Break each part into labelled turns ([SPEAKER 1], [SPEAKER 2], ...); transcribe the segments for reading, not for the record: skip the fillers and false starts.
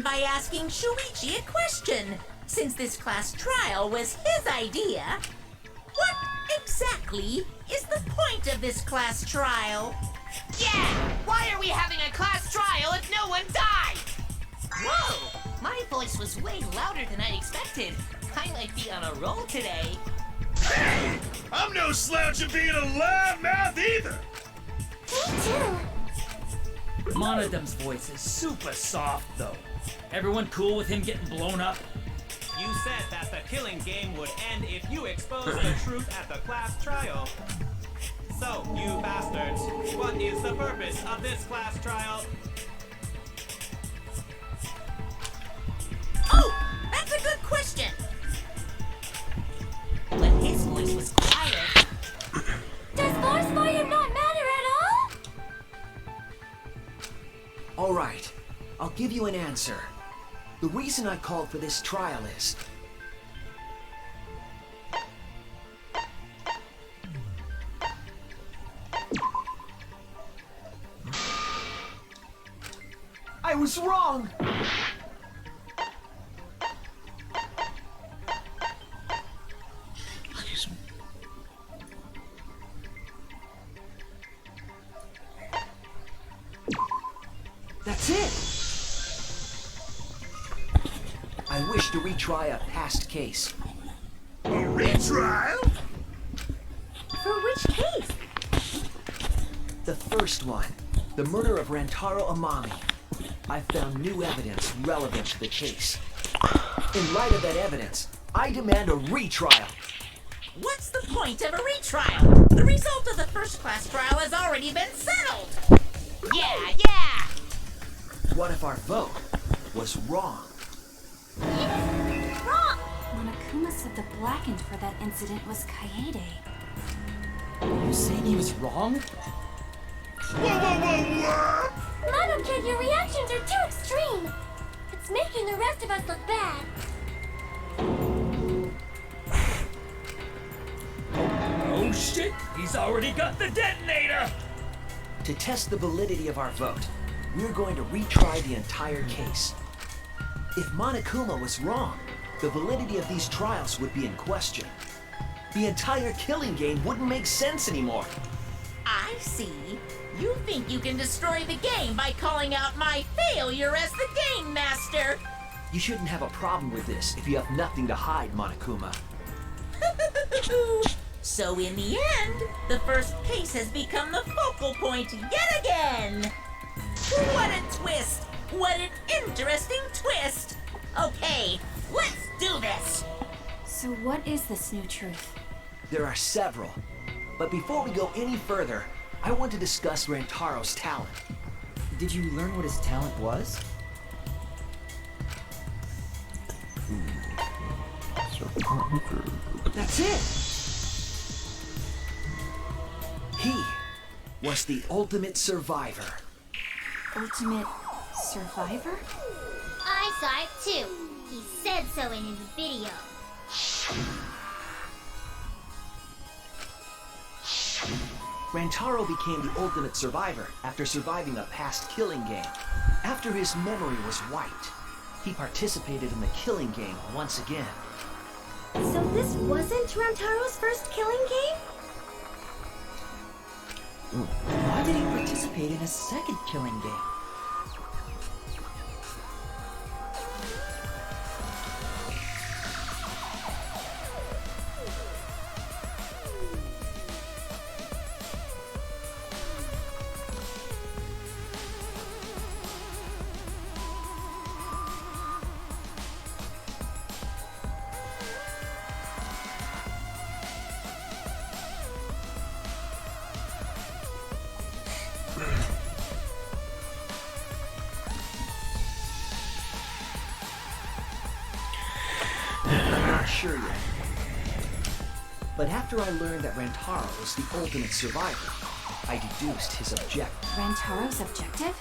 [SPEAKER 1] By asking Shuichi a question, since this class trial was his idea. What exactly is the point of this class trial?
[SPEAKER 2] Yeah! Why are we having a class trial if no one died?
[SPEAKER 1] Whoa! My voice was way louder than I expected. I might be on a roll today.
[SPEAKER 3] Hey! I'm no slouch at being a loudmouth either!
[SPEAKER 4] Me too!
[SPEAKER 5] Monodum's voice is super soft, though. Everyone cool with him getting blown up?
[SPEAKER 6] You said that the killing game would end if you exposed the truth at the class trial. So, you bastards, what is the purpose of this class trial?
[SPEAKER 1] Oh! That's a good question! When his voice was quiet...
[SPEAKER 4] Does force volume not matter at all?
[SPEAKER 7] Alright, I'll give you an answer. The reason I called for this trial is... I was wrong! That's it! I wish to retry a past case.
[SPEAKER 3] A retrial?
[SPEAKER 4] For which case?
[SPEAKER 7] The first one, the murder of Rantaro Amami. I found new evidence relevant to the case. In light of that evidence, I demand a retrial.
[SPEAKER 1] What's the point of a retrial? The result of the first class trial has already been settled!
[SPEAKER 2] Yeah!
[SPEAKER 7] What if our vote was wrong?
[SPEAKER 4] Wrong!
[SPEAKER 8] Monokuma said the blackened for that incident was Kaede.
[SPEAKER 5] You saying he was wrong?
[SPEAKER 3] Whoa!
[SPEAKER 4] Mono Kid, your reactions are too extreme! It's making the rest of us look bad.
[SPEAKER 5] Oh shit! He's already got the detonator!
[SPEAKER 7] To test the validity of our vote, we're going to retry the entire case. If Monokuma was wrong, the validity of these trials would be in question. The entire killing game wouldn't make sense anymore.
[SPEAKER 1] I see. You think you can destroy the game by calling out my failure as the game master.
[SPEAKER 7] You shouldn't have a problem with this if you have nothing to hide, Monokuma.
[SPEAKER 1] So in the end, the first case has become the focal point yet again. What a twist! What an interesting twist! Okay, let's do this!
[SPEAKER 8] So what is this new truth?
[SPEAKER 7] There are several. But before we go any further, I want to discuss Rantaro's talent.
[SPEAKER 9] Did you learn what his talent was?
[SPEAKER 7] That's it! He was the ultimate survivor.
[SPEAKER 8] Ultimate survivor?
[SPEAKER 4] I saw it too. He said so in his video.
[SPEAKER 7] Rantaro became the ultimate survivor after surviving a past killing game. After his memory was wiped, he participated in the killing game once again.
[SPEAKER 4] So this wasn't Rantaro's first killing game?
[SPEAKER 9] Why did he participate in a second killing game?
[SPEAKER 7] sure yet. But after I learned that Rantaro was the ultimate survivor, I deduced his objective.
[SPEAKER 8] Rantaro's objective?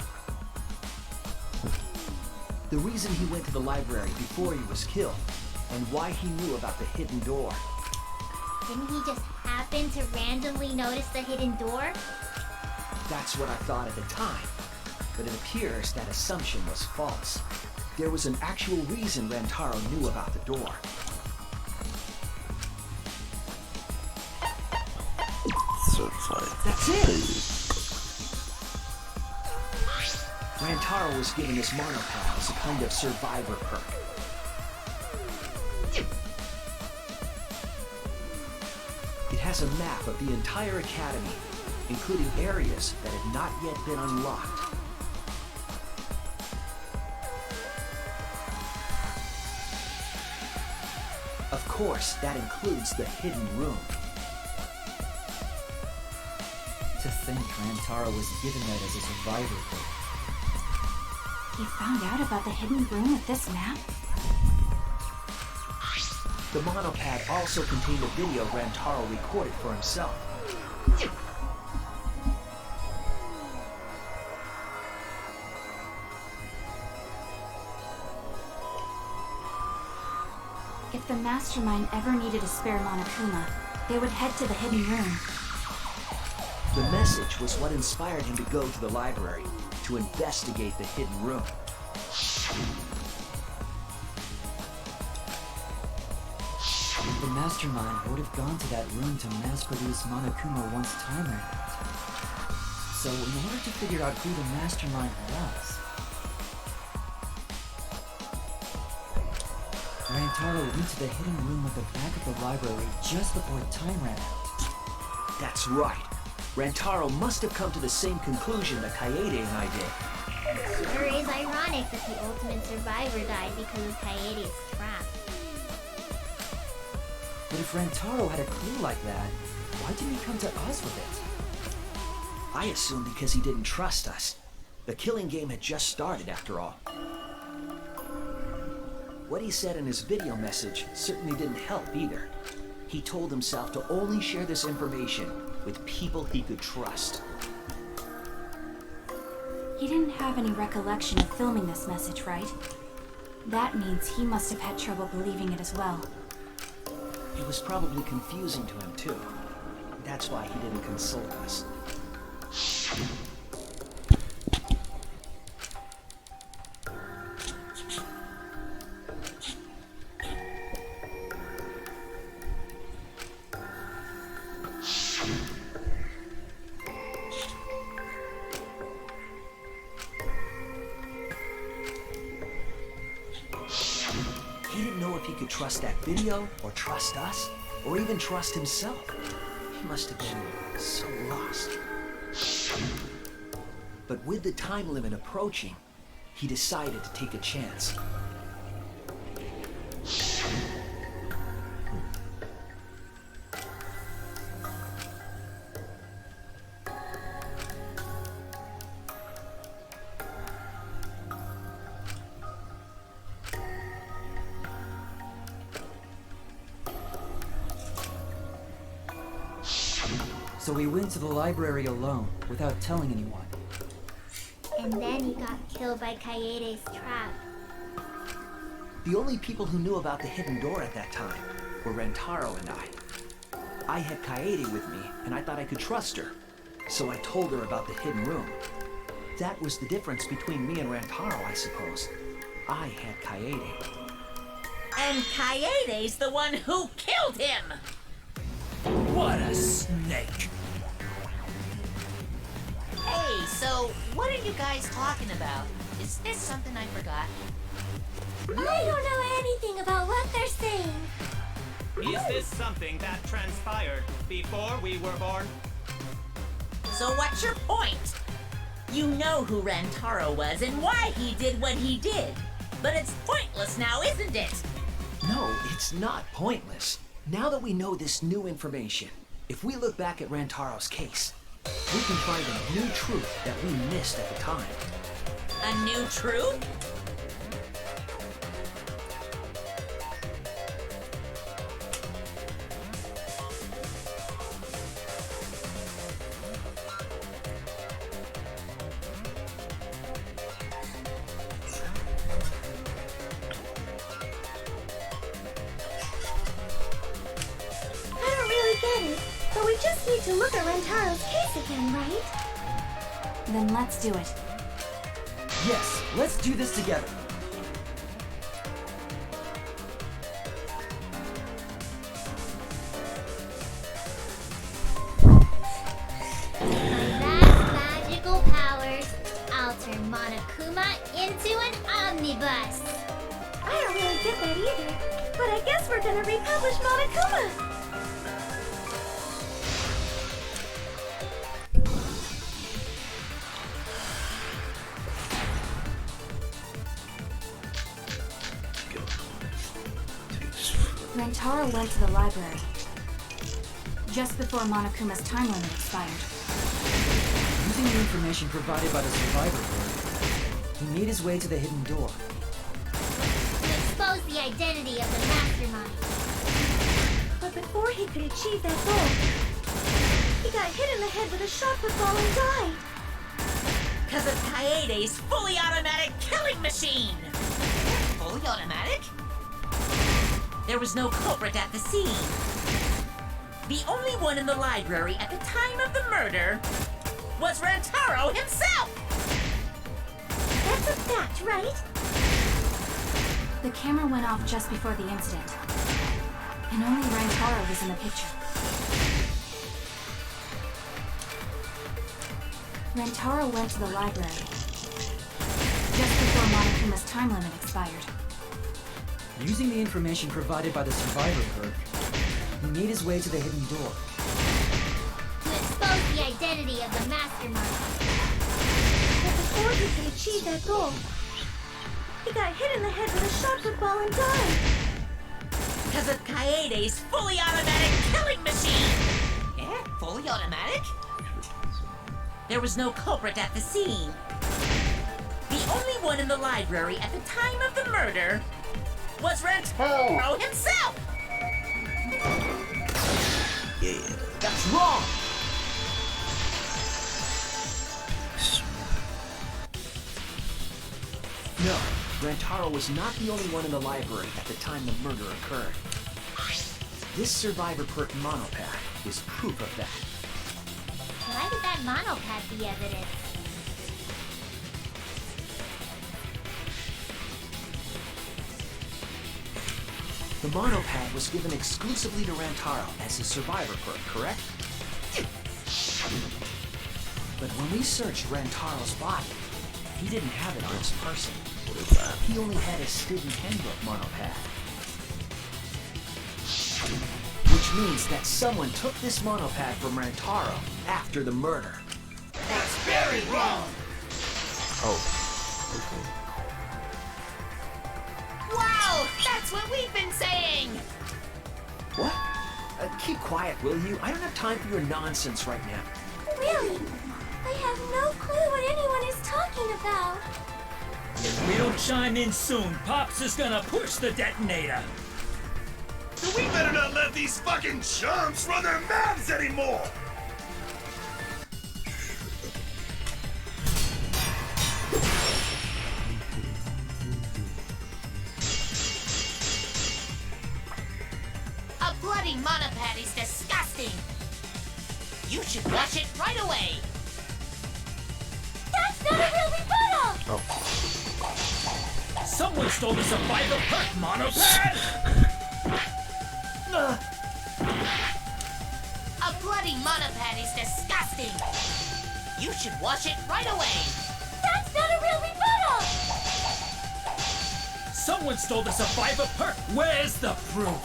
[SPEAKER 7] The reason he went to the library before he was killed, and why he knew about the hidden door.
[SPEAKER 10] Didn't he just happen to randomly notice the hidden door?
[SPEAKER 7] That's what I thought at the time, but it appears that assumption was false. There was an actual reason Rantaro knew about the door. That's it! Rantaro was given his monopad as a kind of survivor perk. It has a map of the entire academy, including areas that have not yet been unlocked. Of course, that includes the hidden room.
[SPEAKER 9] To think Rantaro was given that as a survivor perk.
[SPEAKER 8] He found out about the hidden room with this map?
[SPEAKER 7] The monopad also contained a video Rantaro recorded for himself.
[SPEAKER 8] If the Mastermind ever needed a spare Monokuma, they would head to the hidden room.
[SPEAKER 7] The message was what inspired him to go to the library to investigate the hidden room.
[SPEAKER 9] The Mastermind would have gone to that room to mass-produce Monokuma once time ran out. So in order to figure out who the Mastermind was, Rantaro went to the hidden room at the back of the library just before time ran out.
[SPEAKER 7] That's right. Rantaro must have come to the same conclusion that Kaede and I did.
[SPEAKER 10] Sure is ironic that the ultimate survivor died because of Kaede's trap.
[SPEAKER 9] But if Rantaro had a clue like that, why didn't he come to us with it?
[SPEAKER 7] I assume because he didn't trust us. The killing game had just started after all. What he said in his video message certainly didn't help either. He told himself to only share this information with people he could trust.
[SPEAKER 8] He didn't have any recollection of filming this message, right? That means he must have had trouble believing it as well.
[SPEAKER 7] It was probably confusing to him too. That's why he didn't consult us. He didn't know if he could trust that video, or trust us, or even trust himself. He must have been so lost. But with the time limit approaching, he decided to take a chance.
[SPEAKER 9] So he went to the library alone, without telling anyone.
[SPEAKER 10] And then he got killed by Kaede's trap.
[SPEAKER 7] The only people who knew about the hidden door at that time were Rantaro and I. I had Kaede with me, and I thought I could trust her. So I told her about the hidden room. That was the difference between me and Rantaro, I suppose. I had Kaede.
[SPEAKER 1] And Kaede's the one who killed him!
[SPEAKER 5] What a snake!
[SPEAKER 2] Hey, so what are you guys talking about? Is this something I forgot?
[SPEAKER 4] I don't know anything about what they're saying.
[SPEAKER 6] Is this something that transpired before we were born?
[SPEAKER 1] So what's your point? You know who Rantaro was and why he did what he did. But it's pointless now, isn't it?
[SPEAKER 7] No, it's not pointless. Now that we know this new information, if we look back at Rantaro's case, we can find a new truth that we missed at the time.
[SPEAKER 1] A new truth?
[SPEAKER 4] We just need to look at Rentaro's case again, right?
[SPEAKER 8] Then let's do it.
[SPEAKER 7] Yes, let's do this together.
[SPEAKER 10] Vast magical powers, I'll turn Monokuma into an omnibus.
[SPEAKER 4] I don't really get that either, but I guess we're gonna republish Monokuma.
[SPEAKER 8] Rentaro went to the library just before Monokuma's time limit expired.
[SPEAKER 9] Using the information provided by the survivor board, he made his way to the hidden door.
[SPEAKER 10] To expose the identity of the mastermind.
[SPEAKER 4] But before he could achieve that goal, he got hit in the head with a shot football and died.
[SPEAKER 1] Because of Kaede's fully automatic killing machine!
[SPEAKER 2] Fully automatic?
[SPEAKER 1] There was no culprit at the scene. The only one in the library at the time of the murder was Rentaro himself!
[SPEAKER 4] That's a fact, right?
[SPEAKER 8] The camera went off just before the incident, and only Rentaro was in the picture. Rentaro went to the library just before Monokuma's time limit expired.
[SPEAKER 9] Using the information provided by the survivor board, he made his way to the hidden door.
[SPEAKER 10] To expose the identity of the mastermind.
[SPEAKER 4] But before he could achieve that goal, he got hit in the head with a shot football and died.
[SPEAKER 1] Because of Kaede's fully automatic killing machine!
[SPEAKER 2] Eh? Fully automatic?
[SPEAKER 1] There was no culprit at the scene. The only one in the library at the time of the murder was Rentaro himself!
[SPEAKER 7] That's wrong! No, Rentaro was not the only one in the library at the time the murder occurred. This survivor perk monopad is proof of that.
[SPEAKER 10] Why did that monopad be evidence?
[SPEAKER 7] The monopad was given exclusively to Rentaro as his survivor perk, correct? But when we searched Rentaro's body, he didn't have it on his person. He only had his student handbook monopad. Which means that someone took this monopad from Rentaro after the murder.
[SPEAKER 3] That's very wrong!
[SPEAKER 2] Wow! That's what we've been saying!
[SPEAKER 7] What? Keep quiet, will you? I don't have time for your nonsense right now.
[SPEAKER 4] Really? I have no clue what anyone is talking about.
[SPEAKER 5] If we don't chime in soon, Pops is gonna push the detonator.
[SPEAKER 3] So we better not let these fucking chumps run their mouths anymore!
[SPEAKER 2] A bloody monopad is disgusting! You should wash it right away!
[SPEAKER 4] That's not a real rebuttal!
[SPEAKER 5] Someone stole the survivor perk monopad!
[SPEAKER 2] A bloody monopad is disgusting! You should wash it right away!
[SPEAKER 4] That's not a real rebuttal!
[SPEAKER 5] Someone stole the survivor perk! Where's the proof?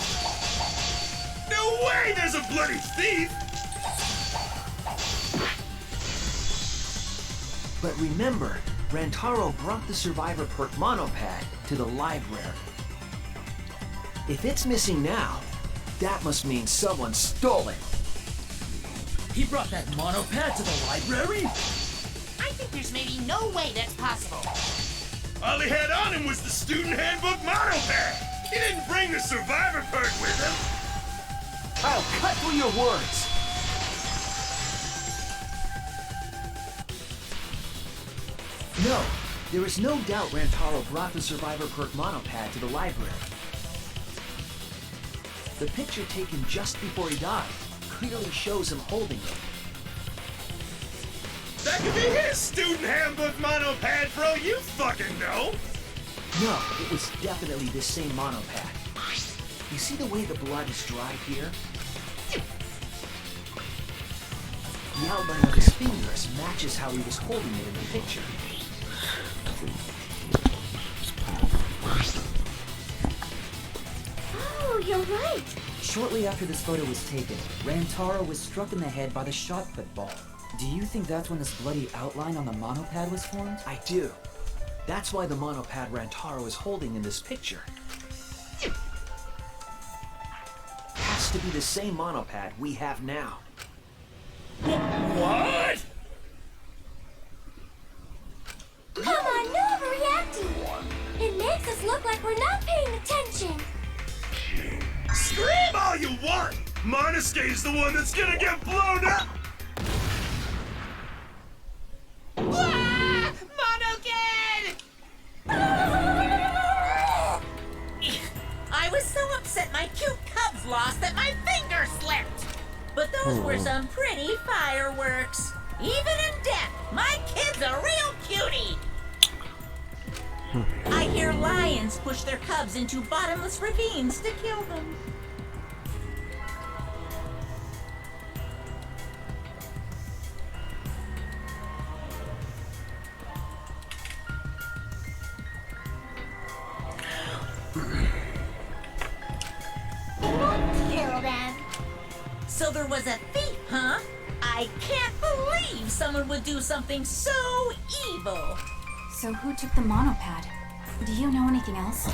[SPEAKER 3] No way there's a bloody thief!
[SPEAKER 7] But remember, Rentaro brought the survivor perk monopad to the library. If it's missing now, that must mean someone stole it.
[SPEAKER 5] He brought that monopad to the library?
[SPEAKER 2] I think there's maybe no way that's possible.
[SPEAKER 3] All he had on him was the student handbook monopad! He didn't bring the survivor perk with him!
[SPEAKER 7] I'll cut through your words! No, there is no doubt Rentaro brought the survivor perk monopad to the library. The picture taken just before he died clearly shows him holding it.
[SPEAKER 3] That could be his student handbook monopad for all you fucking know.
[SPEAKER 7] No, it was definitely this same monopad. You see the way the blood is dry here? The outline of his fingers matches how he was holding it in the picture.
[SPEAKER 4] Oh, you're right.
[SPEAKER 9] Shortly after this photo was taken, Rantaro was struck in the head by the shot put ball. Do you think that's when this bloody outline on the monopad was formed?
[SPEAKER 7] I do. That's why the monopad Rantaro is holding in this picture has to be the same monopad we have now.
[SPEAKER 3] What?
[SPEAKER 4] Come on, no overreacting. It makes us look like we're not paying attention.
[SPEAKER 3] Scream all you want! Monosuke's the one that's gonna get blown up!
[SPEAKER 2] Ah! Monokid!
[SPEAKER 1] I was so upset my cute cubs lost that my finger slipped. But those were some pretty fireworks. Even in death, my kid's a real cutie. I hear lions push their cubs into bottomless ravines to kill them.
[SPEAKER 10] They won't kill them.
[SPEAKER 1] So there was a thief, huh? I can't believe someone would do something so evil.
[SPEAKER 8] So who took the monopad? Do you know anything else?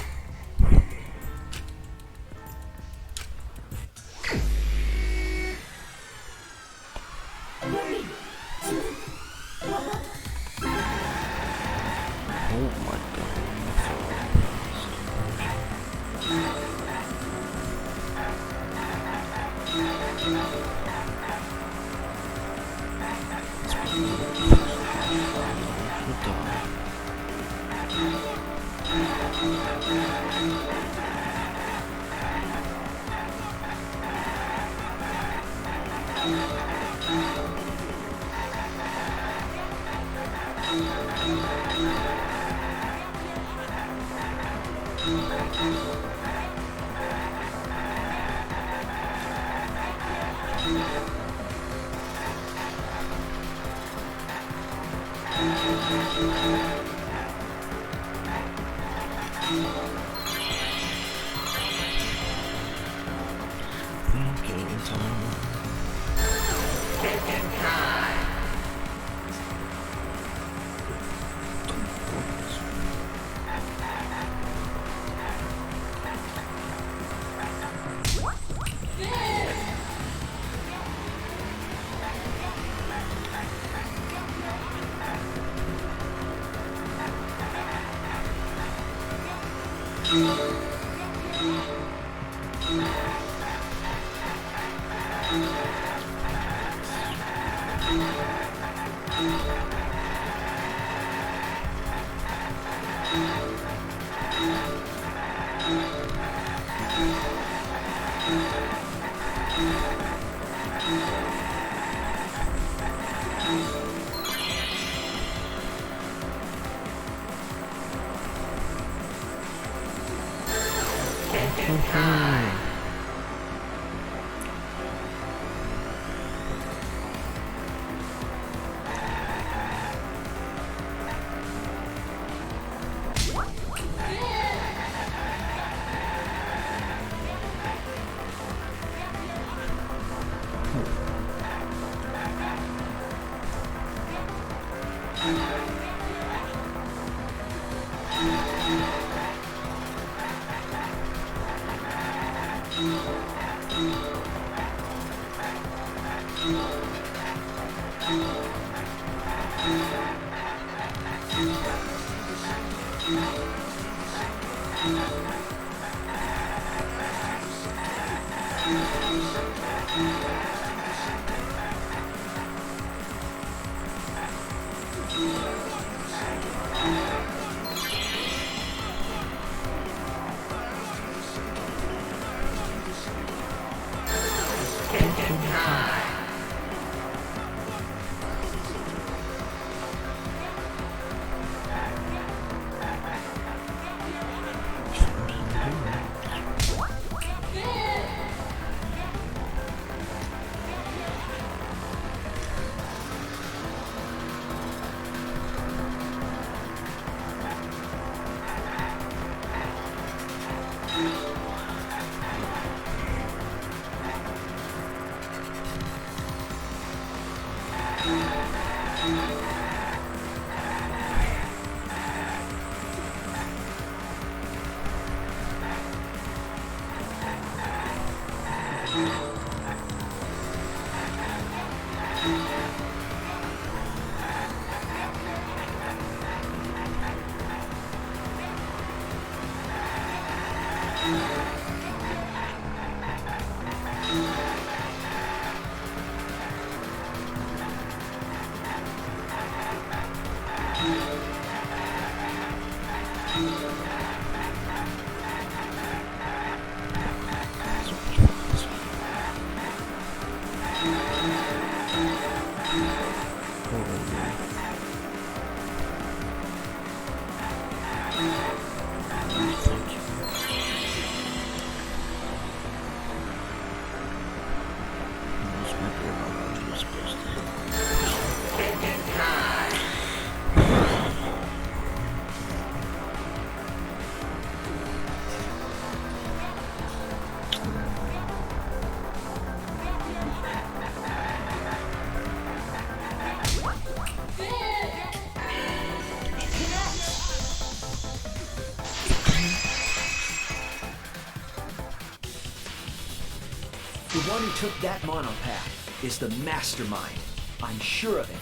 [SPEAKER 7] The one who took that monopath is the mastermind. I'm sure of it.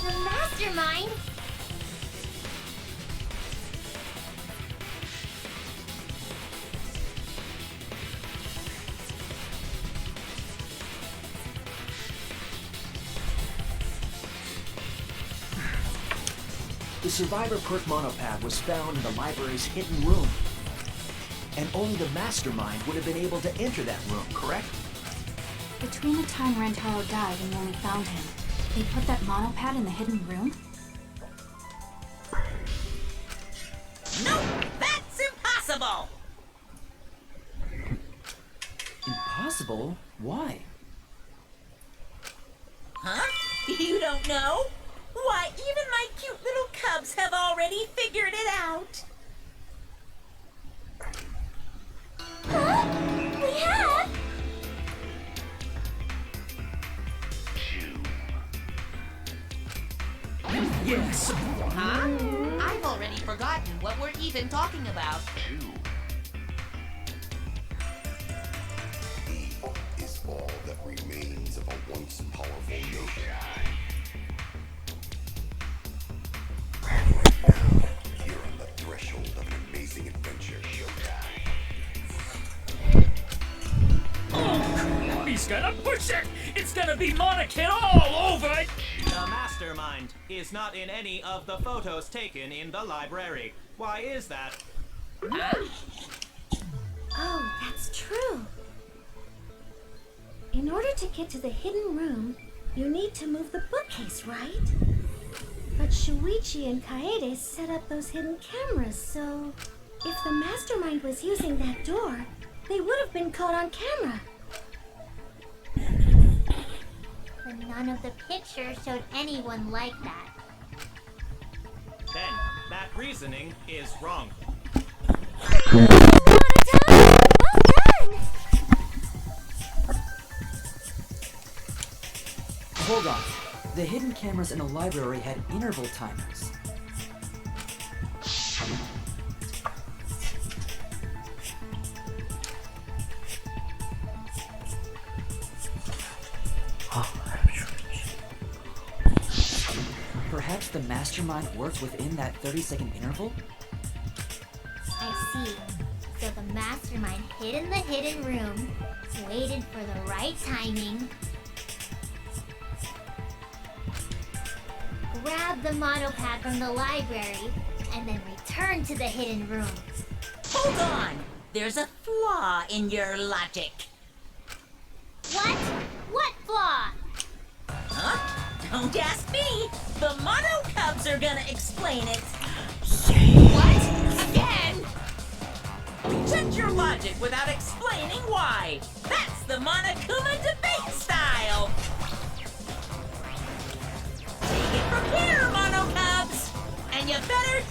[SPEAKER 10] The mastermind?
[SPEAKER 7] The Survivor Perk monopad was found in the library's hidden room. And only the mastermind would have been able to enter that room, correct?
[SPEAKER 8] Between the time Rentaro died and when we found him, they put that monopad in the hidden room?
[SPEAKER 1] Nope, that's impossible!
[SPEAKER 9] Impossible? Why?
[SPEAKER 1] Huh? You don't know? Why, even my cute little cubs have already figured it out.
[SPEAKER 10] Huh? We have?
[SPEAKER 5] Yes!
[SPEAKER 2] Huh? I've already forgotten what we're even talking about.
[SPEAKER 11] He is all that remains of a once powerful yokai. You're on the threshold of an amazing adventure, yokai.
[SPEAKER 5] Oh, he's gonna push it! It's gonna be Monacan all over it!
[SPEAKER 6] The mastermind is not in any of the photos taken in the library. Why is that?
[SPEAKER 4] Oh, that's true. In order to get to the hidden room, you need to move the bookcase, right? But Shuichi and Kaede set up those hidden cameras, so if the mastermind was using that door, they would have been caught on camera.
[SPEAKER 10] But none of the pictures showed anyone like that.
[SPEAKER 6] Then, that reasoning is wrong.
[SPEAKER 4] Well done!
[SPEAKER 9] Hold on. The hidden cameras in the library had interval timers. Perhaps the mastermind worked within that 30-second interval?
[SPEAKER 10] I see. So the mastermind hid in the hidden room, waited for the right timing, grabbed the monopad from the library, and then returned to the hidden room.
[SPEAKER 1] Hold on! there's a flaw in your logic.
[SPEAKER 10] What? What flaw?
[SPEAKER 1] Huh? Don't ask me. The Mono Cubs are gonna explain it.
[SPEAKER 2] What? Again?
[SPEAKER 1] Reject your logic without explaining why. That's the Monokuma debate style. Take it from here, Mono Cubs. And you better...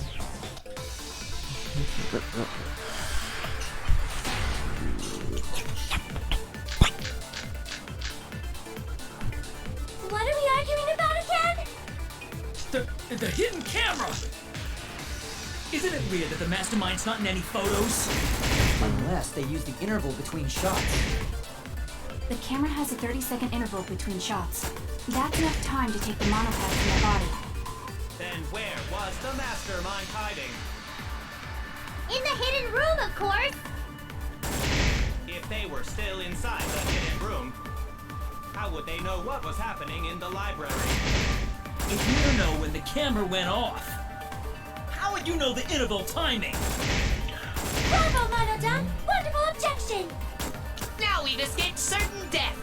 [SPEAKER 10] What are we arguing about again?
[SPEAKER 5] The hidden camera! Isn't it weird that the mastermind's not in any photos?
[SPEAKER 9] Unless they use the interval between shots.
[SPEAKER 8] The camera has a 30-second interval between shots. That's enough time to take the monopad from their body.
[SPEAKER 6] Then where was the mastermind hiding?
[SPEAKER 10] In the hidden room, of course!
[SPEAKER 6] If they were still inside the hidden room, how would they know what was happening in the library?
[SPEAKER 5] If you don't know when the camera went off, how would you know the interval timing?
[SPEAKER 10] Bravo, Mono-Dan! Wonderful objection!
[SPEAKER 2] Now we've escaped certain death.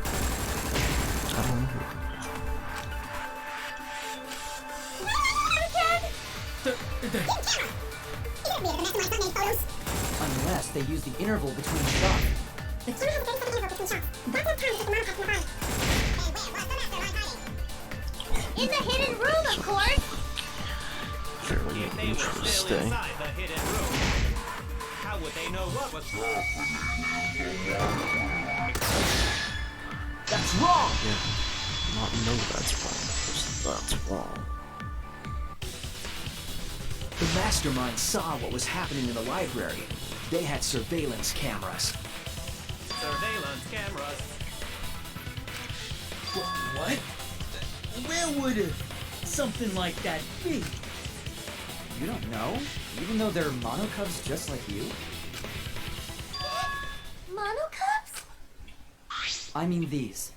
[SPEAKER 9] Unless they use the interval between shots.
[SPEAKER 10] In the hidden room, of course!
[SPEAKER 6] If they were still inside the hidden room, how would they know what was wrong?
[SPEAKER 9] That's wrong!
[SPEAKER 12] Not know that's wrong. That's wrong.
[SPEAKER 7] The mastermind saw what was happening in the library. They had surveillance cameras.
[SPEAKER 6] Surveillance cameras.
[SPEAKER 5] What? Where would something like that be?
[SPEAKER 9] You don't know? Even though they're monocubs just like you?
[SPEAKER 10] Monocubs?
[SPEAKER 9] I mean these.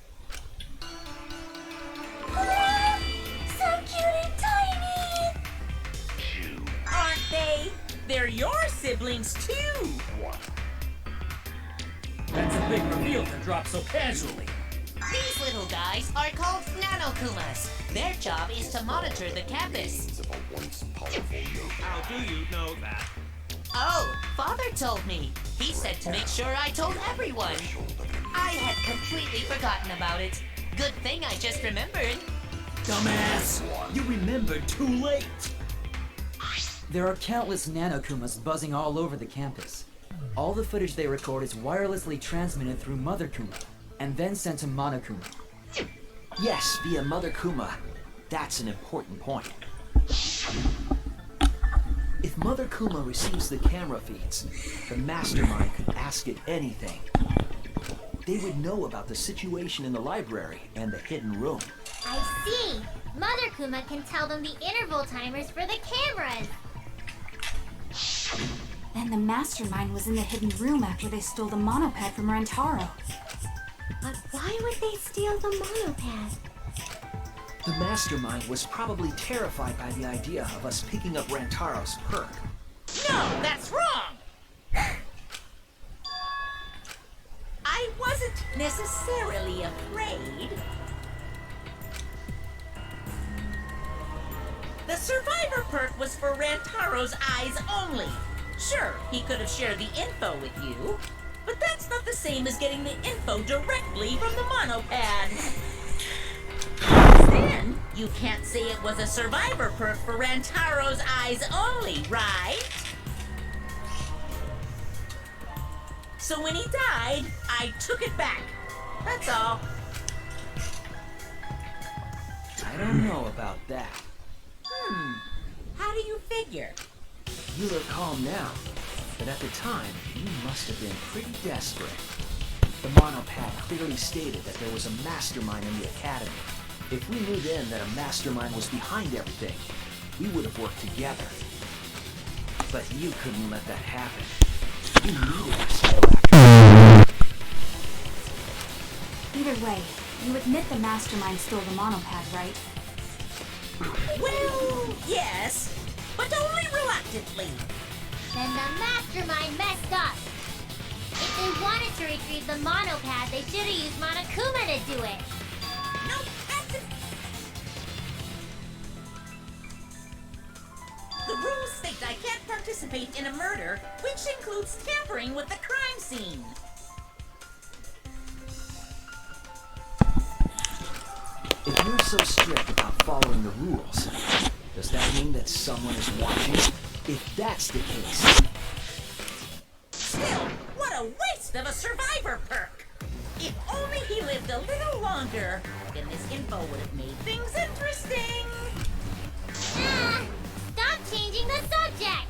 [SPEAKER 10] So cute and tiny!
[SPEAKER 1] Aren't they? They're your siblings, too.
[SPEAKER 5] That's a big reveal to drop so casually.
[SPEAKER 2] These little guys are called Nanokumas. Their job is to monitor the campus.
[SPEAKER 6] How do you know that?
[SPEAKER 2] Oh, Father told me. He said to make sure I told everyone. I had completely forgotten about it. Good thing I just remembered.
[SPEAKER 5] Dumbass! You remembered too late!
[SPEAKER 9] There are countless nanokumas buzzing all over the campus. All the footage they record is wirelessly transmitted through Mother Kuma, and then sent to Monokuma.
[SPEAKER 7] Yes, via Mother Kuma. That's an important point. If Mother Kuma receives the camera feeds, the mastermind could ask it anything. They would know about the situation in the library and the hidden room.
[SPEAKER 10] I see! Mother Kuma can tell them the interval timers for the cameras!
[SPEAKER 8] Then the mastermind was in the hidden room after they stole the monopad from Rantaro.
[SPEAKER 4] But why would they steal the monopad?
[SPEAKER 7] The mastermind was probably terrified by the idea of us picking up Rantaro's perk.
[SPEAKER 1] No, that's wrong! I wasn't necessarily afraid. The survivor perk was for Rantaro's eyes only. Sure, he could have shared the info with you, but that's not the same as getting the info directly from the monopad. Then, you can't say it was a survivor perk for Rantaro's eyes only, right? So when he died, I took it back. That's all.
[SPEAKER 7] I don't know about that.
[SPEAKER 1] How do you figure?
[SPEAKER 7] You look calm now, but at the time, you must have been pretty desperate. The monopad clearly stated that there was a mastermind in the academy. If we knew then that a mastermind was behind everything, we would have worked together. But you couldn't let that happen. You needed us to go after.
[SPEAKER 8] Either way, you admit the mastermind stole the monopad, right?
[SPEAKER 1] Well, yes, but only reluctantly.
[SPEAKER 10] Then the mastermind messed up! they wanted to retrieve the monopad, they should have used Monokuma to do it.
[SPEAKER 1] No, that's it. The rules state I can't participate in a murder, which includes tampering with the crime scene.
[SPEAKER 7] If you're so strict about following the rules, does that mean that someone is watching? If that's the case...
[SPEAKER 1] Still, what a waste of a survivor perk! If only he lived a little longer, then this info would have made things interesting!
[SPEAKER 10] Ah! Stop changing the subject!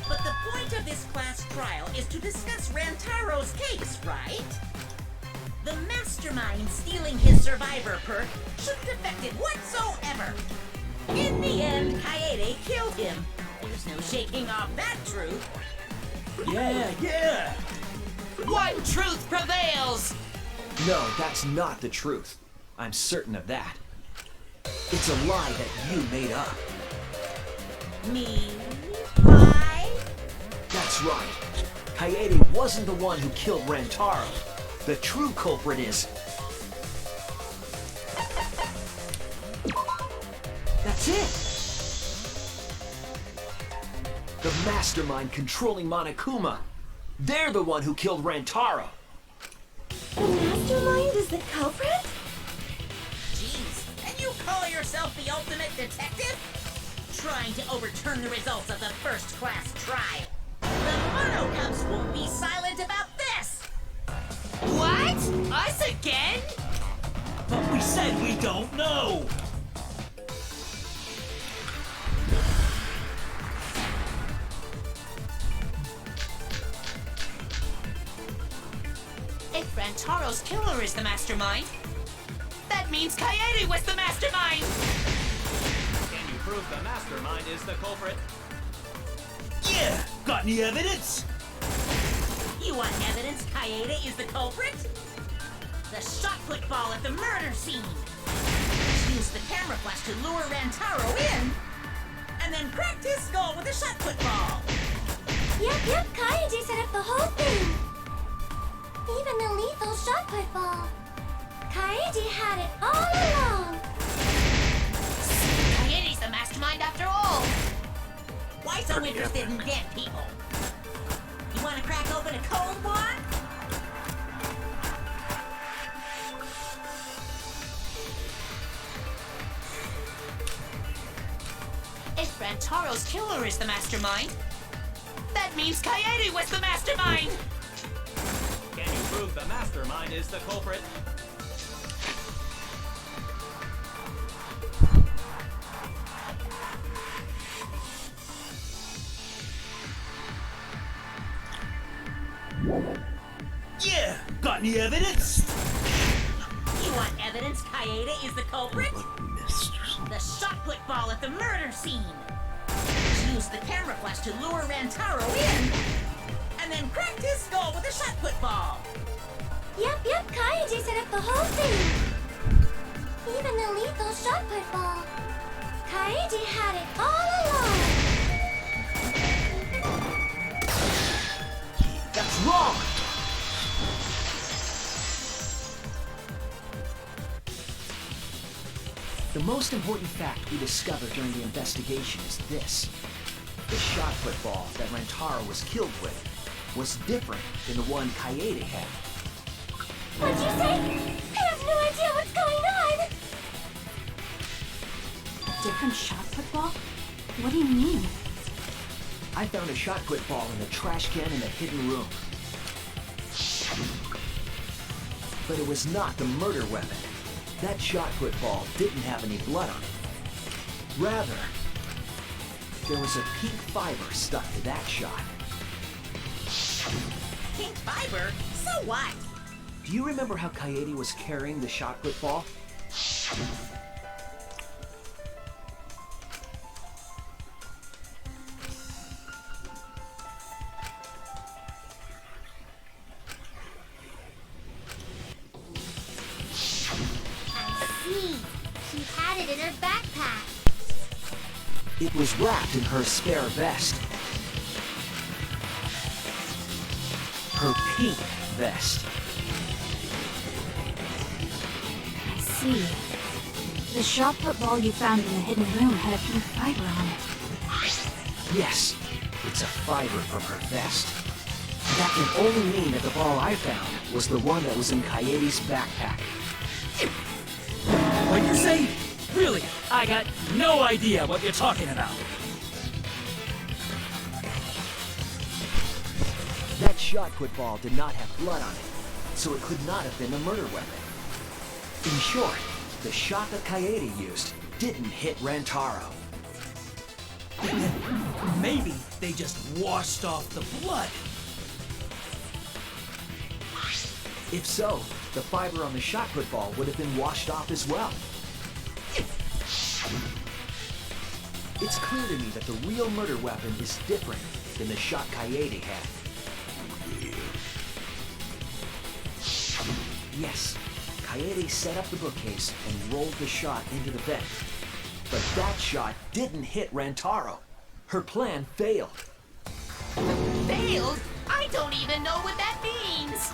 [SPEAKER 1] But the point of this class trial is to discuss Rantaro's case, right? The mastermind stealing his survivor perk shouldn't affect it whatsoever. In the end, Kaede killed him. There's no shaking off that truth.
[SPEAKER 3] Yeah!
[SPEAKER 2] One truth prevails!
[SPEAKER 7] No, that's not the truth. I'm certain of that. It's a lie that you made up.
[SPEAKER 1] Me? Lie?
[SPEAKER 7] That's right. Kaede wasn't the one who killed Rantaro. The true culprit is... That's it! The mastermind controlling Monokuma. They're the one who killed Rantaro.
[SPEAKER 4] The mastermind is the culprit?
[SPEAKER 1] Jeez, and you call yourself the ultimate detective? Trying to overturn the results of the first class trial. The Mono Cubs won't be silent about this!
[SPEAKER 2] What? Us again?
[SPEAKER 5] But we said we don't know.
[SPEAKER 2] If Rantaro's killer is the mastermind, that means Kaede was the mastermind!
[SPEAKER 6] Can you prove the mastermind is the culprit?
[SPEAKER 5] Yeah! Got any evidence?
[SPEAKER 1] You want evidence Kaede is the culprit? The shot put ball at the murder scene! Use the camera flash to lure Rantaro in, and then cracked his skull with a shot put ball!
[SPEAKER 4] Yep, Kaede set up the whole thing. Even the lethal shot put ball. Kaede had it all along.
[SPEAKER 2] Kaede's the mastermind after all!
[SPEAKER 1] Why so interested in dead people? You want to crack open a cold one?
[SPEAKER 2] If Rantaro's killer is the mastermind, that means Kaede was the mastermind!
[SPEAKER 6] Can you prove the mastermind is the culprit?
[SPEAKER 5] Yeah! Got any evidence?
[SPEAKER 1] You want evidence Kaede is the culprit? The shot put ball at the murder scene! Use the camera flash to lure Rantaro in, and then cracked his skull with a shot put ball!
[SPEAKER 4] Yep, Kaede set up the whole thing. Even the lethal shot put ball. Kaede had it all along.
[SPEAKER 7] That's wrong! The most important fact we discovered during the investigation is this. The shot put ball that Rantaro was killed with was different than the one Kaede had.
[SPEAKER 4] What'd you say? I have no idea what's going on.
[SPEAKER 8] A different shot put ball? What do you mean?
[SPEAKER 7] I found a shot put ball in the trash can in the hidden room. But it was not the murder weapon. That shot put ball didn't have any blood on it. Rather, there was a pink fiber stuck to that shot.
[SPEAKER 1] Pink fiber? So what?
[SPEAKER 7] Do you remember how Kaede was carrying the shot put ball?
[SPEAKER 10] see. She had it in her backpack.
[SPEAKER 7] It was wrapped in her spare vest. Her pink vest.
[SPEAKER 8] I see. The shot put ball you found in the hidden room had a pink fiber on it.
[SPEAKER 7] Yes, it's a fiber from her vest. That can only mean that the ball I found was the one that was in Kaede's backpack.
[SPEAKER 5] What'd you say? Really? I got no idea what you're talking about.
[SPEAKER 7] That shot put ball did not have blood on it, so it could not have been a murder weapon. In short, the shot that Kaede used didn't hit Rantaro.
[SPEAKER 5] Maybe they just washed off the blood.
[SPEAKER 7] If so, the fiber on the shot put ball would have been washed off as well. It's clear to me that the real murder weapon is different than the shot Kaede had. Yes, Kaede set up the bookcase and rolled the shot into the vent. But that shot didn't hit Rantaro. Her plan failed.
[SPEAKER 2] Failed? I don't even know what that means.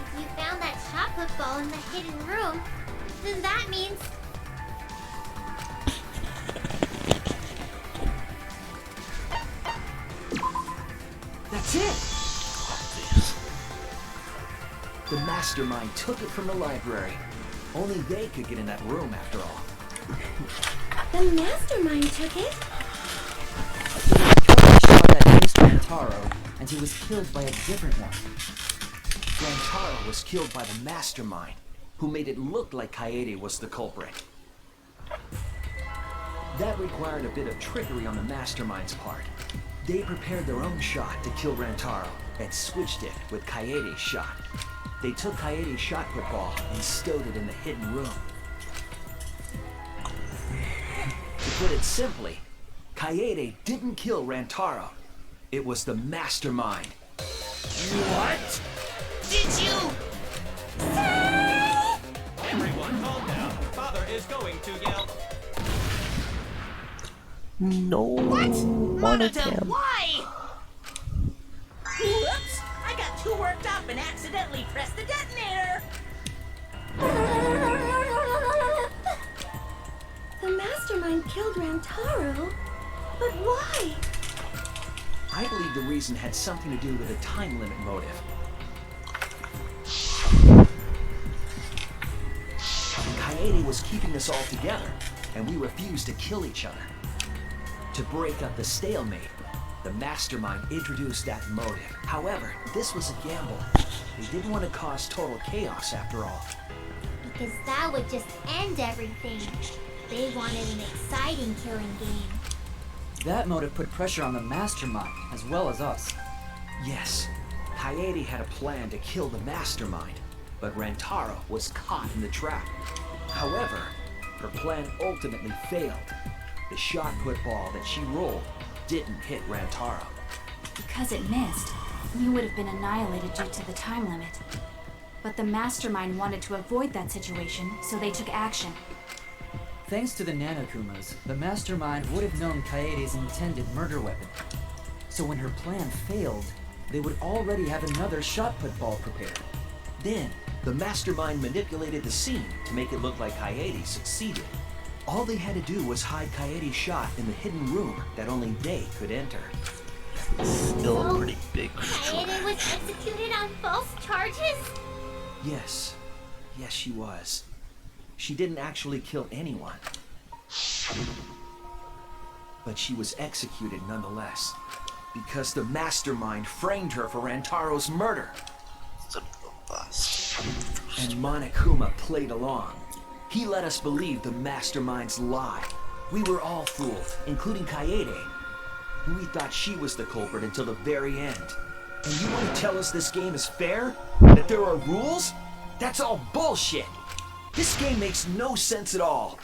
[SPEAKER 10] If you found that shot put ball in the hidden room, then that means...
[SPEAKER 7] That's it! The mastermind took it from the library. Only they could get in that room after all.
[SPEAKER 4] The mastermind took it?
[SPEAKER 9] Shot that missed Rantaro, and he was killed by a different one.
[SPEAKER 7] Rantaro was killed by the mastermind, who made it look like Kaede was the culprit. That required a bit of trickery on the mastermind's part. They prepared their own shot to kill Rantaro and switched it with Kaede's shot. They took Kaede's shot put ball and stowed it in the hidden room. To put it simply, Kaede didn't kill Rantaro. It was the mastermind.
[SPEAKER 5] What?
[SPEAKER 2] Did you?
[SPEAKER 6] Everyone calm down. Father is going to yell.
[SPEAKER 12] No.
[SPEAKER 2] What?
[SPEAKER 12] Monocam.
[SPEAKER 2] Why?
[SPEAKER 1] Whoops! I got too worked up and accidentally pressed the detonator!
[SPEAKER 4] The mastermind killed Rantaro? But why?
[SPEAKER 7] I believe the reason had something to do with a time limit motive. Kaede was keeping us all together, and we refused to kill each other. To break up the stalemate, the mastermind introduced that motive. However, this was a gamble. They didn't want to cause total chaos after all.
[SPEAKER 10] Because that would just end everything. They wanted an exciting killing game.
[SPEAKER 9] That motive put pressure on the mastermind, as well as us.
[SPEAKER 7] Yes, Kaede had a plan to kill the mastermind, but Rantaro was caught in the trap. However, her plan ultimately failed. The shot put ball that she rolled didn't hit Rantaro.
[SPEAKER 8] Because it missed, we would have been annihilated due to the time limit. But the mastermind wanted to avoid that situation, so they took action.
[SPEAKER 9] Thanks to the Nanokumas, the mastermind would have known Kaede's intended murder weapon. So when her plan failed, they would already have another shot put ball prepared.
[SPEAKER 7] Then, the mastermind manipulated the scene to make it look like Kaede succeeded. All they had to do was hide Kaede's shot in the hidden room that only they could enter.
[SPEAKER 12] Still a pretty big
[SPEAKER 10] Kaede was executed on false charges?
[SPEAKER 7] Yes. Yes, she was. She didn't actually kill anyone. But she was executed nonetheless, because the mastermind framed her for Rantaro's murder. And Monokuma played along. He let us believe the mastermind's lie. We were all fooled, including Kaede. We thought she was the culprit until the very end. And you want to tell us this game is fair? That there are rules? That's all bullshit! This game makes no sense at all.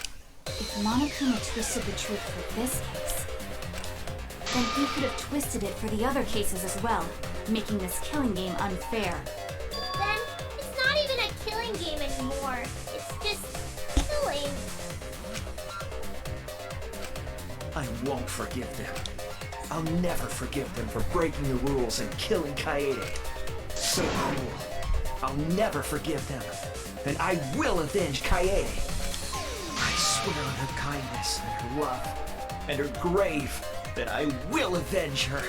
[SPEAKER 8] If Monokuma twisted the truth for this case, then he could have twisted it for the other cases as well, making this killing game unfair.
[SPEAKER 10] Then it's not even a killing game anymore. It's just killing.
[SPEAKER 7] I won't forgive them. I'll never forgive them for breaking the rules and killing Kaede. So cruel. I'll never forgive them. And I will avenge Kaede. I swear on her kindness and her love and her grave that I will avenge her.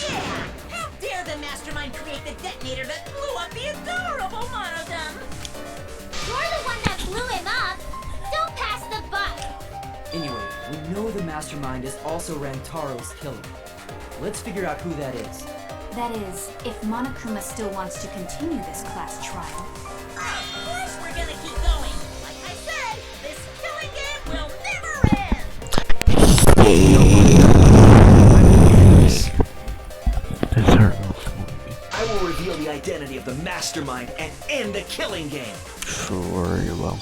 [SPEAKER 1] Yeah! How dare the mastermind create the detonator that blew up the adorable Monodum?
[SPEAKER 10] You're the one that blew him up. Don't pass the buck.
[SPEAKER 9] Anyway, we know the mastermind is also Rantaro's killer. Let's figure out who that is.
[SPEAKER 8] That is, if Monokuma still wants to continue this class trial.
[SPEAKER 1] Of course we're gonna keep going. Like I said, this killing game will never end.
[SPEAKER 7] I will reveal the identity of the mastermind and end the killing game.
[SPEAKER 12] Sure you will.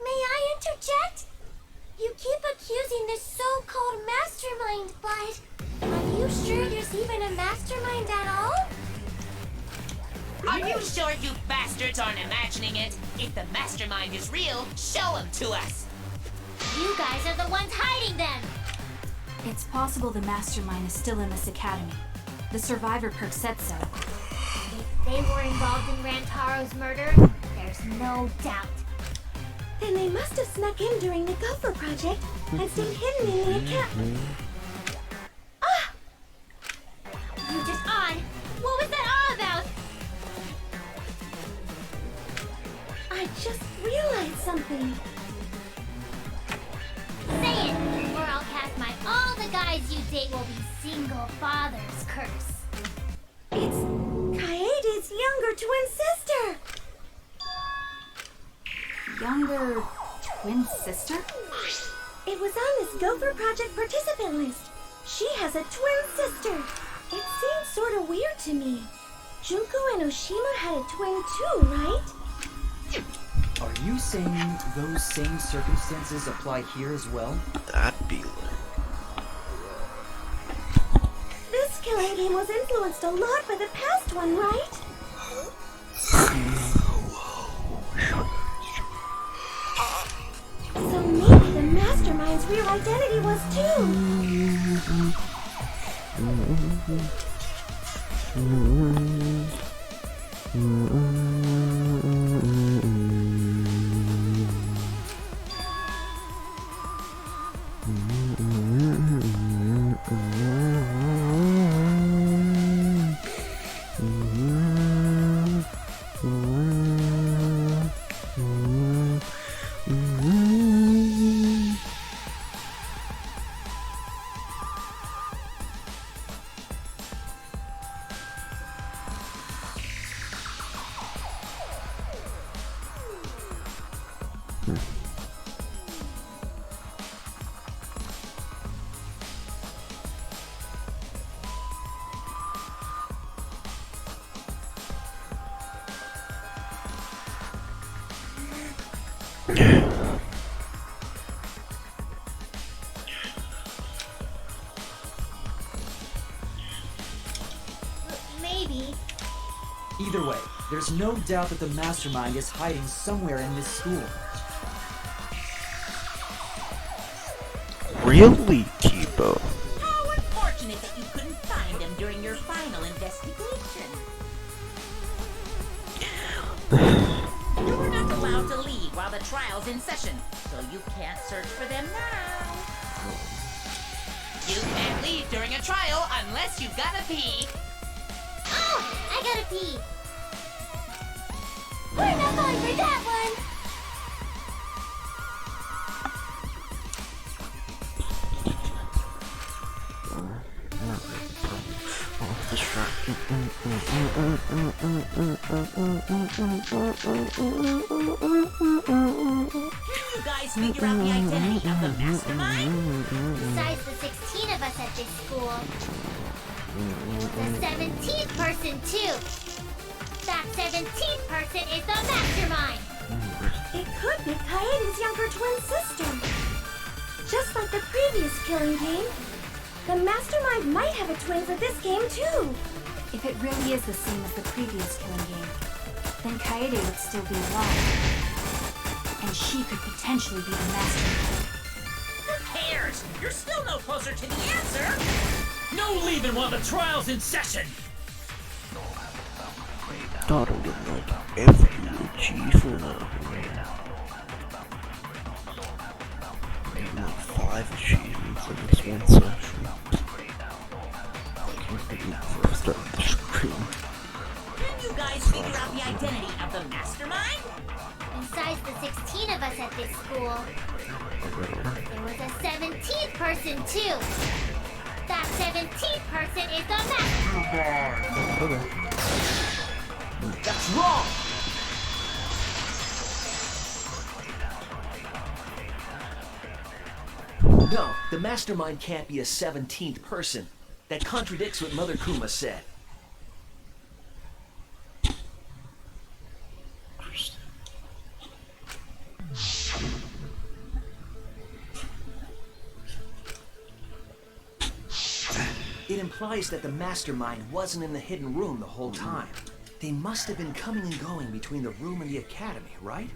[SPEAKER 10] May I interject? You keep accusing this so-called mastermind, but are you sure there's even a mastermind at all?
[SPEAKER 2] Are you sure you bastards aren't imagining it? If the mastermind is real, show him to us.
[SPEAKER 10] You guys are the ones hiding them.
[SPEAKER 8] It's possible the mastermind is still in this academy. The survivor perk said so.
[SPEAKER 10] If they were involved in Rantaro's murder, there's no doubt.
[SPEAKER 4] Then they must have snuck in during the Gopher Project and stayed hidden in the academy.
[SPEAKER 10] Ah! You just on. What was that all about?
[SPEAKER 4] I just realized something.
[SPEAKER 10] Say it, or I'll cast my all the guys you date will be single fathers curse.
[SPEAKER 4] It's Kaede's younger twin sister.
[SPEAKER 8] Younger twin sister?
[SPEAKER 4] It was on this Gopher Project participant list. She has a twin sister. It seems sort of weird to me. Junko and Oshima had a twin too, right?
[SPEAKER 9] Are you saying those same circumstances apply here as well?
[SPEAKER 12] That'd be lit.
[SPEAKER 4] This killing game was influenced a lot by the past one, right? So maybe the mastermind's real identity was too.
[SPEAKER 10] Maybe.
[SPEAKER 9] Either way, there's no doubt that the mastermind is hiding somewhere in this school.
[SPEAKER 12] Really, Kibo?
[SPEAKER 1] How unfortunate that you couldn't find him during your final investigation. You're not allowed to leave while the trial's in session, so you can't search for them now.
[SPEAKER 2] You can't leave during a trial unless you've got to pee.
[SPEAKER 10] Oh, I gotta pee. We're not going for that one.
[SPEAKER 1] Can you guys figure out the identity of the mastermind?
[SPEAKER 10] Besides the 16 of us at this school, the 17th person too. That 17th person is the mastermind.
[SPEAKER 4] It could be Kaede's younger twin sister. Just like the previous killing game, the mastermind might have a twin for this game too.
[SPEAKER 8] If it really is the same as the previous killing game, then Kaede would still be alive. and she could potentially be the mastermind.
[SPEAKER 1] Who cares? You're still no closer to the answer.
[SPEAKER 5] No leaving while the trial's in session!
[SPEAKER 12] Gotta get like every achievement. Maybe like 5 achievements in this one session. Before I start the stream.
[SPEAKER 1] Can you guys figure out the identity of the mastermind?
[SPEAKER 10] Besides the 16 of us at this school, there was a 17th person too. That 17th person is the mastermind.
[SPEAKER 12] Okay.
[SPEAKER 7] That's wrong! No, the mastermind can't be a 17th person. That contradicts what Mother Kuma said. It implies that the mastermind wasn't in the hidden room the whole time. They must have been coming and going between the room and the academy, right?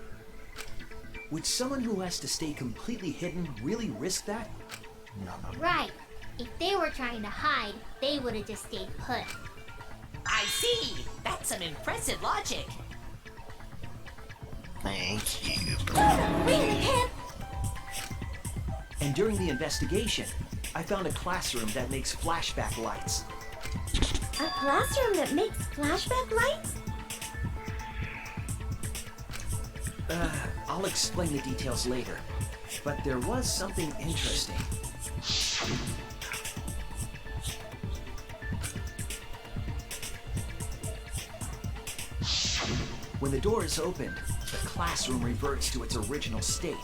[SPEAKER 7] Would someone who has to stay completely hidden really risk that?
[SPEAKER 10] Right. If they were trying to hide, they would have just stayed put.
[SPEAKER 2] I see. That's some impressive logic.
[SPEAKER 12] Thank you.
[SPEAKER 10] Wait a minute!
[SPEAKER 7] And during the investigation, I found a classroom that makes flashback lights.
[SPEAKER 4] A classroom that makes flashback lights?
[SPEAKER 7] I'll explain the details later. But there was something interesting. When the door is opened, the classroom reverts to its original state.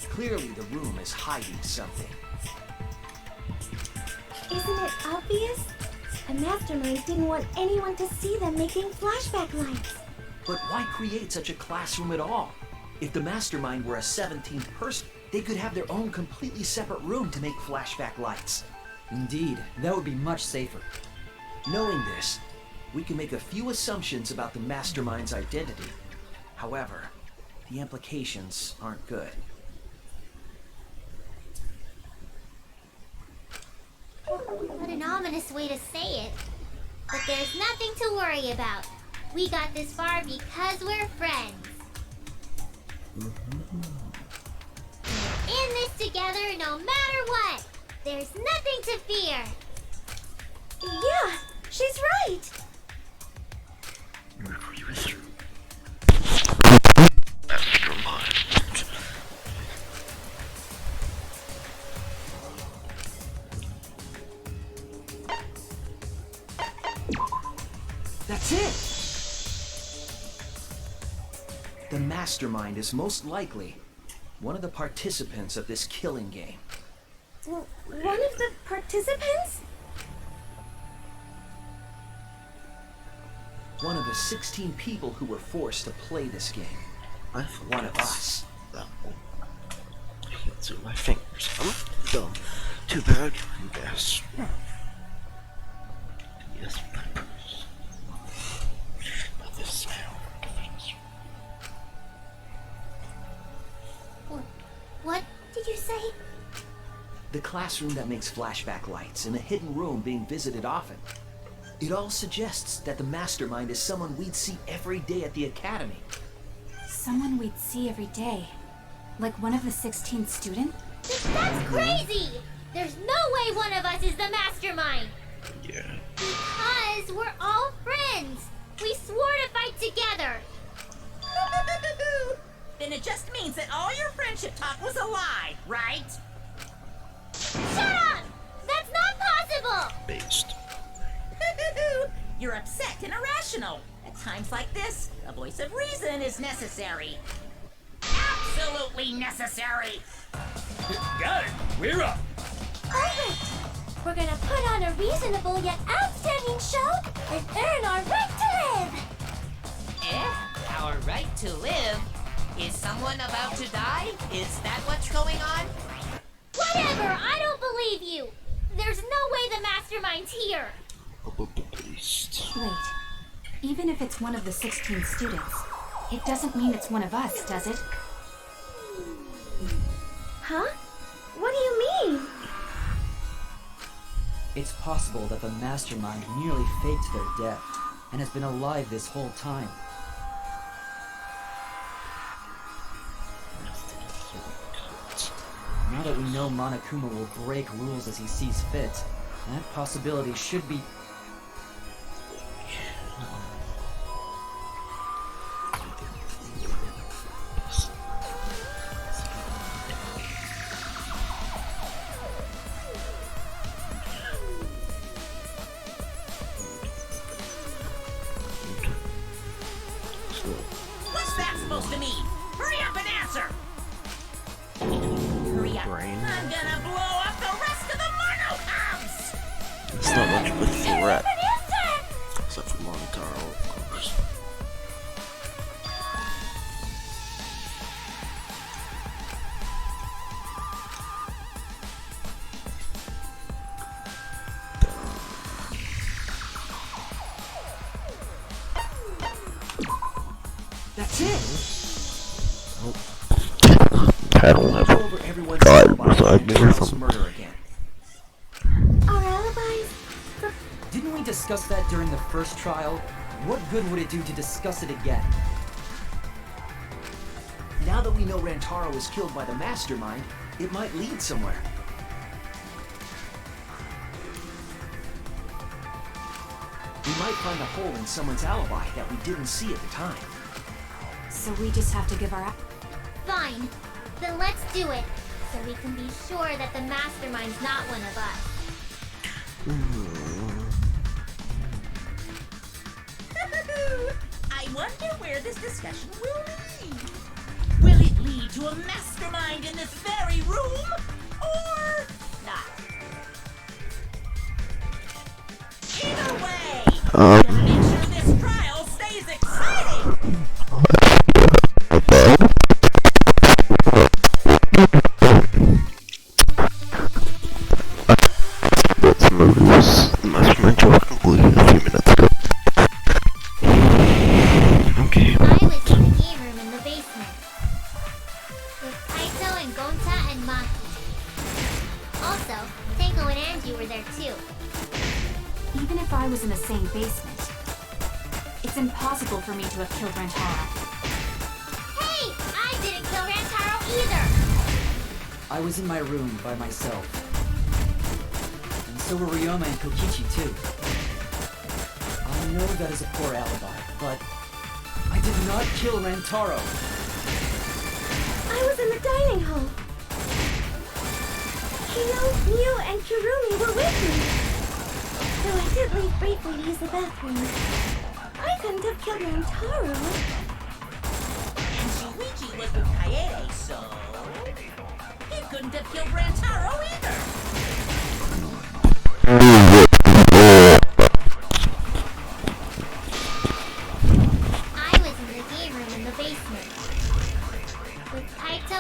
[SPEAKER 7] Clearly, the room is hiding something.
[SPEAKER 4] Isn't it obvious? The mastermind didn't want anyone to see them making flashback lights.
[SPEAKER 7] But why create such a classroom at all? If the mastermind were a 17th person, they could have their own completely separate room to make flashback lights.
[SPEAKER 9] Indeed, that would be much safer.
[SPEAKER 7] Knowing this, we can make a few assumptions about the mastermind's identity. However, the implications aren't good.
[SPEAKER 10] What an ominous way to say it. But there's nothing to worry about. We got this far because we're friends. We're in this together no matter what. There's nothing to fear.
[SPEAKER 4] Yeah, she's right.
[SPEAKER 12] Mastermind.
[SPEAKER 7] That's it! The mastermind is most likely one of the participants of this killing game.
[SPEAKER 4] One of the participants?
[SPEAKER 7] One of the 16 people who were forced to play this game. One of us.
[SPEAKER 12] That one. I can't see my fingers. I'm dumb. Too bad. Yes. Yes, my purse. But the sound.
[SPEAKER 10] What did you say?
[SPEAKER 7] The classroom that makes flashback lights in a hidden room being visited often. It all suggests that the mastermind is someone we'd see every day at the academy.
[SPEAKER 8] Someone we'd see every day. Like one of the 16 students?
[SPEAKER 10] That's crazy! There's no way one of us is the mastermind!
[SPEAKER 12] Yeah.
[SPEAKER 10] Because we're all friends! We swore to fight together!
[SPEAKER 1] Then it just means that all your friendship talk was a lie, right?
[SPEAKER 10] Shut up! That's not possible!
[SPEAKER 12] Based.
[SPEAKER 1] You're upset and irrational. At times like this, a voice of reason is necessary. Absolutely necessary!
[SPEAKER 5] Got it! We're up!
[SPEAKER 10] Alright! We're gonna put on a reasonable yet outstanding show and earn our right to live!
[SPEAKER 2] Our right to live? Is someone about to die? Is that what's going on?
[SPEAKER 10] Whatever! I don't believe you! There's no way the mastermind's here!
[SPEAKER 12] About the beast.
[SPEAKER 8] Wait. Even if it's one of the 16 students, it doesn't mean it's one of us, does it?
[SPEAKER 4] Huh? What do you mean?
[SPEAKER 9] It's possible that the mastermind merely faked their death and has been alive this whole time. Now that we know Monokuma will break rules as he sees fit, that possibility should be...
[SPEAKER 1] What's that supposed to mean? Hurry up and answer! Hurry up. I'm gonna blow up the rest of the Monokums!
[SPEAKER 12] It's not much of a threat. Except for Monotaro, of course.
[SPEAKER 7] That's it!
[SPEAKER 12] I don't have a guy beside me or something.
[SPEAKER 7] Murder again.
[SPEAKER 4] Our alibis?
[SPEAKER 9] Didn't we discuss that during the first trial? What good would it do to discuss it again?
[SPEAKER 7] Now that we know Rantaro was killed by the mastermind, it might lead somewhere. We might find a hole in someone's alibi that we didn't see at the time.
[SPEAKER 8] So we just have to give our...
[SPEAKER 10] Fine. Then let's do it, so we can be sure that the mastermind's not one of us.
[SPEAKER 1] I wonder where this discussion will lead. Will it lead to a mastermind in this very room? Or not? Either way, we're gonna make sure this trial stays exciting!
[SPEAKER 12] Let's move this mastermind to a conclusion a few minutes ago. Okay.
[SPEAKER 10] I was in the game room in the basement with Kaito and Gonta and Maki. Also, Tenko and Angie were there too.
[SPEAKER 8] Even if I was in the same basement, it's impossible for me to have killed Rantaro.
[SPEAKER 10] Hey! I didn't kill Rantaro either!
[SPEAKER 9] I was in my room by myself. And so were Ryoma and Kokichi too. I know that is a poor alibi, but I did not kill Rantaro.
[SPEAKER 4] I was in the dining hall. Kino, Miu, and Kirumi were with me. Though I did leave briefly to use the bathroom. I couldn't have killed Rantaro.
[SPEAKER 1] And Shuichi was with Kaede, so... he couldn't have killed Rantaro either!
[SPEAKER 10] I was in the game room in the basement with Kaito.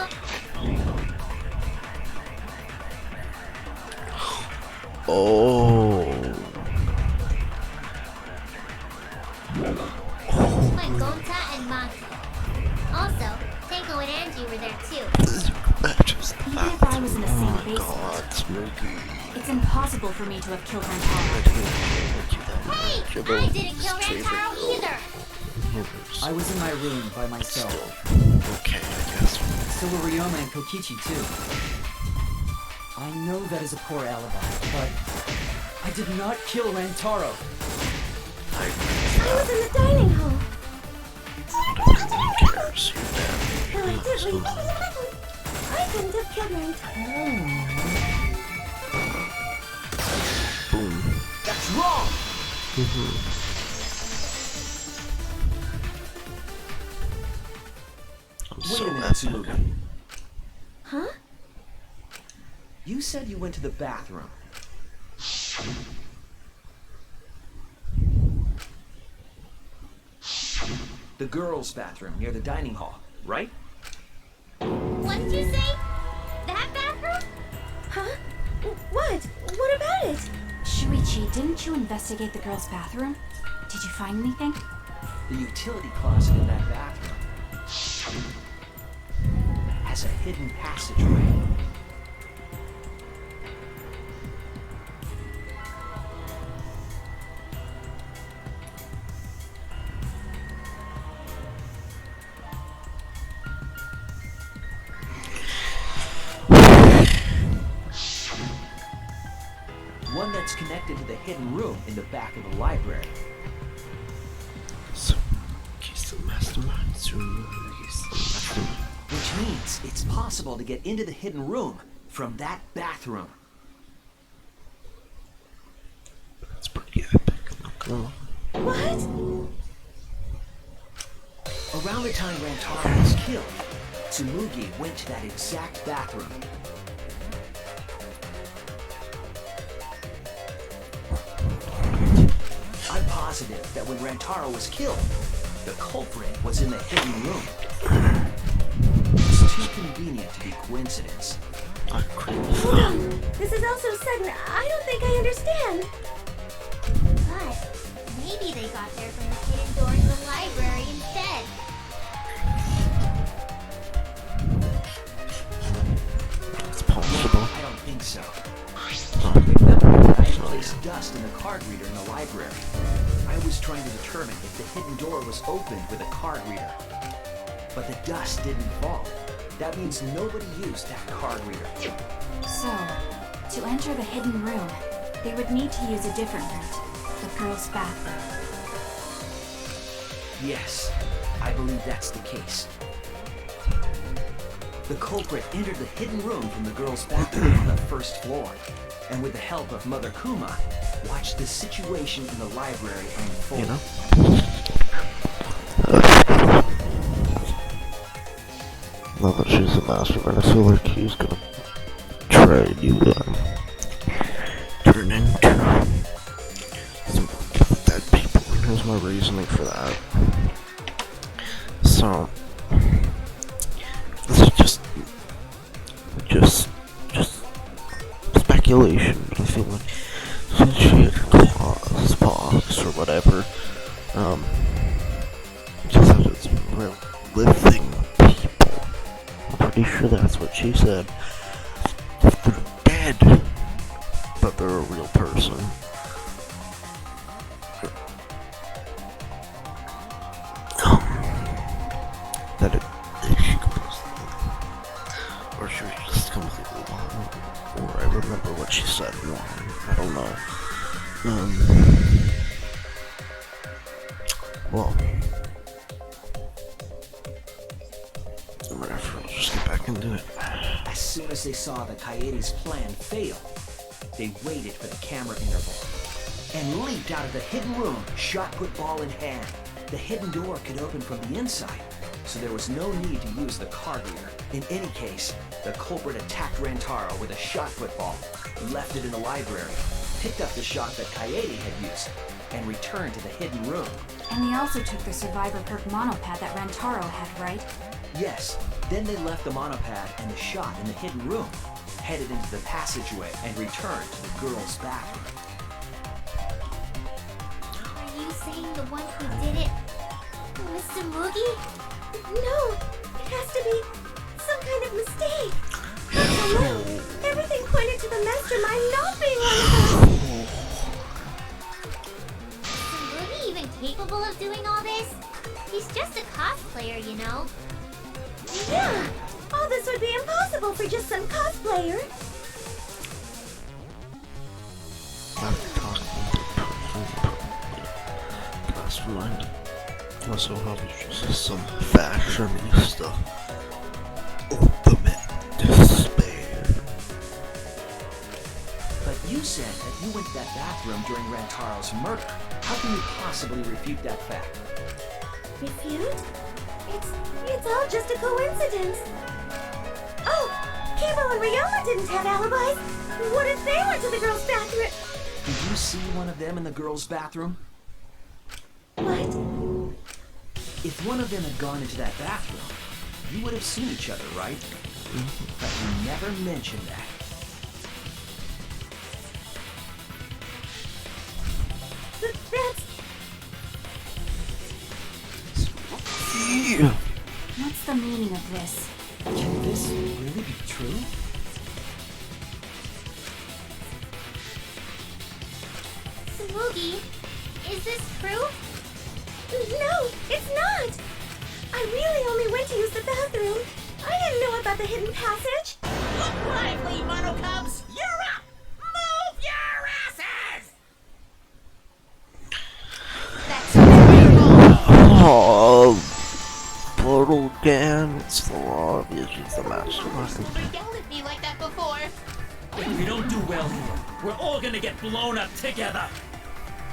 [SPEAKER 12] Oh.
[SPEAKER 10] And Gonta and Maki. Also, Tenko and Angie were there too.
[SPEAKER 8] Even if I was in the same basement, it's impossible for me to have killed Rantaro.
[SPEAKER 10] Hey! I didn't kill Rantaro either!
[SPEAKER 9] I was in my room by myself.
[SPEAKER 12] Okay, I guess.
[SPEAKER 9] So were Ryoma and Kokichi too. I know that is a poor alibi, but I did not kill Rantaro.
[SPEAKER 4] I was in the dining hall.
[SPEAKER 12] Who cares? You're dead.
[SPEAKER 4] Though I did leave. I couldn't have killed Rantaro.
[SPEAKER 12] Boom.
[SPEAKER 7] That's wrong!
[SPEAKER 12] I'm
[SPEAKER 7] Wait
[SPEAKER 12] so
[SPEAKER 7] a minute,
[SPEAKER 12] epic.
[SPEAKER 7] Tsumuga.
[SPEAKER 4] Huh?
[SPEAKER 7] You said you went to the bathroom. The girls' bathroom near the dining hall, right?
[SPEAKER 10] What did you say? That bathroom?
[SPEAKER 4] Huh? What? What about it?
[SPEAKER 8] Shuichi, didn't you investigate the girls' bathroom? Did you find anything?
[SPEAKER 7] The utility closet in that bathroom has a hidden passageway. One that's connected to the hidden room in the back of the library.
[SPEAKER 12] So, he's the mastermind.
[SPEAKER 7] Which means it's possible to get into the hidden room from that bathroom.
[SPEAKER 12] That's pretty epic. I'm not gonna lie.
[SPEAKER 4] What?
[SPEAKER 7] Around the time Rantaro was killed, Tsumugi went to that exact bathroom. I'm positive that when Rantaro was killed, the culprit was in the hidden room. It's too convenient to be coincidence.
[SPEAKER 4] Hold on. This is all so sudden. I don't think I understand.
[SPEAKER 10] But maybe they got there from the hidden door in the library instead.
[SPEAKER 12] It's possible.
[SPEAKER 7] I don't think so. Remember, I had placed dust in the card reader in the library. I was trying to determine if the hidden door was opened with a card reader. But the dust didn't fall. That means nobody used that card reader.
[SPEAKER 8] So, to enter the hidden room, they would need to use a different route, the girls' bathroom.
[SPEAKER 7] Yes, I believe that's the case. The culprit entered the hidden room from the girls' bathroom on the first floor, and with the help of Mother Kuma, watched the situation in the library unfold.
[SPEAKER 12] You know? Now that she's a mastermind, I feel like he's gonna try to turn into some dead people. Here's my reasoning for that. So, this is just speculation, but I feel like since she had claws, paws, or whatever, just that it's living people. I'm pretty sure that's what she said. If they're dead, but they're a real person. That it she completely, or she was just completely wrong, or I remember what she said wrong. I don't know. Well, whatever. I'll just get back into it.
[SPEAKER 7] As soon as they saw the Kaede's plan fail, they waited for the camera interval and leaped out of the hidden room, shot put ball in hand. The hidden door could open from the inside, so there was no need to use the card reader. In any case, the culprit attacked Rantaro with a shot put ball, left it in the library, picked up the shot that Kaede had used, and returned to the hidden room.
[SPEAKER 8] And they also took the survivor perk monopad that Rantaro had, right?
[SPEAKER 7] Yes, then they left the monopad and the shot in the hidden room, headed into the passageway, and returned to the girls' bathroom.
[SPEAKER 10] Are you saying the one who did it was Tsumugi?
[SPEAKER 4] No, it has to be some kind of mistake. Oh no, everything pointed to the mastermind not being one of us.
[SPEAKER 10] Is Tsumugi even capable of doing all this? He's just a cosplayer, you know.
[SPEAKER 4] Yeah, all this would be impossible for just some cosplayer.
[SPEAKER 12] Mastermind. Also, probably just some fashionista. Ultimate despair.
[SPEAKER 7] But you said that you went to that bathroom during Rantaro's murder. How can you possibly refute that fact?
[SPEAKER 4] Refute? It's all just a coincidence. Oh, Kibo and Ryoma didn't have alibis. What if they went to the girls' bathroom?
[SPEAKER 7] Did you see one of them in the girls' bathroom?
[SPEAKER 4] What?
[SPEAKER 7] If one of them had gone into that bathroom, you would have seen each other, right? But you never mentioned that.
[SPEAKER 12] me!
[SPEAKER 8] What's the meaning of this?
[SPEAKER 9] Can this really be true?
[SPEAKER 10] Smoogie, is this true?
[SPEAKER 4] No, it's not! I really only went to use the bathroom. I didn't know about the hidden passage.
[SPEAKER 1] Look lively, Mono Cubs! You're up! Move your asses!
[SPEAKER 2] That's terrible!
[SPEAKER 12] Oh, Portal again. It's so obvious she's the mastermind.
[SPEAKER 2] You yelled at me like that before.
[SPEAKER 5] If we don't do well here, we're all gonna get blown up together.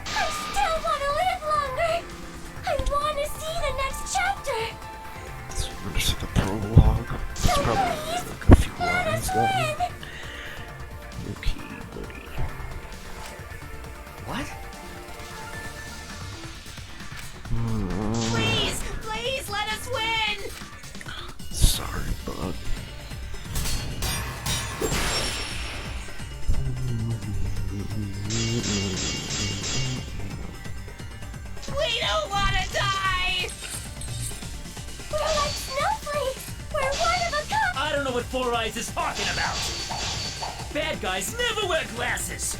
[SPEAKER 10] I still want to live longer! I want to see the next chapter!
[SPEAKER 12] So we're gonna see the prologue. It's probably like a few lines then. Okay, buddy.
[SPEAKER 7] What?
[SPEAKER 2] Please, please let us win!
[SPEAKER 12] Sorry, bud.
[SPEAKER 2] We don't want to die!
[SPEAKER 10] We're like snowflakes! We're one of a kind!
[SPEAKER 5] I don't know what Four Eyes is talking about. Bad guys never wear glasses.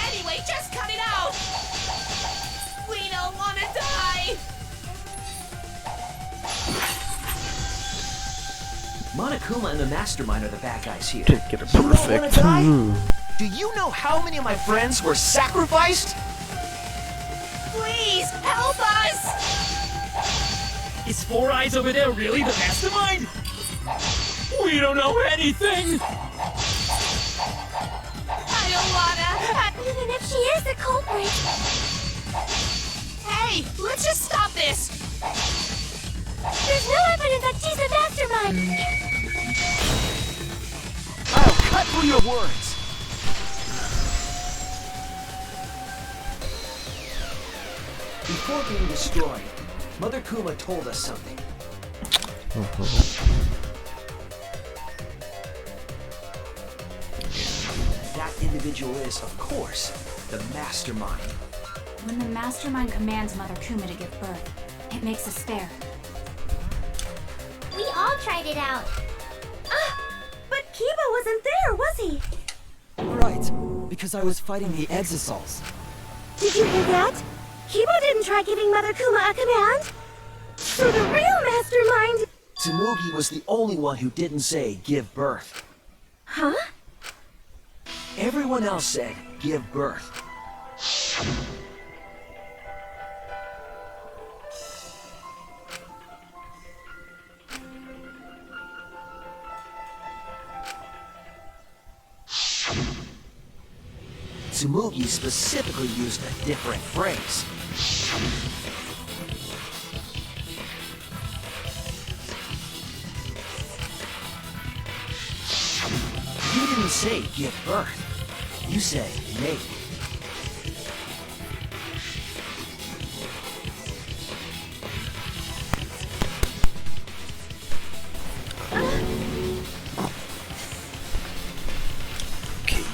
[SPEAKER 2] Anyway, just cut it out! We don't want to die!
[SPEAKER 7] Monokuma and the Mastermind are the bad guys here.
[SPEAKER 12] Didn't get it
[SPEAKER 7] You don't wanna
[SPEAKER 12] perfect.
[SPEAKER 7] die? Do you know how many of my friends were sacrificed?
[SPEAKER 2] Please, help us!
[SPEAKER 5] Is Four Eyes over there really the mastermind? We don't know anything!
[SPEAKER 2] I don't wanna...
[SPEAKER 10] Even if she is the culprit!
[SPEAKER 2] Hey, let's just stop this!
[SPEAKER 10] There's no evidence that she's the mastermind!
[SPEAKER 7] I'll cut through your words. Before being destroyed, Mother Kuma told us something. That individual is, of course, the Mastermind.
[SPEAKER 8] When the Mastermind commands Mother Kuma to give birth, it makes a spare.
[SPEAKER 10] We all tried it out!
[SPEAKER 4] But Kiba wasn't there, was he?
[SPEAKER 9] Right, because I was fighting the Exosols.
[SPEAKER 4] Did you hear that? Kiba didn't try giving Mother Kuma a command. So the real mastermind...
[SPEAKER 7] Tsumugi was the only one who didn't say give birth.
[SPEAKER 4] Huh?
[SPEAKER 7] Everyone else said give birth. Tsumugi specifically used a different phrase. You didn't say give birth. You said make.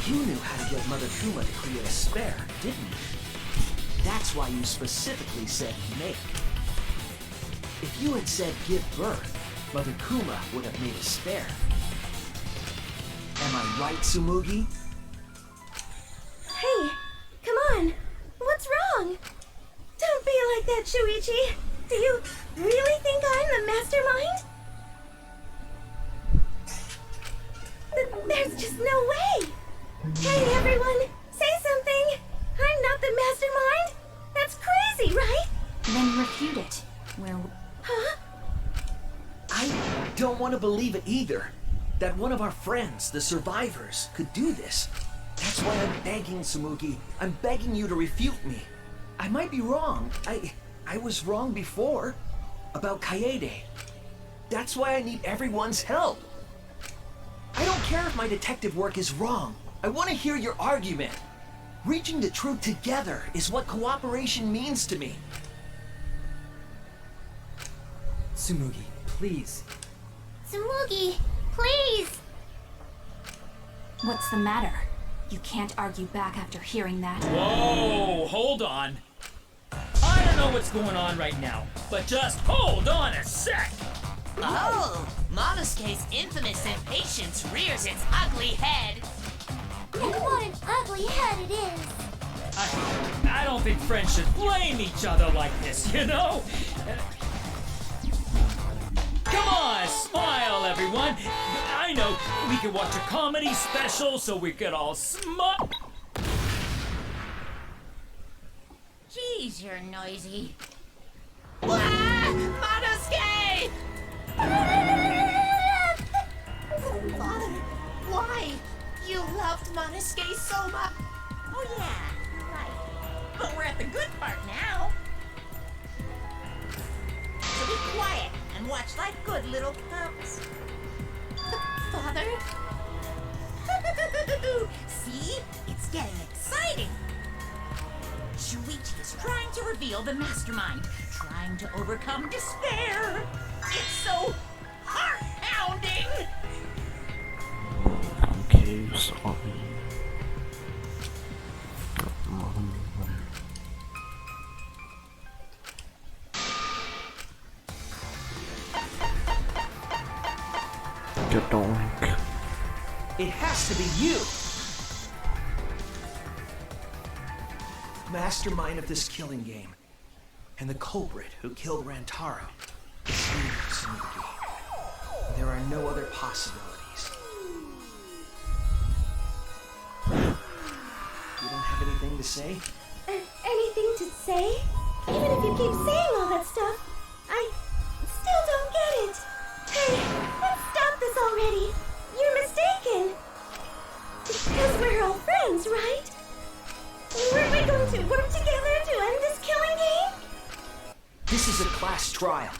[SPEAKER 7] You knew how to get Mother Kuma to create a spare, didn't you? That's why you specifically said make. If you had said give birth, Mother Kuma would have made a spare. Am I right, Tsumugi?
[SPEAKER 4] Hey, come on. What's wrong? Don't be like that, Shuichi. Do you really think I'm the mastermind? There's just no way. Hey, everyone, say something. I'm not the mastermind. That's crazy, right?
[SPEAKER 8] Then refute it.
[SPEAKER 4] Huh?
[SPEAKER 7] I don't want to believe it either. That one of our friends, the survivors, could do this. That's why I'm begging, Tsumugi. I'm begging you to refute me. I might be wrong. I was wrong before. About Kaede. That's why I need everyone's help. I don't care if my detective work is wrong. I want to hear your argument. Reaching the truth together is what cooperation means to me.
[SPEAKER 9] Tsumugi, please.
[SPEAKER 10] Tsumugi, please!
[SPEAKER 8] What's the matter? You can't argue back after hearing that.
[SPEAKER 5] Whoa, hold on. I don't know what's going on right now, but just hold on a sec.
[SPEAKER 2] Oh, Monosuke's infamous impatience rears its ugly head.
[SPEAKER 10] And what an ugly head it is.
[SPEAKER 5] I don't think friends should blame each other like this, you know? Come on, smile, everyone. I know, we could watch a comedy special so we could all smile.
[SPEAKER 1] Jeez, you're noisy.
[SPEAKER 2] Monosuke! Father, why? You loved Monosuke so much.
[SPEAKER 1] Oh yeah, right. But we're at the good part now. So be quiet and watch like good little cubs.
[SPEAKER 2] Father?
[SPEAKER 1] See? It's getting exciting. Shuichi is trying to reveal the mastermind, trying to overcome despair. It's so heart-pounding.
[SPEAKER 12] Okay, sorry. Get doink.
[SPEAKER 7] It has to be you! Mastermind of this killing game. And the culprit who killed Rantaro is you, Tsurugi. There are no other possibilities. You don't have anything to say?
[SPEAKER 4] Anything to say? Even if you keep saying all that stuff, I still don't get it. Hey, let's stop this already. You're mistaken. Because we're all friends, right? Weren't we going to work together to end this killing game?
[SPEAKER 7] This is a class trial.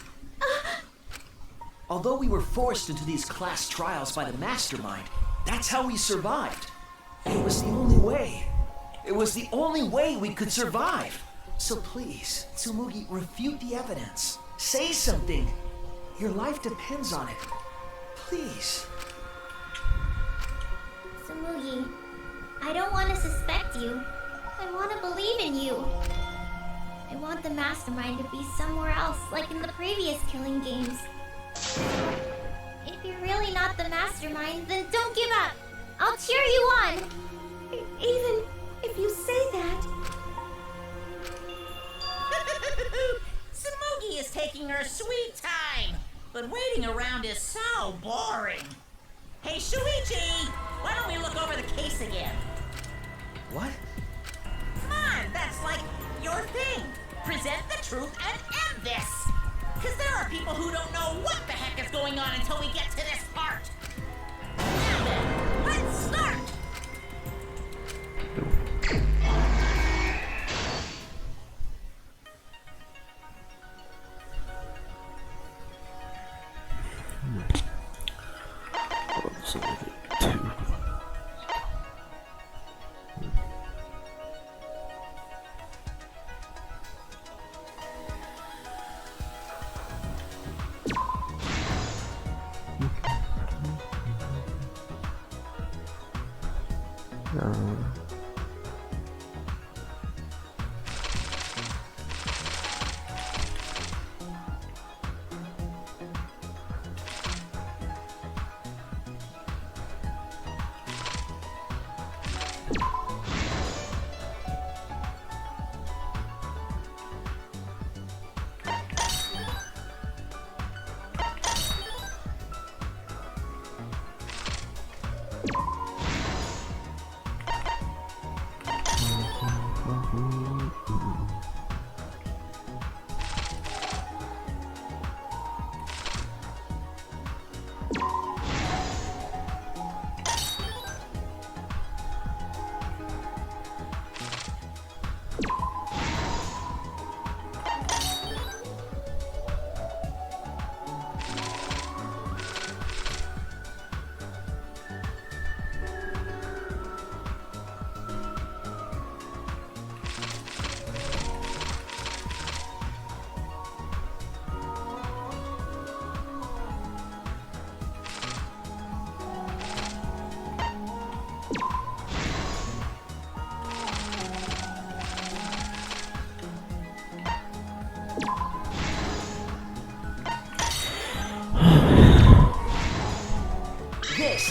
[SPEAKER 7] Although we were forced into these class trials by the mastermind, that's how we survived. It was the only way. It was the only way we could survive. So please, Tsumugi, refute the evidence. Say something. Your life depends on it. Please.
[SPEAKER 10] Tsumugi, I don't want to suspect you. I want to believe in you. I want the mastermind to be somewhere else, like in the previous killing games. If you're really not the mastermind, then don't give up. I'll cheer you on.
[SPEAKER 4] Even if you say that.
[SPEAKER 1] Tsumugi is taking her sweet time, but waiting around is so boring. Hey, Shuichi, why don't we look over the case again?
[SPEAKER 7] What?
[SPEAKER 1] Come on, that's like your thing. Present the truth and end this. Because there are people who don't know what the heck is going on until we get to this part. Now then, let's start.
[SPEAKER 12] So we get two.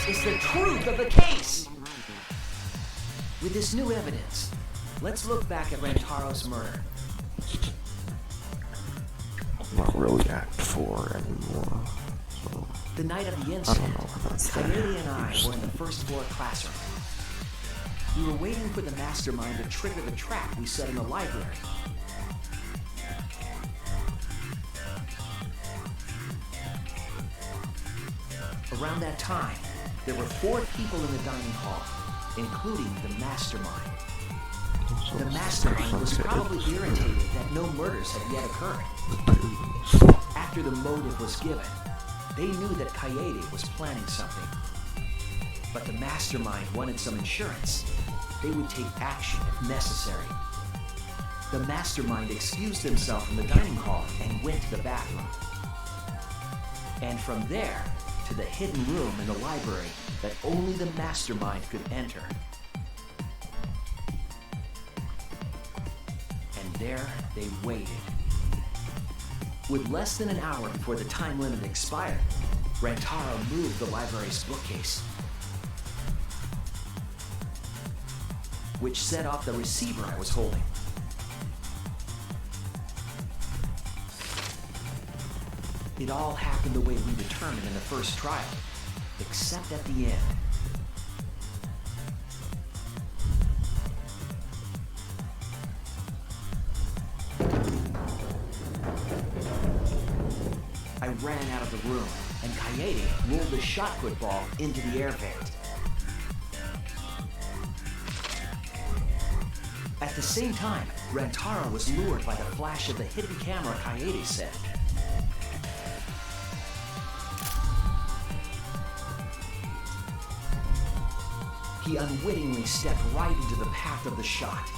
[SPEAKER 7] This is the truth of the case! With this new evidence, let's look back at Rantaro's murder.
[SPEAKER 12] Not really Act 4 anymore. So,
[SPEAKER 7] The night of the
[SPEAKER 12] I
[SPEAKER 7] incident,
[SPEAKER 12] don't know if that's fair.
[SPEAKER 7] Coyote and I were in the first floor classroom. We were waiting for the mastermind to trigger the trap we set in the library. Around that time, there were 4 people in the dining hall, including the mastermind. The mastermind was probably irritated that no murders had yet occurred. After the motive was given, they knew that Coyote was planning something. But the mastermind wanted some insurance. They would take action if necessary. The mastermind excused himself from the dining hall and went to the bathroom. And from there, to the hidden room in the library that only the mastermind could enter. And there they waited. With less than an hour before the time limit expired, Rantaro moved the library's bookcase, which set off the receiver I was holding. It all happened the way we determined in the first trial, except at the end. I ran out of the room, and Coyote rolled the shot put ball into the air vent. At the same time, Rantaro was lured by the flash of the hidden camera Coyote set. He unwittingly stepped right into the path of the shot.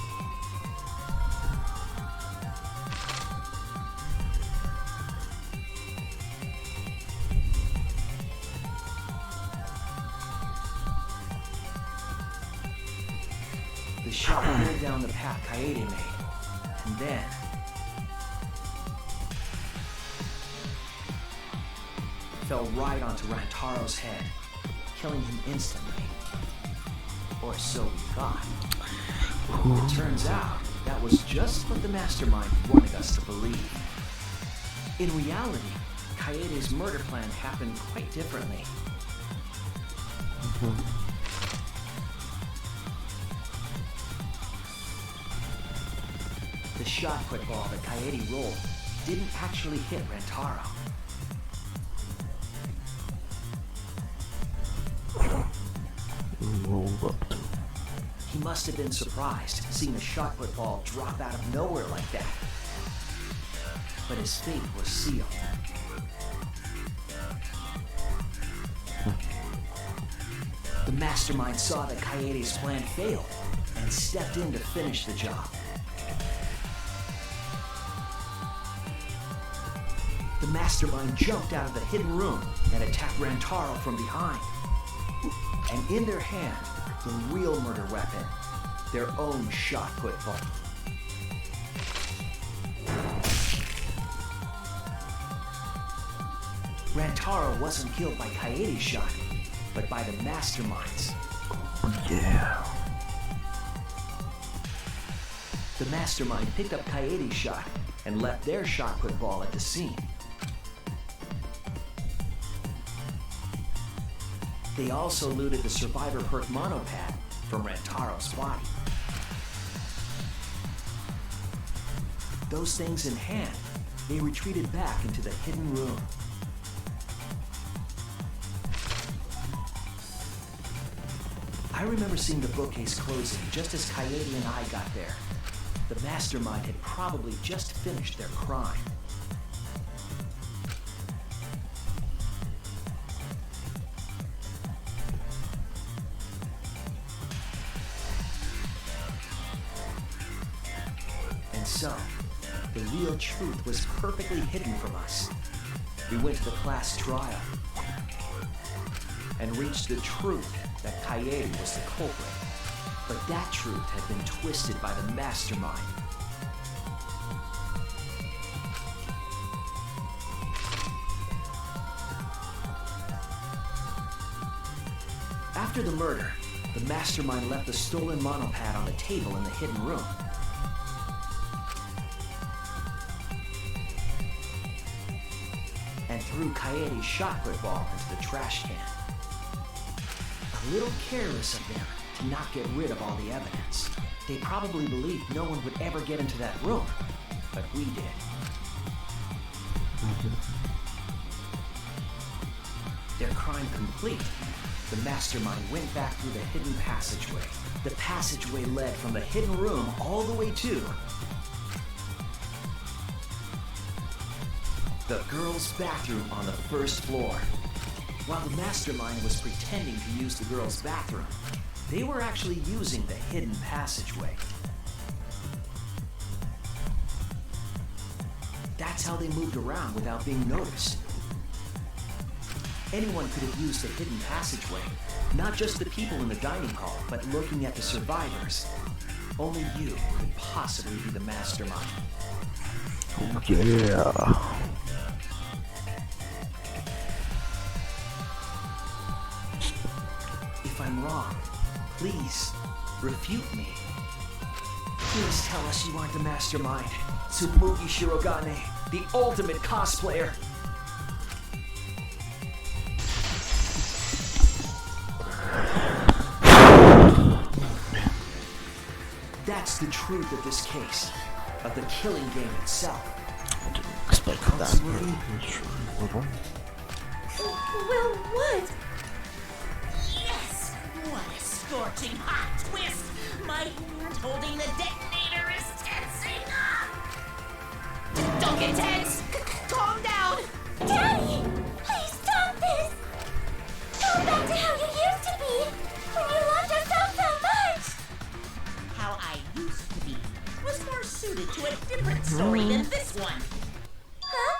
[SPEAKER 7] The shot rolled down the path Coyote made, and then fell right onto Rantaro's head, killing him instantly. Or so we thought. It turns out that was just what the mastermind wanted us to believe. In reality, Coyote's murder plan happened quite differently. The shot put ball that Coyote rolled didn't actually hit Rantaro. He must have been surprised seeing a shot put ball drop out of nowhere like that. But his fate was sealed. The mastermind saw that Coyote's plan failed and stepped in to finish the job. The mastermind jumped out of the hidden room and attacked Rantaro from behind. And in their hand, the real murder weapon, their own shot put ball. Rantaro wasn't killed by Coyote's shot, but by the mastermind's.
[SPEAKER 12] Yeah.
[SPEAKER 7] The mastermind picked up Coyote's shot and left their shot put ball at the scene. They also looted the survivor perk monopad from Rantaro's body. Those things in hand, they retreated back into the hidden room. I remember seeing the bookcase closing just as Coyote and I got there. The mastermind had probably just finished their crime. And so, the real truth was perfectly hidden from us. We went to the class trial and reached the truth that Coyote was the culprit. But that truth had been twisted by the mastermind. After the murder, the mastermind left the stolen monopad on the table in the hidden room. And threw Kaede's shotput ball into the trash can. A little careless of them to not get rid of all the evidence. They probably believed no one would ever get into that room, but we did. Their crime complete, the mastermind went back through the hidden passageway. The passageway led from the hidden room all the way to the girls' bathroom on the first floor. While the mastermind was pretending to use the girls' bathroom, they were actually using the hidden passageway. That's how they moved around without being noticed. Anyone could have used the hidden passageway, not just the people in the dining hall, but looking at the survivors. Only you could possibly be the mastermind.
[SPEAKER 12] Oh, yeah.
[SPEAKER 7] If I'm wrong, please refute me. Please tell us you aren't the mastermind. Tsumugi Shirogane, the ultimate cosplayer. That's the truth of this case, of the killing game itself.
[SPEAKER 12] I didn't expect that.
[SPEAKER 4] Well, what?
[SPEAKER 1] Yes! What a scorching hot twist! My hand holding the detonator is tensing up!
[SPEAKER 2] Don't get tense! Calm down!
[SPEAKER 10] Daddy! Please stop this! Go back to how you used to be! When you loved yourself so much!
[SPEAKER 1] How I used to be was more suited to a different story than this one.
[SPEAKER 10] Huh?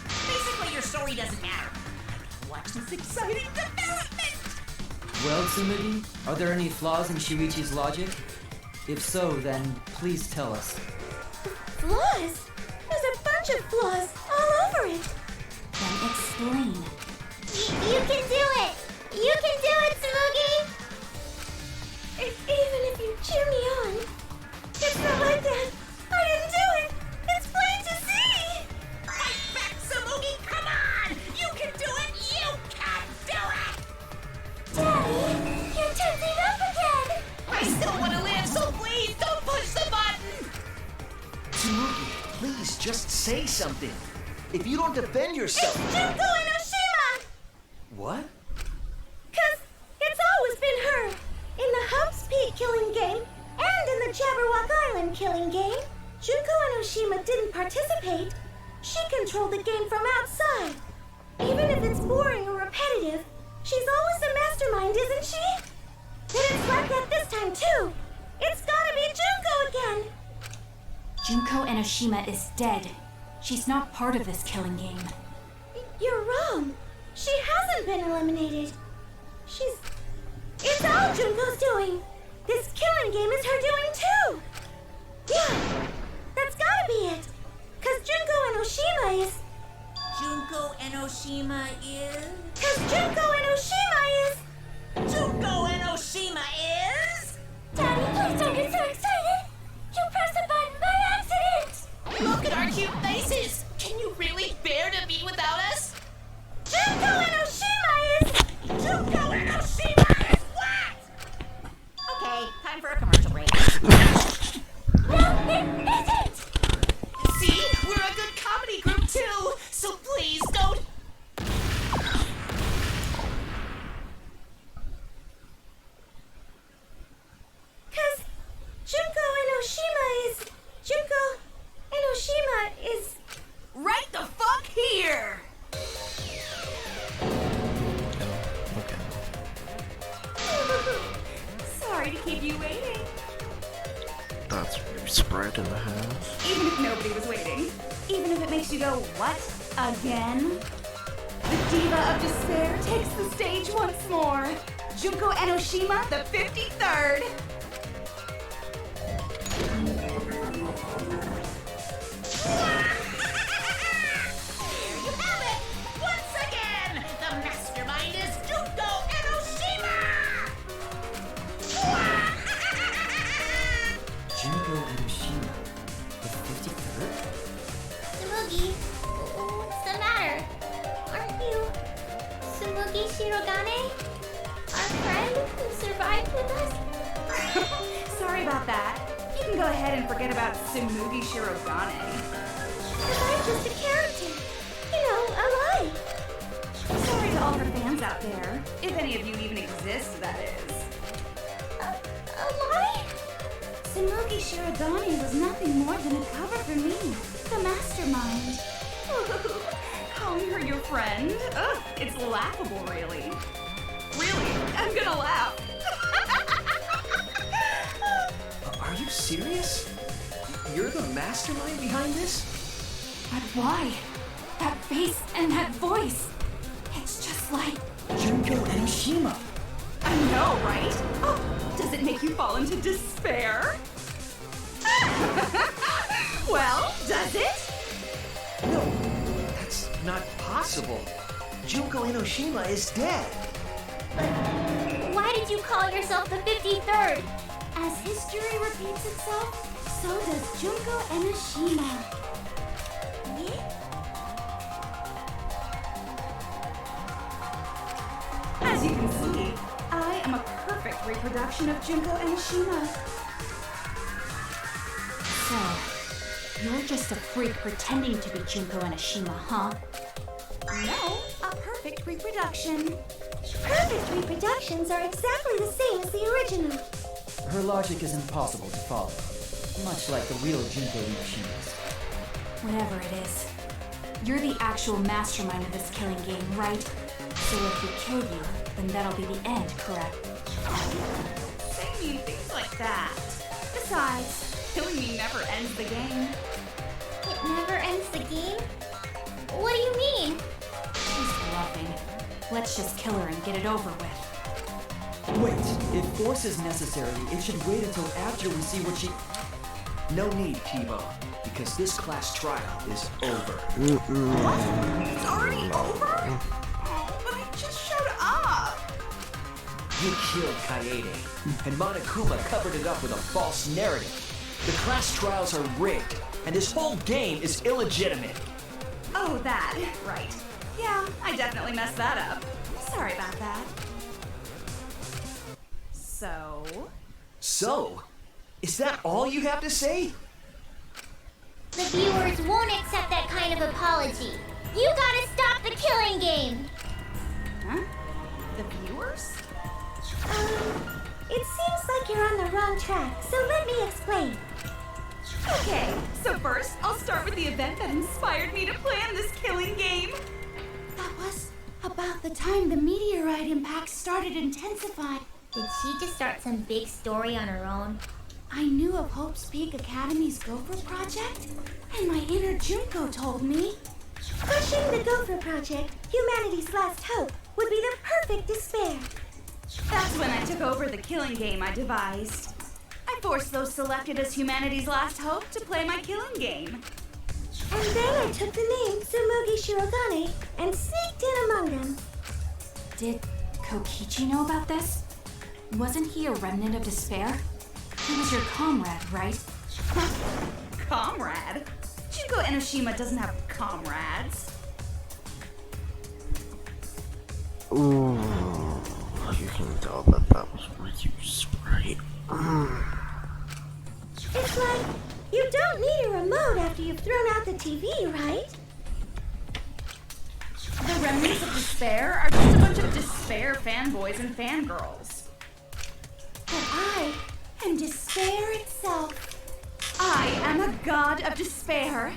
[SPEAKER 1] Basically, your story doesn't matter. Watch this exciting development!
[SPEAKER 9] Well, Tsumugi, are there any flaws in Shuichi's logic? If so, then please tell us.
[SPEAKER 4] Flaws? There's a bunch of flaws all over it.
[SPEAKER 8] Then explain.
[SPEAKER 10] You can do it! You can do it, Tsumugi!
[SPEAKER 4] Even if you cheer me on, it's not like that. I didn't do it. It's plain to see.
[SPEAKER 1] Fight back, Tsumugi! Come on! You can do it! You can do it!
[SPEAKER 10] Daddy, you're tensing up again!
[SPEAKER 2] I still want to live, so please don't push the button!
[SPEAKER 7] Tsumugi, please just say something. If you don't defend yourself...
[SPEAKER 4] It's Junko Enoshima!
[SPEAKER 7] What?
[SPEAKER 4] 'Cause it's always been her. In the Humps Peak killing game and in the Jabberwock Island killing game, Junko Enoshima didn't participate. She controlled the game from outside. Even if it's boring or repetitive, she's always the mastermind, isn't she? Then it's like that this time too. It's gotta be Junko again.
[SPEAKER 8] Junko Enoshima is dead. She's not part of this killing game.
[SPEAKER 4] You're wrong. She hasn't been eliminated. It's all Junko's doing. This killing game is her doing too. Yeah, that's gotta be it. 'Cause Junko Enoshima is...
[SPEAKER 1] Junko Enoshima is...
[SPEAKER 4] 'Cause Junko Enoshima is...
[SPEAKER 1] Junko Enoshima is...
[SPEAKER 10] Daddy, please don't get so excited! You pressed the button by accident!
[SPEAKER 2] Look at our cute faces! Can you really bear to be without us?
[SPEAKER 4] Junko Enoshima is...
[SPEAKER 1] Junko Enoshima is what? Okay, time for a commercial break.
[SPEAKER 10] No, it isn't!
[SPEAKER 2] See? We're a good comedy group too! So please don't...
[SPEAKER 4] Because Junko Enoshima is... Junko Enoshima is...
[SPEAKER 2] Right the fuck here!
[SPEAKER 13] Sorry to keep you waiting.
[SPEAKER 12] That's spread in the house.
[SPEAKER 13] Even if nobody was waiting. Even if it makes you go, what? Again? The Diva of Despair takes the stage once more. Junko Enoshima, the 53rd.
[SPEAKER 1] There you have it! Once again, the mastermind is Junko Enoshima!
[SPEAKER 10] Shirogane? Our friend who survived with us?
[SPEAKER 13] Sorry about that. You can go ahead and forget about Tsumugi Shirogane.
[SPEAKER 4] But I'm just a character. You know, alive.
[SPEAKER 13] Sorry to all her fans out there. If any of you even exist, that is.
[SPEAKER 4] Alive?
[SPEAKER 13] Tsumugi Shirogane was nothing more than a cover for me, the mastermind. Calling her your friend? Ugh, it's laughable, really. Really, I'm gonna laugh.
[SPEAKER 7] Are you serious? You're the mastermind behind this?
[SPEAKER 8] But why? That face and that voice. It's just like...
[SPEAKER 9] Junko Enoshima.
[SPEAKER 13] I know, right? Oh, does it make you fall into despair? Well, does it?
[SPEAKER 7] No, that's not possible. Junko Enoshima is dead.
[SPEAKER 10] But why did you call yourself the 53rd?
[SPEAKER 4] As history repeats itself, so does Junko Enoshima.
[SPEAKER 13] As you can see, I am a perfect reproduction of Junko Enoshima.
[SPEAKER 8] So, you're just a freak pretending to be Junko Enoshima, huh?
[SPEAKER 13] No, a perfect reproduction.
[SPEAKER 4] Perfect reproductions are exactly the same as the original.
[SPEAKER 9] Her logic is impossible to follow, much like the real Junko Enoshima.
[SPEAKER 8] Whatever it is. You're the actual mastermind of this killing game, right? So if we kill you, then that'll be the end, correct?
[SPEAKER 13] Say mean things like that. Besides, killing me never ends the game.
[SPEAKER 10] It never ends the game? What do you mean?
[SPEAKER 8] She's bluffing. Let's just kill her and get it over with.
[SPEAKER 9] Wait, if force is necessary, it should wait until after we see what she...
[SPEAKER 7] No need, Kibo, because this class trial is over.
[SPEAKER 13] What? It's already over? Oh, but I just showed up.
[SPEAKER 7] You killed Kaede, and Monokuma covered it up with a false narrative. The class trials are rigged, and this whole game is illegitimate.
[SPEAKER 13] Oh, that. Right. Yeah, I definitely messed that up. Sorry about that. So?
[SPEAKER 7] So? Is that all you have to say?
[SPEAKER 10] The viewers won't accept that kind of apology. You gotta stop the killing game!
[SPEAKER 13] Huh? The viewers?
[SPEAKER 4] It seems like you're on the wrong track, so let me explain.
[SPEAKER 13] Okay, so first, I'll start with the event that inspired me to plan this killing game.
[SPEAKER 4] That was about the time the meteorite impact started intensifying.
[SPEAKER 10] Did she just start some big story on her own?
[SPEAKER 4] I knew of Hope's Peak Academy's Gopher Project, and my inner Junko told me crushing the Gopher Project, humanity's last hope, would be the perfect despair.
[SPEAKER 13] That's when I took over the killing game I devised. I forced those selected as humanity's last hope to play my killing game.
[SPEAKER 4] And then I took the name Tsumugi Shirogane and sneaked in among them.
[SPEAKER 8] Did Kokichi know about this? Wasn't he a remnant of despair? He was your comrade, right?
[SPEAKER 13] Comrade? Junko Enoshima doesn't have comrades.
[SPEAKER 12] Ooh, you can tell that that was reused, right?
[SPEAKER 4] It's like, you don't need a remote after you've thrown out the TV, right?
[SPEAKER 13] The remnants of despair are just a bunch of despair fanboys and fangirls.
[SPEAKER 4] But I am despair itself.
[SPEAKER 13] I am a god of despair.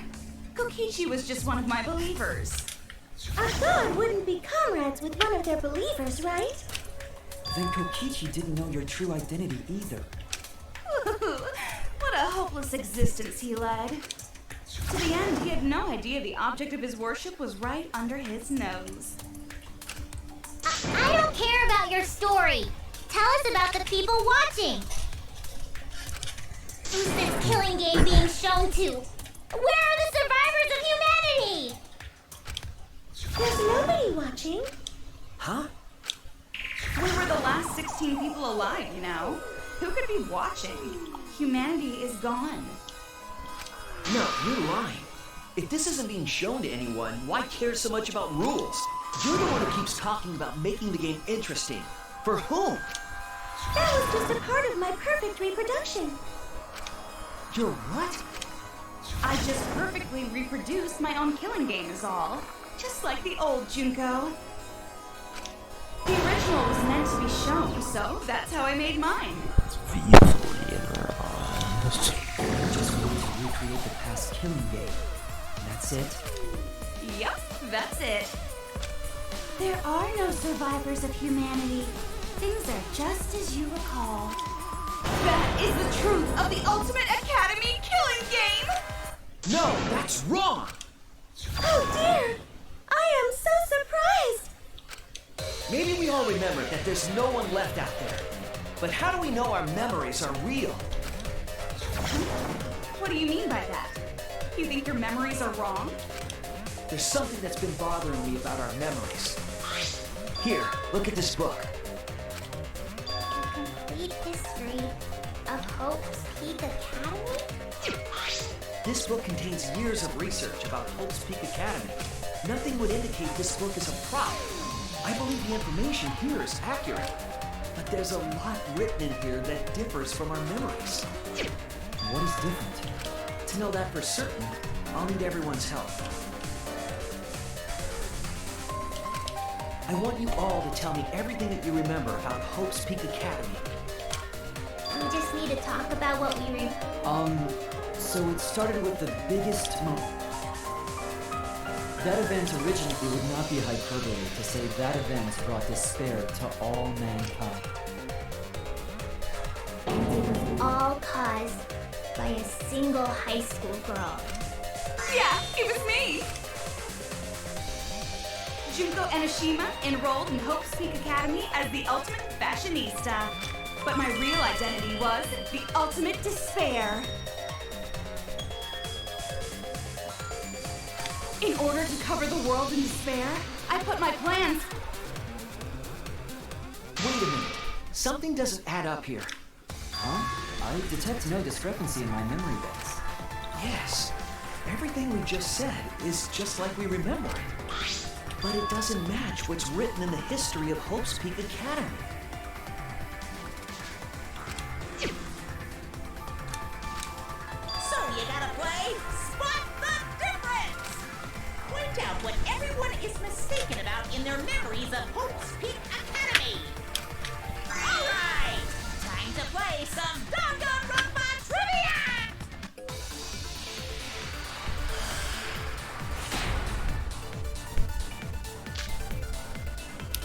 [SPEAKER 13] Kokichi was just one of my believers.
[SPEAKER 4] A god wouldn't be comrades with one of their believers, right?
[SPEAKER 9] Then Kokichi didn't know your true identity either.
[SPEAKER 13] What a hopeless existence he led. To the end, he had no idea the object of his worship was right under his nose.
[SPEAKER 10] I don't care about your story. Tell us about the people watching. Who's this killing game being shown to? Where are the survivors of humanity?
[SPEAKER 4] There's nobody watching.
[SPEAKER 7] Huh?
[SPEAKER 13] We were the last 16 people alive, you know. Who could be watching? Humanity is gone.
[SPEAKER 7] No, you're lying. If this isn't being shown to anyone, why care so much about rules? You're the one who keeps talking about making the game interesting. For whom?
[SPEAKER 4] That was just a part of my perfect reproduction.
[SPEAKER 7] Your what?
[SPEAKER 13] I just perfectly reproduced my own killing game is all. Just like the old Junko. The original was meant to be shown, so that's how I made mine.
[SPEAKER 12] Peacefully in her eyes.
[SPEAKER 9] I just want to recreate the past killing game. And that's it?
[SPEAKER 13] Yep, that's it.
[SPEAKER 4] There are no survivors of humanity. Things are just as you recall.
[SPEAKER 13] That is the truth of the Ultimate Academy killing game!
[SPEAKER 7] No, that's wrong!
[SPEAKER 4] Oh dear! I am so surprised!
[SPEAKER 7] Maybe we all remember that there's no one left out there. But how do we know our memories are real?
[SPEAKER 13] What do you mean by that? You think your memories are wrong?
[SPEAKER 7] There's something that's been bothering me about our memories. Here, look at this book.
[SPEAKER 10] The complete history of Hope's Peak Academy?
[SPEAKER 7] This book contains years of research about Hope's Peak Academy. Nothing would indicate this book is a prop. I believe the information here is accurate. But there's a lot written in here that differs from our memories.
[SPEAKER 9] What is different?
[SPEAKER 7] To know that for certain, I'll need everyone's help. I want you all to tell me everything that you remember about Hope's Peak Academy.
[SPEAKER 10] We just need to talk about what we
[SPEAKER 9] So it started with the biggest moment. That event originally would not be hyperbole to say that event brought despair to all mankind.
[SPEAKER 10] It was all caused by a single high school girl.
[SPEAKER 13] Yeah, it was me! Junko Enoshima enrolled in Hope's Peak Academy as the ultimate fashionista. But my real identity was the ultimate despair. In order to cover the world in despair, I put my plans...
[SPEAKER 7] Wait a minute. Something doesn't add up here.
[SPEAKER 9] Huh? I detect no discrepancy in my memory bits.
[SPEAKER 7] Yes. Everything we just said is just like we remember it. But it doesn't match what's written in the history of Hope's Peak Academy.
[SPEAKER 1] So you gotta play Spot the Difference! Point out what everyone is mistaken about in their memories of Hope's Peak Academy! Alright! Time to play some Danganronpa trivia!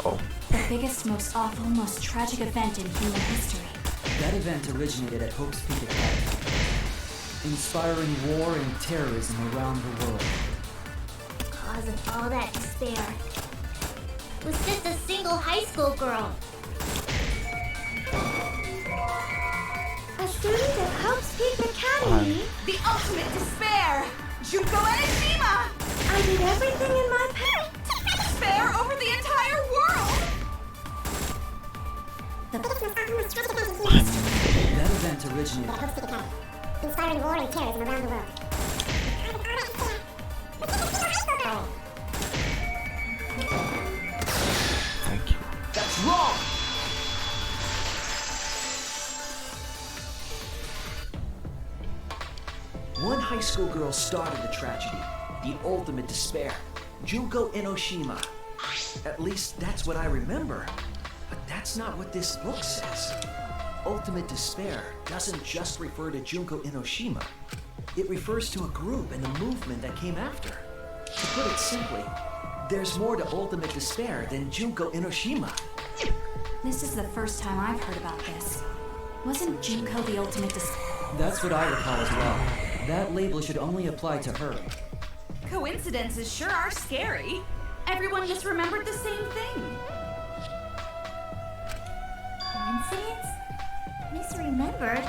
[SPEAKER 12] Oh.
[SPEAKER 8] The biggest, most awful, most tragic event in human history.
[SPEAKER 9] That event originated at Hope's Peak Academy, inspiring war and terrorism around the world.
[SPEAKER 10] The cause of all that despair was just a single high school girl.
[SPEAKER 4] A student of Hope's Peak Academy?
[SPEAKER 13] The ultimate despair! Junko Enoshima!
[SPEAKER 4] I did everything in my power.
[SPEAKER 13] Despair over the entire world!
[SPEAKER 8] The
[SPEAKER 9] That event originated...
[SPEAKER 10] Inspiring war and terrorism around the world.
[SPEAKER 12] Thank you.
[SPEAKER 7] That's wrong! One high school girl started the tragedy, the ultimate despair, Junko Enoshima. At least that's what I remember. But that's not what this book says. Ultimate despair doesn't just refer to Junko Enoshima. It refers to a group and a movement that came after. To put it simply, there's more to ultimate despair than Junko Enoshima.
[SPEAKER 8] This is the first time I've heard about this. Wasn't Junko the ultimate
[SPEAKER 9] That's what I recall as well. That label should only apply to her.
[SPEAKER 13] Coincidences sure are scary. Everyone just remembered the same thing.
[SPEAKER 10] Coincidence? Misremembered?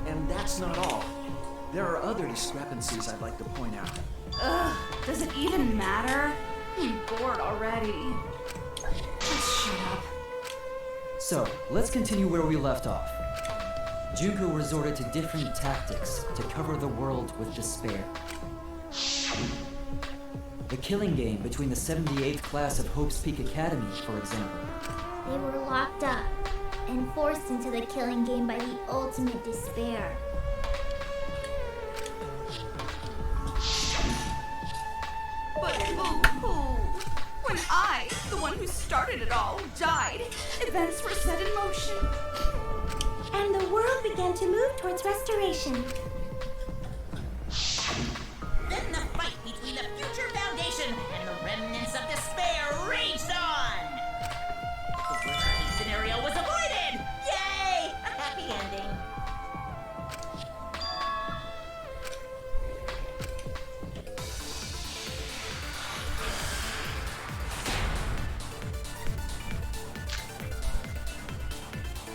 [SPEAKER 7] And that's not all. There are other discrepancies I'd like to point out.
[SPEAKER 13] Ugh, does it even matter? I'm bored already.
[SPEAKER 8] Just shut up.
[SPEAKER 9] So, let's continue where we left off. Junko resorted to different tactics to cover the world with despair. The killing game between the 78th class of Hope's Peak Academy, for example.
[SPEAKER 10] They were locked up and forced into the killing game by the ultimate despair.
[SPEAKER 13] But boo-hoo. When I, the one who started it all, died, events were set in motion.
[SPEAKER 4] And the world began to move towards restoration.
[SPEAKER 1] Then the fight between the Future Foundation and the remnants of despair raged on! The worst-case scenario was avoided! Yay! A happy ending.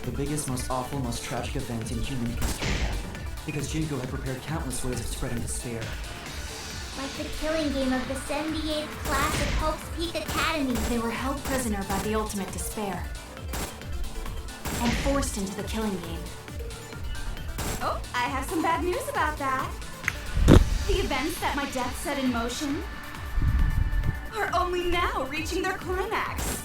[SPEAKER 9] The biggest, most awful, most tragic event in human history happened because Junko had prepared countless ways of spreading despair.
[SPEAKER 10] Like the killing game of the 78th class of Hope's Peak Academy.
[SPEAKER 8] They were held prisoner by the ultimate despair and forced into the killing game.
[SPEAKER 13] Oh, I have some bad news about that. The events that my death set in motion are only now reaching their climax.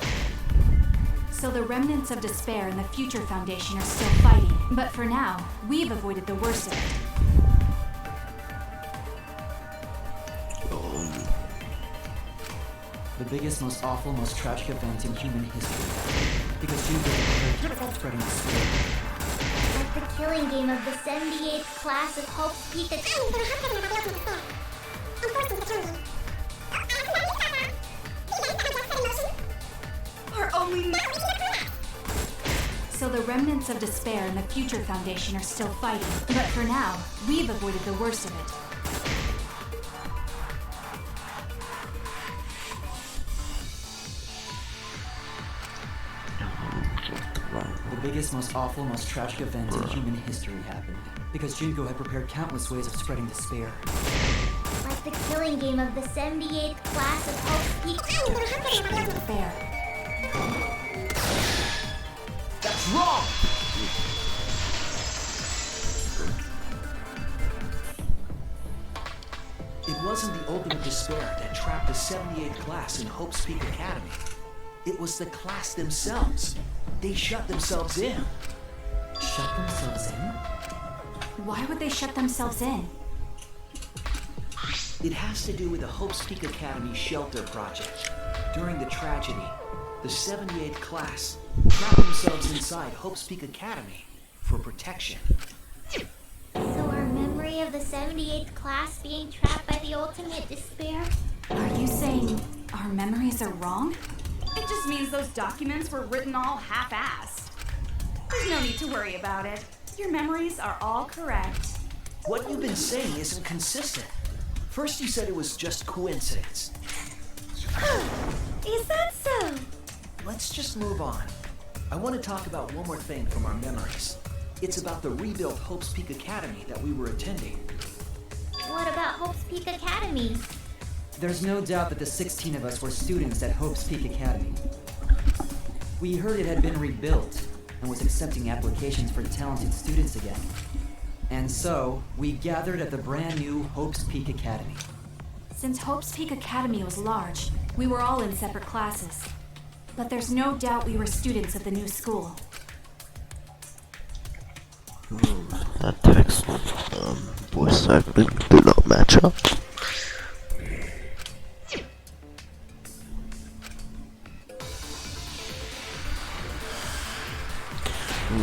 [SPEAKER 8] So the remnants of despair and the Future Foundation are still fighting. But for now, we've avoided the worst of it.
[SPEAKER 9] The biggest, most awful, most tragic event in human history because Junko had prepared spreading despair.
[SPEAKER 10] Like the killing game of the 78th class of Hope's Peak
[SPEAKER 13] are only
[SPEAKER 8] So the remnants of despair and the Future Foundation are still fighting. But for now, we've avoided the worst of it.
[SPEAKER 9] The biggest, most awful, most tragic event in human history happened because Junko had prepared countless ways of spreading despair.
[SPEAKER 10] Like the killing game of the 78th class of Hope's Peak
[SPEAKER 8] Despair.
[SPEAKER 7] That's wrong! It wasn't the ultimate despair that trapped the 78th class in Hope's Peak Academy. It was the class themselves. They shut themselves in.
[SPEAKER 9] Shut themselves in?
[SPEAKER 8] Why would they shut themselves in?
[SPEAKER 7] It has to do with the Hope's Peak Academy shelter project. During the tragedy, the 78th class trapped themselves inside Hope's Peak Academy for protection.
[SPEAKER 10] So our memory of the 78th class being trapped by the ultimate despair?
[SPEAKER 8] Are you saying our memories are wrong?
[SPEAKER 13] It just means those documents were written all half-assed. There's no need to worry about it. Your memories are all correct.
[SPEAKER 7] What you've been saying isn't consistent. First you said it was just coincidence.
[SPEAKER 4] Is that so?
[SPEAKER 7] Let's just move on. I want to talk about one more thing from our memories. It's about the rebuilt Hope's Peak Academy that we were attending.
[SPEAKER 10] What about Hope's Peak Academy?
[SPEAKER 9] There's no doubt that the 16 of us were students at Hope's Peak Academy. We heard it had been rebuilt and was accepting applications for talented students again. And so, we gathered at the brand new Hope's Peak Academy.
[SPEAKER 8] Since Hope's Peak Academy was large, we were all in separate classes. But there's no doubt we were students of the new school.
[SPEAKER 12] That text, voice acting did not match up.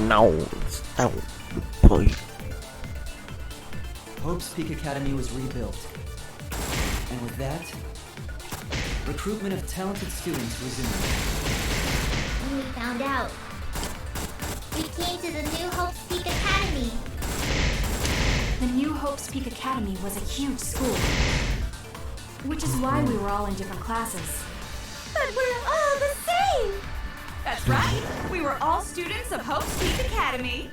[SPEAKER 12] No, it's not the point.
[SPEAKER 9] Hope's Peak Academy was rebuilt. And with that, recruitment of talented students resumed.
[SPEAKER 10] When we found out, we came to the new Hope's Peak Academy.
[SPEAKER 8] The new Hope's Peak Academy was a huge school, which is why we were all in different classes.
[SPEAKER 4] But we're all the same!
[SPEAKER 13] That's right. We were all students of Hope's Peak Academy.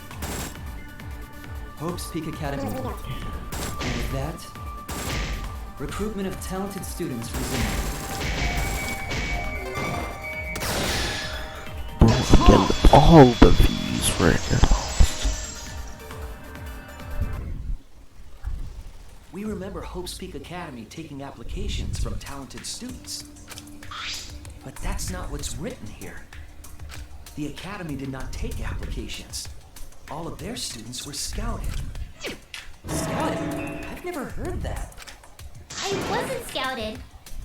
[SPEAKER 9] Hope's Peak Academy. And with that, recruitment of talented students resumed.
[SPEAKER 12] Bro, I'm getting all the views right now.
[SPEAKER 7] We remember Hope's Peak Academy taking applications from talented students. But that's not what's written here. The Academy did not take applications. All of their students were scouted.
[SPEAKER 9] Scouting? I've never heard that.
[SPEAKER 10] I wasn't scouted.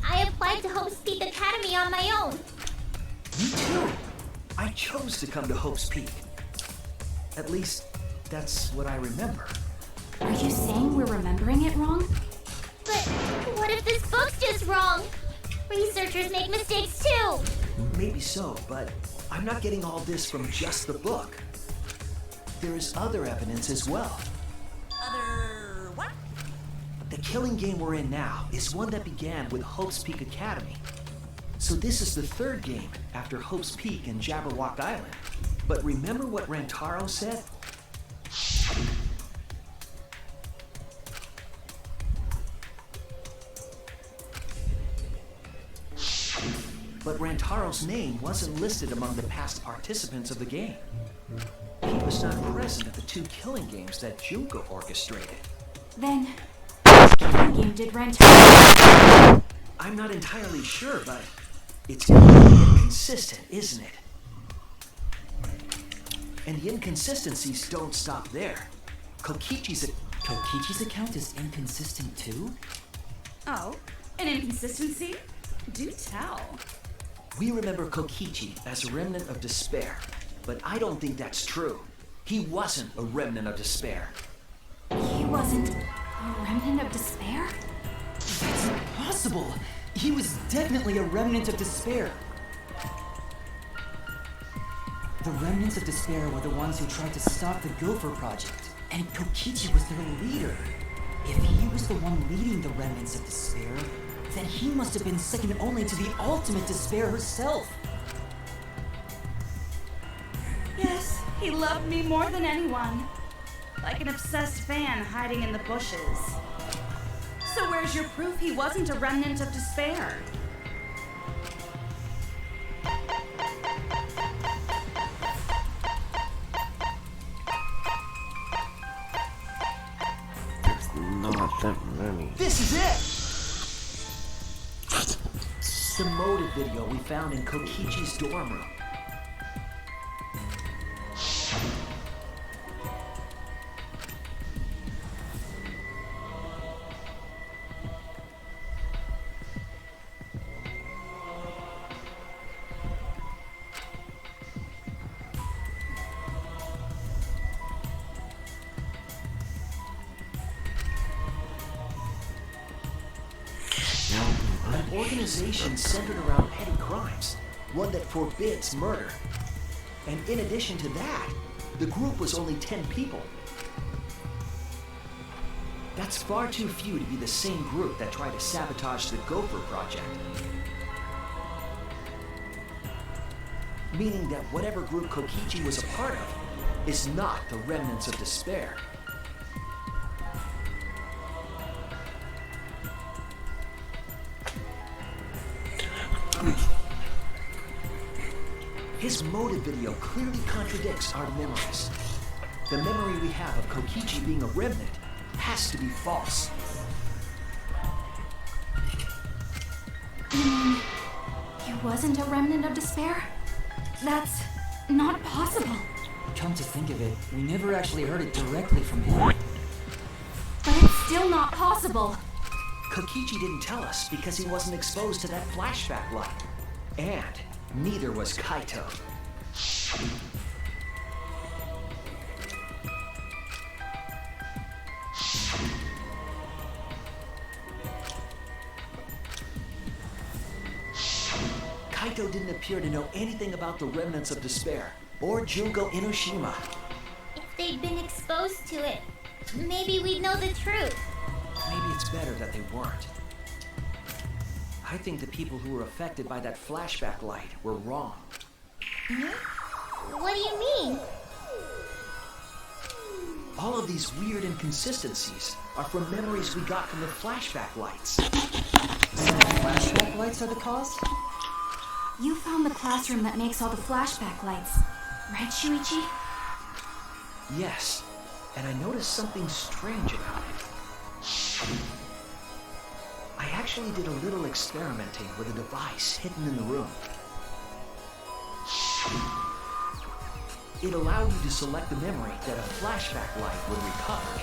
[SPEAKER 10] I applied to Hope's Peak Academy on my own.
[SPEAKER 7] Me too. I chose to come to Hope's Peak. At least, that's what I remember.
[SPEAKER 8] Are you saying we're remembering it wrong?
[SPEAKER 10] But what if this book's just wrong? Researchers make mistakes too.
[SPEAKER 7] Maybe so, but I'm not getting all this from just the book. There is other evidence as well.
[SPEAKER 1] Other what?
[SPEAKER 7] The killing game we're in now is one that began with Hope's Peak Academy. So this is the third game after Hope's Peak and Jabberwock Island. But remember what Rantaro said? But Rantaro's name wasn't listed among the past participants of the game. He was not present at the two killing games that Junko orchestrated.
[SPEAKER 8] Then, which killing game did Rantaro?
[SPEAKER 7] I'm not entirely sure, but it's inconsistent, isn't it? And the inconsistencies don't stop there.
[SPEAKER 9] Kokichi's account is inconsistent too?
[SPEAKER 13] Oh, an inconsistency? Do tell.
[SPEAKER 7] We remember Kokichi as a remnant of despair, but I don't think that's true. He wasn't a remnant of despair.
[SPEAKER 8] He wasn't a remnant of despair?
[SPEAKER 9] That's impossible! He was definitely a remnant of despair. The remnants of despair were the ones who tried to stop the Gopher Project, and Kokichi was their leader. If he was the one leading the remnants of despair, then he must have been second only to the ultimate despair herself.
[SPEAKER 13] Yes, he loved me more than anyone. Like an obsessed fan hiding in the bushes. So where's your proof he wasn't a remnant of despair?
[SPEAKER 12] There's not that many.
[SPEAKER 7] This is it! The motive video we found in Kokichi's dorm room. An organization centered around petty crimes, one that forbids murder. And in addition to that, the group was only 10 people. That's far too few to be the same group that tried to sabotage the Gopher Project. Meaning that whatever group Kokichi was a part of is not the remnants of despair. His motive video clearly contradicts our memories. The memory we have of Kokichi being a remnant has to be false.
[SPEAKER 8] You mean he wasn't a remnant of despair? That's not possible.
[SPEAKER 9] Come to think of it, we never actually heard it directly from him.
[SPEAKER 8] But it's still not possible.
[SPEAKER 7] Kokichi didn't tell us because he wasn't exposed to that flashback light. And neither was Kaito. Kaito didn't appear to know anything about the remnants of despair, or Junko Inoshima.
[SPEAKER 10] If they'd been exposed to it, maybe we'd know the truth.
[SPEAKER 7] Maybe it's better that they weren't. I think the people who were affected by that flashback light were wrong.
[SPEAKER 10] What do you mean?
[SPEAKER 7] All of these weird inconsistencies are from memories we got from the flashback lights.
[SPEAKER 9] Flashback lights are the cause?
[SPEAKER 8] You found the classroom that makes all the flashback lights, right, Shuichi?
[SPEAKER 7] Yes, and I noticed something strange about it. I actually did a little experimenting with a device hidden in the room. It allowed you to select the memory that a flashback light would recover.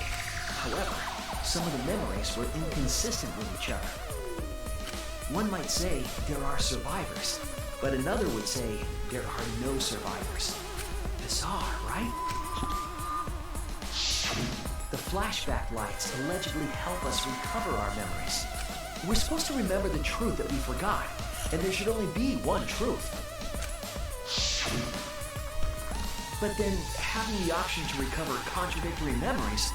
[SPEAKER 7] However, some of the memories were inconsistent with each other. One might say there are survivors, but another would say there are no survivors. Bizarre, right? The flashback lights allegedly help us recover our memories. We're supposed to remember the truth that we forgot, and there should only be one truth. But then having the option to recover contradictory memories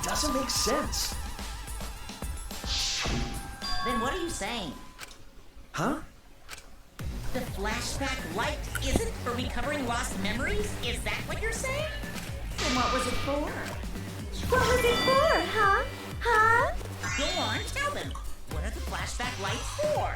[SPEAKER 7] doesn't make sense.
[SPEAKER 1] Then what are you saying?
[SPEAKER 7] Huh?
[SPEAKER 1] The flashback light isn't for recovering lost memories? Is that what you're saying?
[SPEAKER 13] Then what was it for?
[SPEAKER 4] What was it for, huh? Huh?
[SPEAKER 1] Go on, tell them. What are the flashback lights for?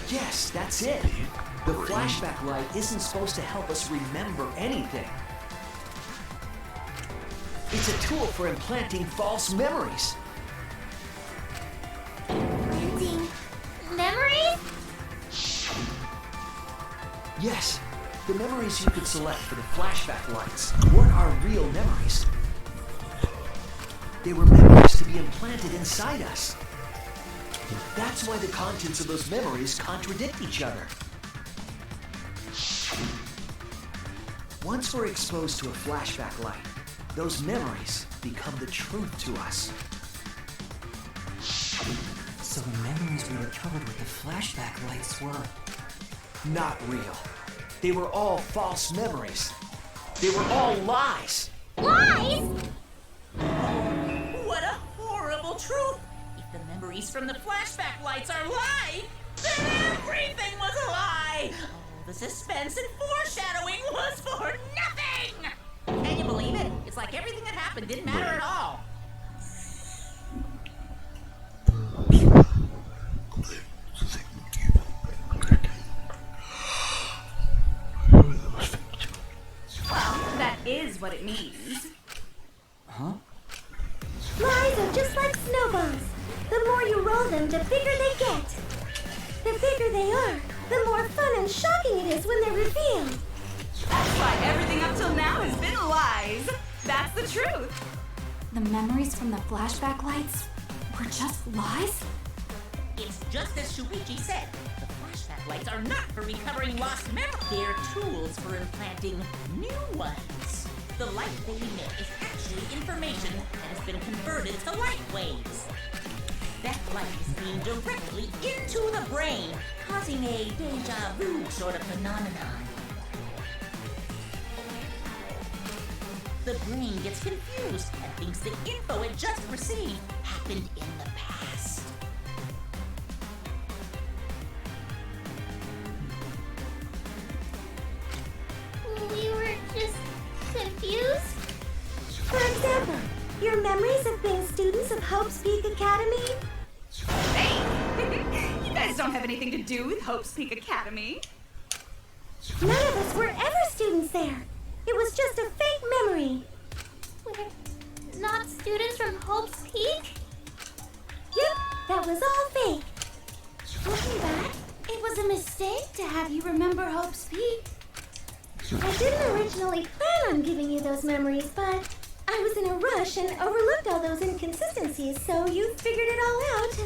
[SPEAKER 7] Yes, that's it. The flashback light isn't supposed to help us remember anything. It's a tool for implanting false memories.
[SPEAKER 10] Implanting memories?
[SPEAKER 7] Yes, the memories you could select for the flashback lights weren't our real memories. They were memories to be implanted inside us. That's why the contents of those memories contradict each other. Once we're exposed to a flashback light, those memories become the truth to us.
[SPEAKER 9] So the memories we recovered with the flashback lights were...
[SPEAKER 7] not real. They were all false memories. They were all lies.
[SPEAKER 10] Lies?
[SPEAKER 1] What a horrible truth! If the memories from the flashback lights are lies, then everything was a lie! All the suspense and foreshadowing was for nothing! Can you believe it? It's like everything that happened didn't matter at all.
[SPEAKER 13] Well, that is what it means.
[SPEAKER 9] Huh?
[SPEAKER 4] Lies are just like snowballs. The more you roll them, the bigger they get. The bigger they are, the more fun and shocking it is when they're revealed.
[SPEAKER 13] That's why everything up till now has been lies. That's the truth.
[SPEAKER 8] The memories from the flashback lights were just lies?
[SPEAKER 1] It's just as Shuichi said. The flashback lights are not for recovering lost memories. They're tools for implanting new ones. The light they emit is actually information that has been converted to light waves. That light is beamed directly into the brain, causing a deja vu sort of phenomenon. The brain gets confused and thinks the info it just received happened in the past.
[SPEAKER 10] We were just confused?
[SPEAKER 4] For example, your memories of being students of Hope's Peak Academy?
[SPEAKER 13] Hey! You guys don't have anything to do with Hope's Peak Academy.
[SPEAKER 4] None of us were ever students there. It was just a fake memory.
[SPEAKER 10] We're not students from Hope's Peak?
[SPEAKER 4] Yep, that was all fake.
[SPEAKER 10] Looking back, it was a mistake to have you remember Hope's Peak.
[SPEAKER 4] I didn't originally plan on giving you those memories, but I was in a rush and overlooked all those inconsistencies, so you figured it all out.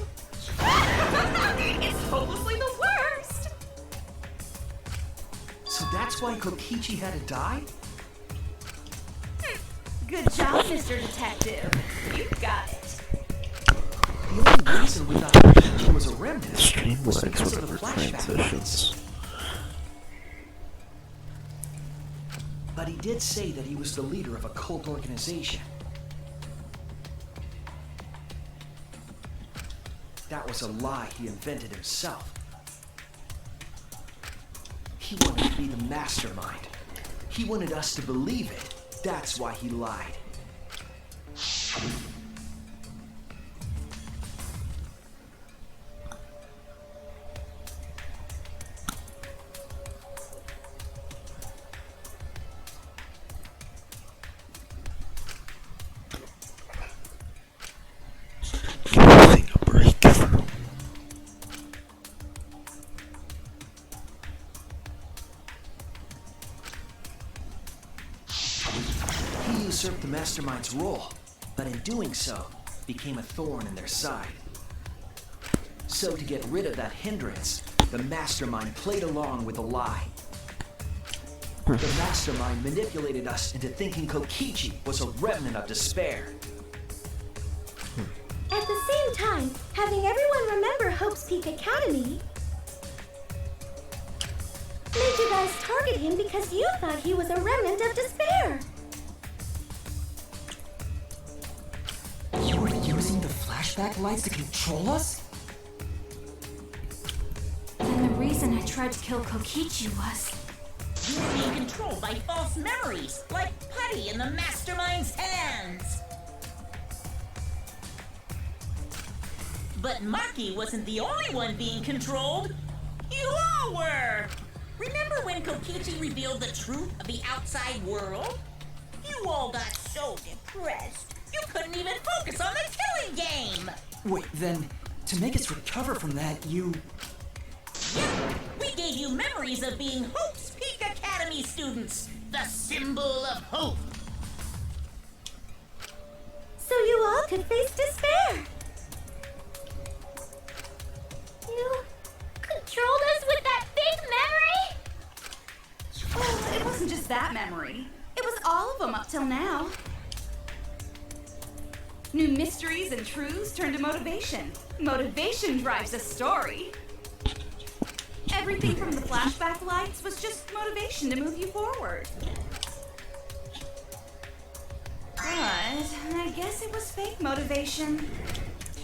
[SPEAKER 13] It's hopelessly the worst.
[SPEAKER 7] So that that's why Kokichi had to die?
[SPEAKER 13] Good job, Mr. Detective. You got it.
[SPEAKER 7] The only reason we thought Kokichi was a remnant
[SPEAKER 12] Stream
[SPEAKER 7] was
[SPEAKER 12] lags
[SPEAKER 7] because of the
[SPEAKER 12] whenever
[SPEAKER 7] flashback lights.
[SPEAKER 12] transitions.
[SPEAKER 7] But he did say that he was the leader of a cult organization. That was a lie he invented himself. He wanted to be the mastermind. He wanted us to believe it. That's why he lied.
[SPEAKER 12] Giving a break.
[SPEAKER 7] He usurped the mastermind's role, but in doing so, became a thorn in their side. So to get rid of that hindrance, the mastermind played along with a lie. The mastermind manipulated us into thinking Kokichi was a remnant of despair.
[SPEAKER 4] At the same time, having everyone remember Hope's Peak Academy made you guys target him because you thought he was a remnant of despair.
[SPEAKER 9] You were using the flashback lights to control us?
[SPEAKER 8] Then the reason I tried to kill Kokichi was...
[SPEAKER 1] You were being controlled by false memories, like putty in the mastermind's hands. But Maki wasn't the only one being controlled. You all were! Remember when Kokichi revealed the truth of the outside world? You all got so depressed, you couldn't even focus on the killing game!
[SPEAKER 9] Wait, then, to make us recover from that, you...
[SPEAKER 1] Yep, we gave you memories of being Hope's Peak Academy students, the symbol of hope.
[SPEAKER 4] So you all could face despair.
[SPEAKER 10] You controlled us with that big memory?
[SPEAKER 13] Well, it wasn't just that memory. It was all of them up till now. New mysteries and truths turn to motivation. Motivation drives a story. Everything from the flashback lights was just motivation to move you forward. But I guess it was fake motivation.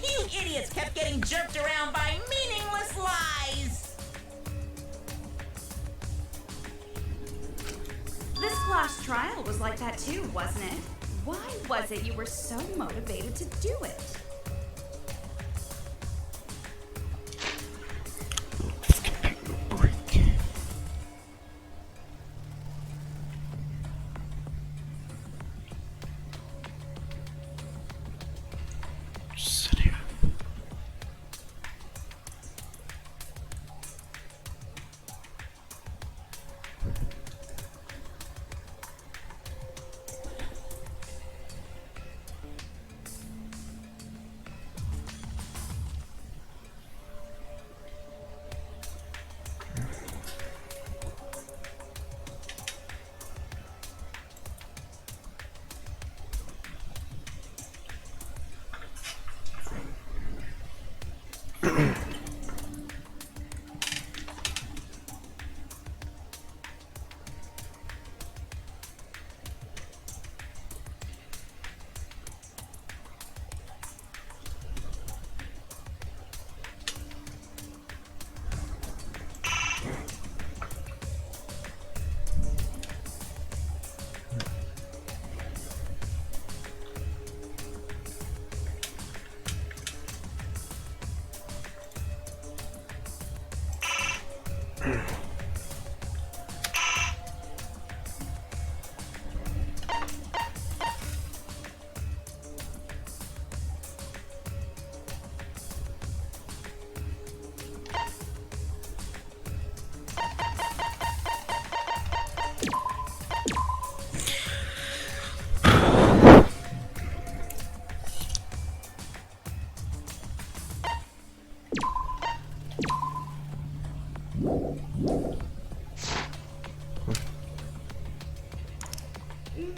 [SPEAKER 1] You idiots kept getting jerked around by meaningless lies!
[SPEAKER 13] This class trial was like that too, wasn't it? Why was it you were so motivated to do it?
[SPEAKER 12] Sit here.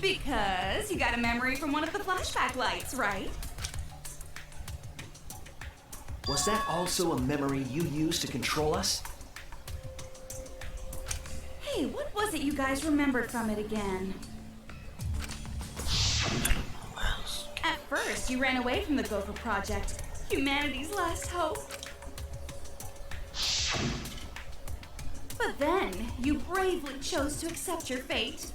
[SPEAKER 13] Because you got a memory from one of the flashback lights, right?
[SPEAKER 7] Was that also a memory you used to control us?
[SPEAKER 13] Hey, what was it you guys remembered from it again? At first, you ran away from the Gopher Project, humanity's last hope. But then, you bravely chose to accept your fate.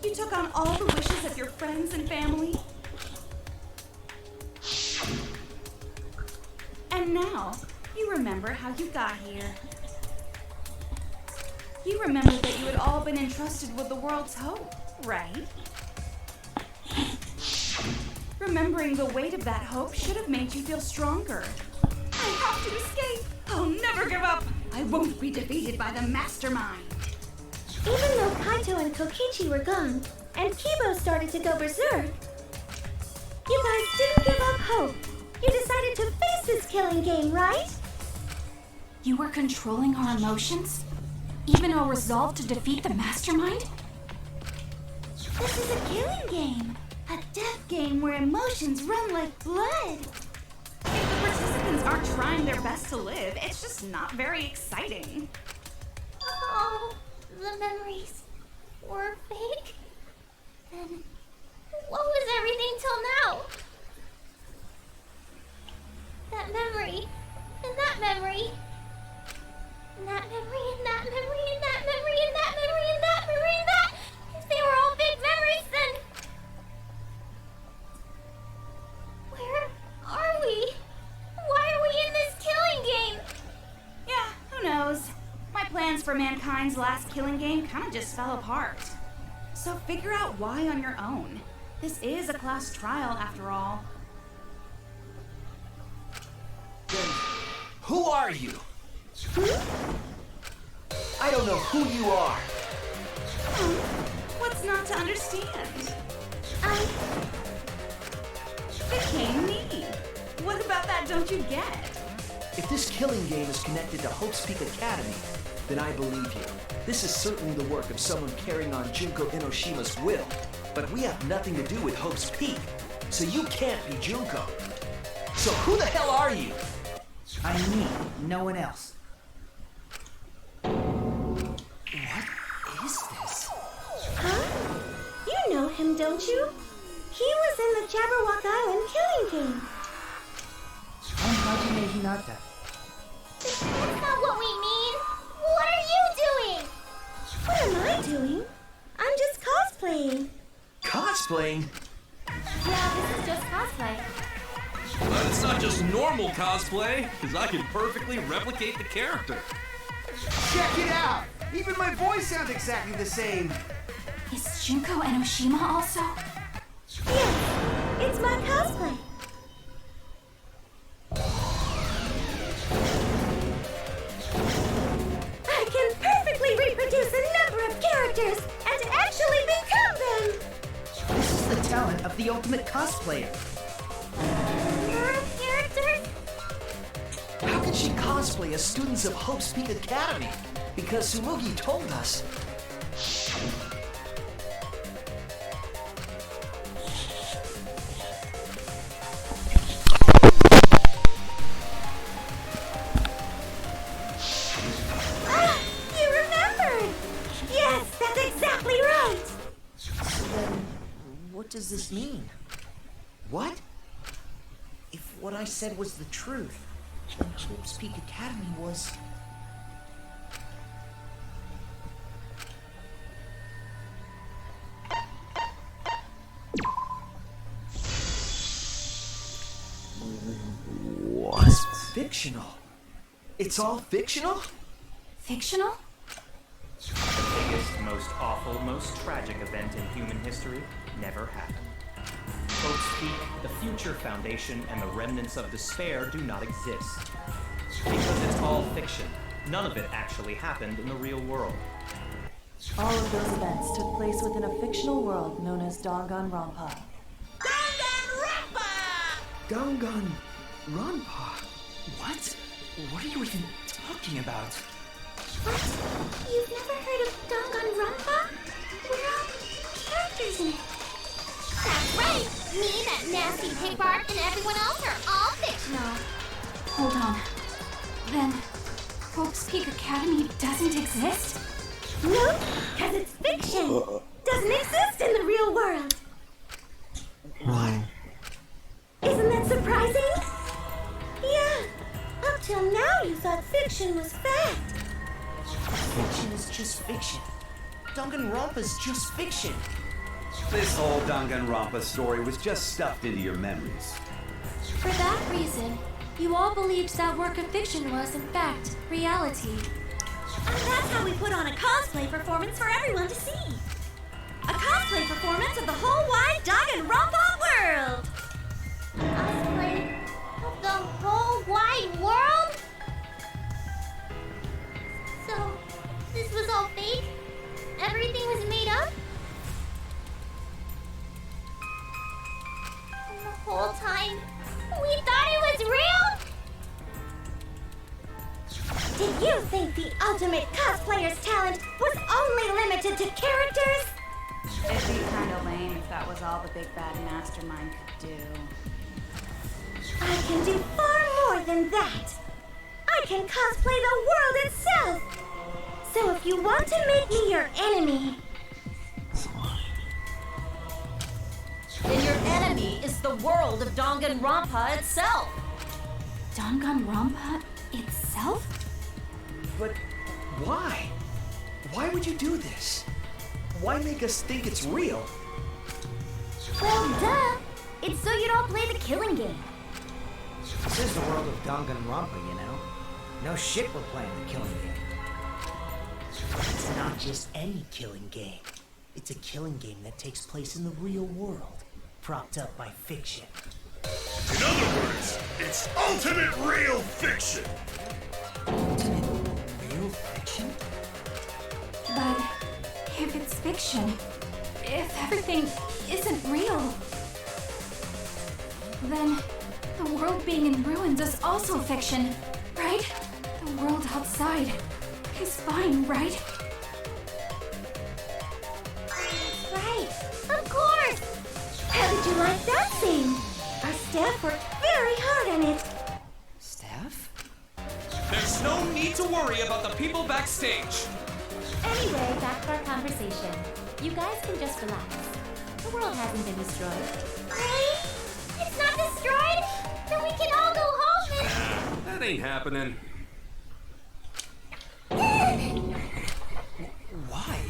[SPEAKER 13] You took on all the wishes of your friends and family. And now, you remember how you got here. You remember that you had all been entrusted with the world's hope, right? Remembering the weight of that hope should have made you feel stronger. I have to escape! I'll never give up! I won't be defeated by the mastermind!
[SPEAKER 4] Even though Kaito and Kokichi were gone, and Kibo started to go berserk, you guys didn't give up hope. You decided to face this killing game, right?
[SPEAKER 8] You were controlling our emotions? Even our resolve to defeat the mastermind?
[SPEAKER 4] This is a killing game. A death game where emotions run like blood.
[SPEAKER 13] If the participants aren't trying their best to live, it's just not very exciting.
[SPEAKER 10] Oh, the memories were fake? Then what was everything till now? That memory, and that memory, and that memory, and that memory, and that memory, and that memory, and that memory, and that. If they were all fake memories, then where are we? Why are we in this killing game?
[SPEAKER 13] Yeah, who knows? My plans for mankind's last killing game kind of just fell apart. So figure out why on your own. This is a class trial after all.
[SPEAKER 7] Then, who are you? I don't know who you are.
[SPEAKER 13] What's not to understand? Became me. What about that don't you get?
[SPEAKER 7] If this killing game is connected to Hope's Peak Academy, then I believe you. This is certainly the work of someone carrying on Junko Enoshima's will. But we have nothing to do with Hope's Peak, so you can't be Junko. So who the hell are you?
[SPEAKER 9] I'm me, no one else.
[SPEAKER 7] What is this?
[SPEAKER 4] Huh? You know him, don't you? He was in the Jabberwock Island killing game.
[SPEAKER 9] I'm Hajime Hinata.
[SPEAKER 10] That's not what we mean. What are you doing?
[SPEAKER 4] What am I doing? I'm just cosplaying.
[SPEAKER 7] Cosplaying?
[SPEAKER 10] Yeah, this is just cosplay.
[SPEAKER 14] But it's not just normal cosplay, because I can perfectly replicate the character.
[SPEAKER 15] Check it out! Even my voice sounds exactly the same.
[SPEAKER 8] Is Junko Enoshima also?
[SPEAKER 4] Yes, it's my cosplay. I can perfectly reproduce a number of characters and actually become them!
[SPEAKER 9] This is the talent of the ultimate cosplayer.
[SPEAKER 10] Characters?
[SPEAKER 7] How can she cosplay as students of Hope's Peak Academy? Because Sumugi told us.
[SPEAKER 4] Ah, you remembered! Yes, that's exactly right!
[SPEAKER 9] So then, what does this mean?
[SPEAKER 7] What?
[SPEAKER 9] If what I said was the truth, then Hope's Peak Academy was...
[SPEAKER 12] What?
[SPEAKER 7] It's fictional. It's all fictional?
[SPEAKER 8] Fictional?
[SPEAKER 6] The biggest, most awful, most tragic event in human history never happened. Hope's Peak, the future foundation, and the remnants of despair do not exist. Because it's all fiction. None of it actually happened in the real world.
[SPEAKER 16] All of those events took place within a fictional world known as Danganronpa.
[SPEAKER 7] Danganronpa?
[SPEAKER 9] What? What are you even talking about?
[SPEAKER 4] What? You've never heard of Danganronpa? We're all characters in it.
[SPEAKER 10] That's right! Me, that nasty pig bark, and everyone else are all fictional.
[SPEAKER 8] Hold on. Then, Hope's Peak Academy doesn't exist?
[SPEAKER 4] No, because it's fiction. Doesn't exist in the real world. Isn't that surprising? Yeah. Up till now, you thought fiction was fact.
[SPEAKER 15] Fiction is just fiction. Danganronpa's just fiction. This whole Danganronpa story was just stuffed into your memories.
[SPEAKER 8] For that reason, you all believed that work of fiction was, in fact, reality.
[SPEAKER 4] And that's how we put on a cosplay performance for everyone to see. A cosplay performance of the whole wide Danganronpa world.
[SPEAKER 10] Cosplay of the whole wide world? So, this was all fake? Everything was made up? And the whole time, we thought it was real?
[SPEAKER 4] Did you think the ultimate cosplayer's talent was only limited to characters?
[SPEAKER 13] It'd be kind of lame if that was all the big bad mastermind could do.
[SPEAKER 4] I can do far more than that. I can cosplay the world itself. So if you want to make me your enemy...
[SPEAKER 17] Then your enemy is the world of Danganronpa itself.
[SPEAKER 8] Danganronpa itself?
[SPEAKER 7] But why? Why would you do this? Why make us think it's real?
[SPEAKER 4] Well, duh. It's so you don't play the killing game.
[SPEAKER 15] This is the world of Danganronpa, you know? No shit we're playing the killing game. It's not just any killing game. It's a killing game that takes place in the real world, propped up by fiction.
[SPEAKER 3] In other words, it's ultimate real fiction.
[SPEAKER 7] Ultimate real fiction?
[SPEAKER 8] But if it's fiction, if everything isn't real, then the world being in ruins is also fiction, right? The world outside is fine, right?
[SPEAKER 4] That's right. Of course. How did you like that scene? Our staff worked very hard on it.
[SPEAKER 7] Staff?
[SPEAKER 14] There's no need to worry about the people backstage.
[SPEAKER 10] Anyway, back to our conversation. You guys can just relax. The world hasn't been destroyed. Really? It's not destroyed? Then we can all go home and...
[SPEAKER 14] That ain't happening.
[SPEAKER 9] Why?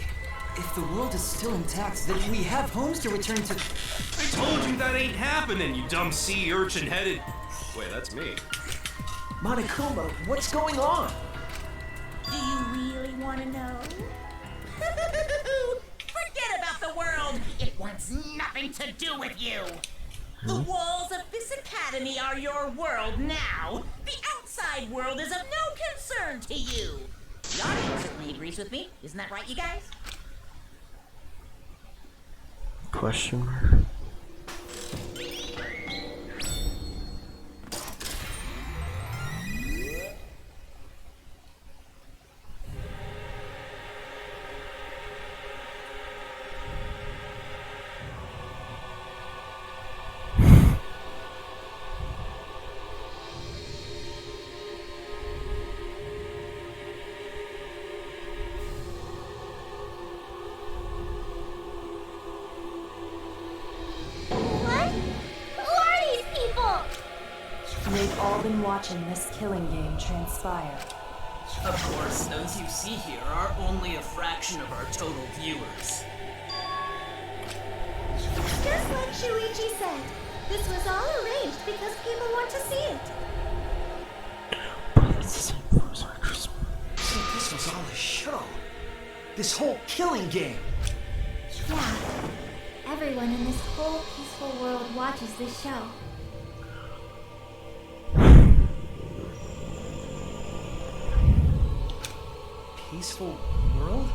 [SPEAKER 9] If the world is still intact, then we have homes to return to.
[SPEAKER 14] I told you that ain't happening, you dumb sea urchin headed. Wait, that's me.
[SPEAKER 7] Monokuma, what's going on?
[SPEAKER 1] Do you really want to know? Forget about the world. It wants nothing to do with you. The walls of this academy are your world now. The outside world is of no concern to you. The audience certainly agrees with me. Isn't that right, you guys?
[SPEAKER 12] Question mark.
[SPEAKER 16] They've all been watching this killing game transpire.
[SPEAKER 18] Of course, those you see here are only a fraction of our total viewers.
[SPEAKER 4] Just like Shuichi said, this was all arranged because people want to see it.
[SPEAKER 7] So this was all a show. This whole killing game.
[SPEAKER 4] Yeah. Everyone in this whole peaceful world watches this show.
[SPEAKER 15] Peaceful world?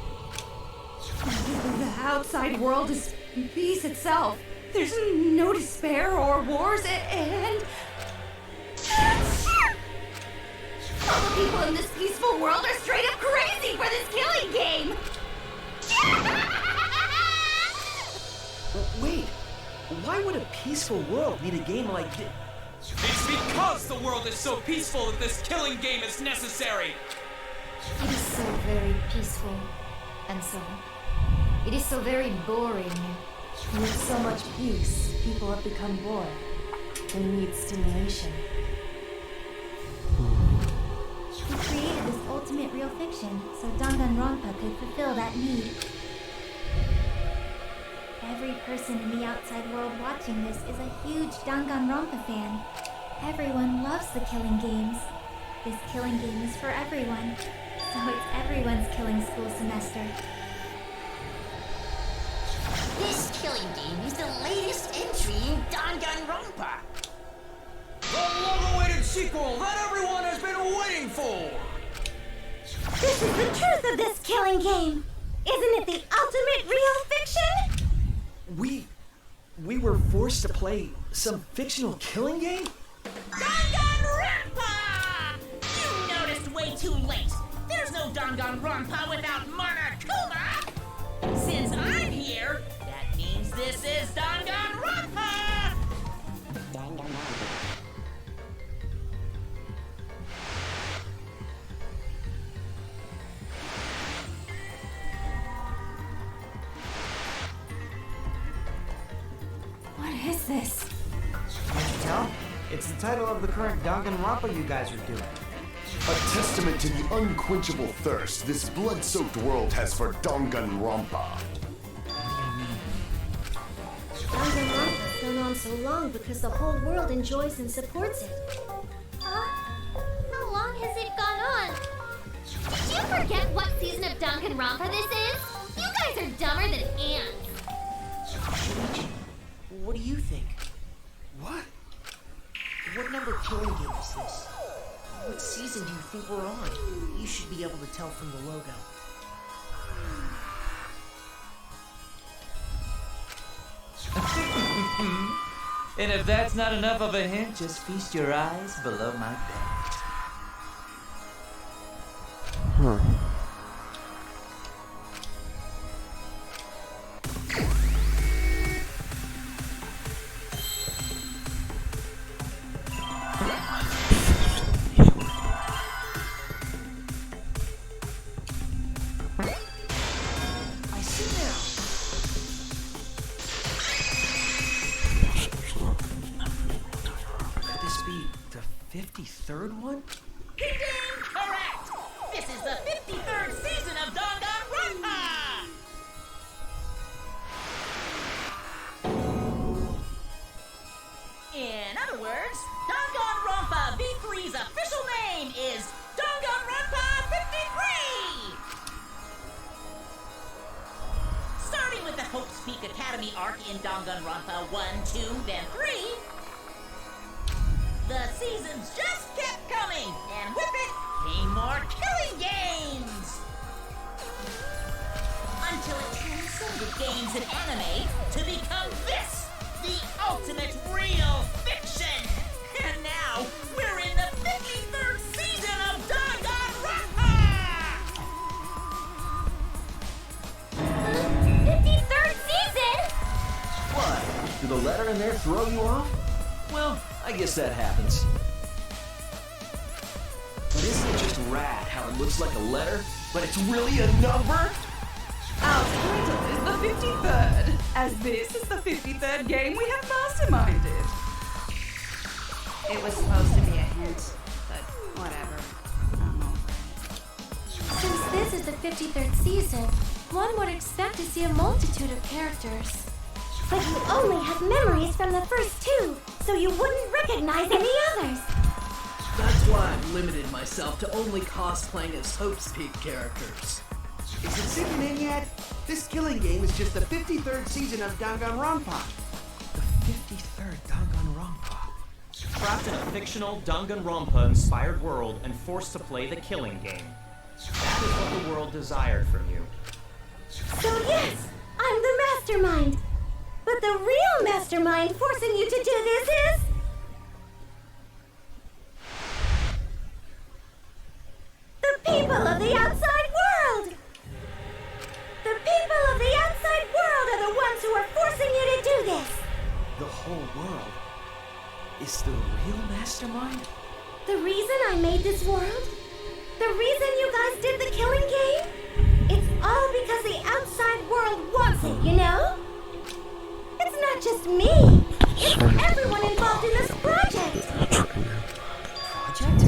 [SPEAKER 13] The outside world is peace itself. There's no despair or wars, and all the people in this peaceful world are straight up crazy!
[SPEAKER 7] would a peaceful world need a game like this?
[SPEAKER 18] It's because the world is so peaceful that this killing game is necessary!
[SPEAKER 4] It is so very peaceful. And so, it is so very boring.
[SPEAKER 16] With so much peace, people have become bored. They need stimulation.
[SPEAKER 10] We created this ultimate real fiction so Danganronpa could fulfill that need. Every person in the outside world watching this is a huge Danganronpa fan. Everyone loves the killing games. This killing game is for everyone, so it's everyone's killing school semester.
[SPEAKER 2] This killing game is the latest entry in Danganronpa.
[SPEAKER 19] The long-awaited sequel that everyone has been waiting for!
[SPEAKER 4] This is the truth of this killing game! Isn't it the ultimate real fiction?
[SPEAKER 7] We were forced to play some fictional killing game?
[SPEAKER 1] Danganronpa! You noticed way too late. There's no Danganronpa without Monokuma! Since I'm here, that means this is Danganronpa!
[SPEAKER 4] What is this?
[SPEAKER 15] Can't you tell? It's the title of the current Danganronpa you guys are doing.
[SPEAKER 11] A testament to the unquenchable thirst this blood-soaked world has for Danganronpa.
[SPEAKER 4] Danganronpa's gone on so long because the whole world enjoys and supports it.
[SPEAKER 10] How long has it gone on? Did you forget what season of Danganronpa this is? You guys are dumber than ants.
[SPEAKER 15] Shuichi, what do you think?
[SPEAKER 7] What?
[SPEAKER 15] What number killing game is this? What season do you think we're on? You should be able to tell from the logo.
[SPEAKER 9] And if that's not enough of a hint, just feast your eyes below my belt.
[SPEAKER 12] Huh.
[SPEAKER 15] I see now. Could this be the 53rd one?
[SPEAKER 1] Correct! This is the 53rd season of Danganronpa! In other words, Danganronpa V3's official name is Danganronpa 53! Starting with the Hope's Peak Academy arc in Danganronpa 1, 2, then 3, the seasons just kept coming, and with it came more killing games! Until it transcended games and anime to become this, the ultimate real fiction! And now, we're in the 53rd season of Danganronpa!
[SPEAKER 10] 53rd season?
[SPEAKER 7] What? Did the letter in there throw you off? Well, I guess that happens. But isn't it just rad how it looks like a letter, but it's really a number?
[SPEAKER 13] Our title is the 53rd, as this is the 53rd game we have masterminded.
[SPEAKER 8] It was supposed to be a hint, but whatever. I'm over it.
[SPEAKER 4] Since this is the 53rd season, one would expect to see a multitude of characters. But you only have memories from the first two, so you wouldn't recognize any others.
[SPEAKER 18] That's why I've limited myself to only cosplaying as Hope's Peak characters.
[SPEAKER 19] Is it sinking in yet? This killing game is just the 53rd season of Danganronpa.
[SPEAKER 15] The 53rd Danganronpa.
[SPEAKER 6] Trapped in a fictional Danganronpa-inspired world and forced to play the killing game. That is what the world desired from you.
[SPEAKER 4] So yes, I'm the mastermind. But the real mastermind forcing you to do this is... the people of the outside world! The people of the outside world are the ones who are forcing you to do this!
[SPEAKER 15] The whole
[SPEAKER 7] is the real mastermind?
[SPEAKER 4] The reason I made this world? The reason you guys did the killing game? It's all because the outside world wants it, you know? It's not just me. It's everyone involved in this project.
[SPEAKER 7] Project?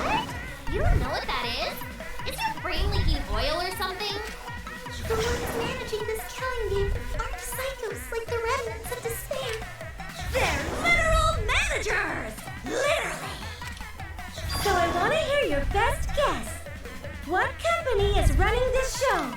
[SPEAKER 10] What? You don't know what that is? Is your brain leaking oil or something? The ones managing this killing game aren't psychos like the remnants of despair.
[SPEAKER 4] They're literal managers! Literally! So I want to hear your best guess. What company is running this show?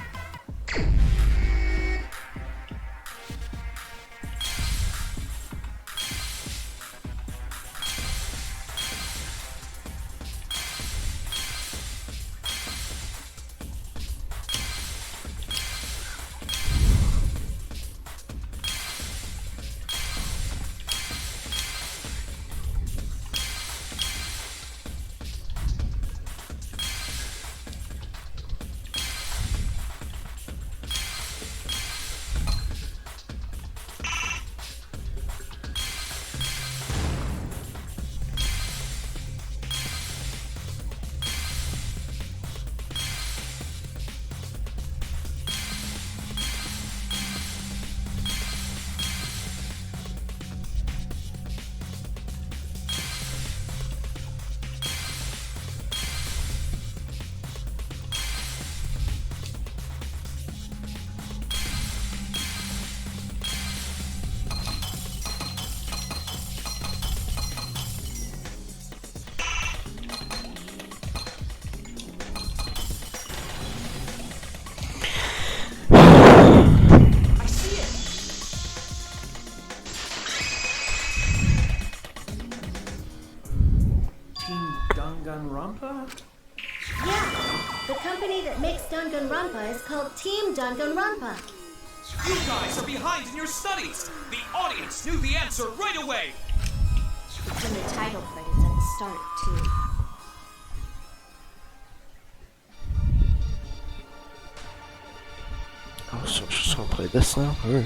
[SPEAKER 7] Danganronpa?
[SPEAKER 4] Yeah, the company that makes Danganronpa is called Team Danganronpa.
[SPEAKER 14] You guys are behind in your studies! The audience knew the answer right away!
[SPEAKER 8] It's in the title credits at the start, too.
[SPEAKER 12] Oh, so I'm just gonna play this now? Alright.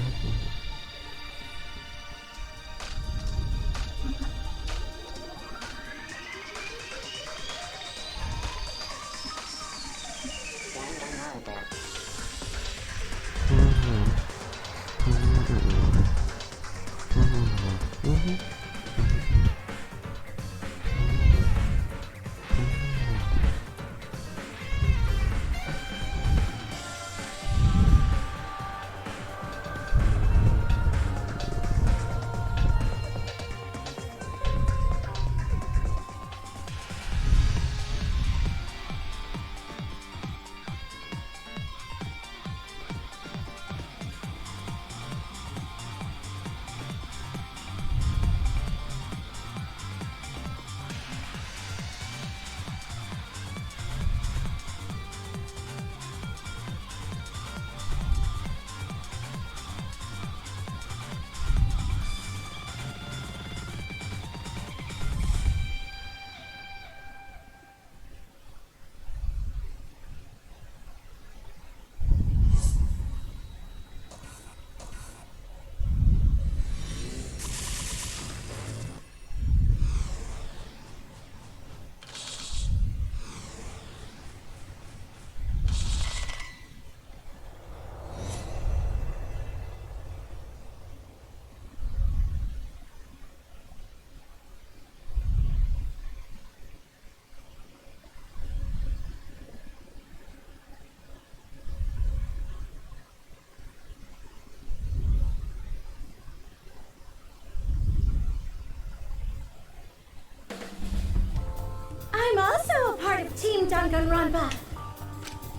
[SPEAKER 4] I'm also a part of Team Danganronpa.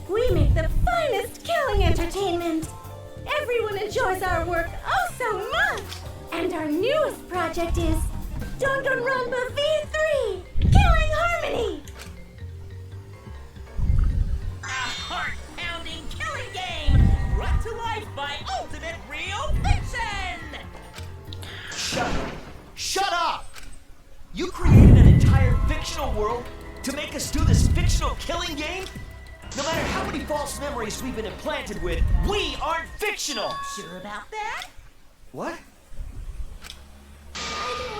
[SPEAKER 4] We make the finest killing entertainment. Everyone enjoys our work oh so much. And our newest project is Danganronpa V3, Killing Harmony.
[SPEAKER 1] A heart-pounding killing game brought to life by Ultimate Real Fiction!
[SPEAKER 7] Shut up! You created an entire fictional world to make us do this fictional killing game? No matter how many false memories we've been implanted with, we aren't fictional!
[SPEAKER 1] Sure about that?
[SPEAKER 7] What?
[SPEAKER 4] I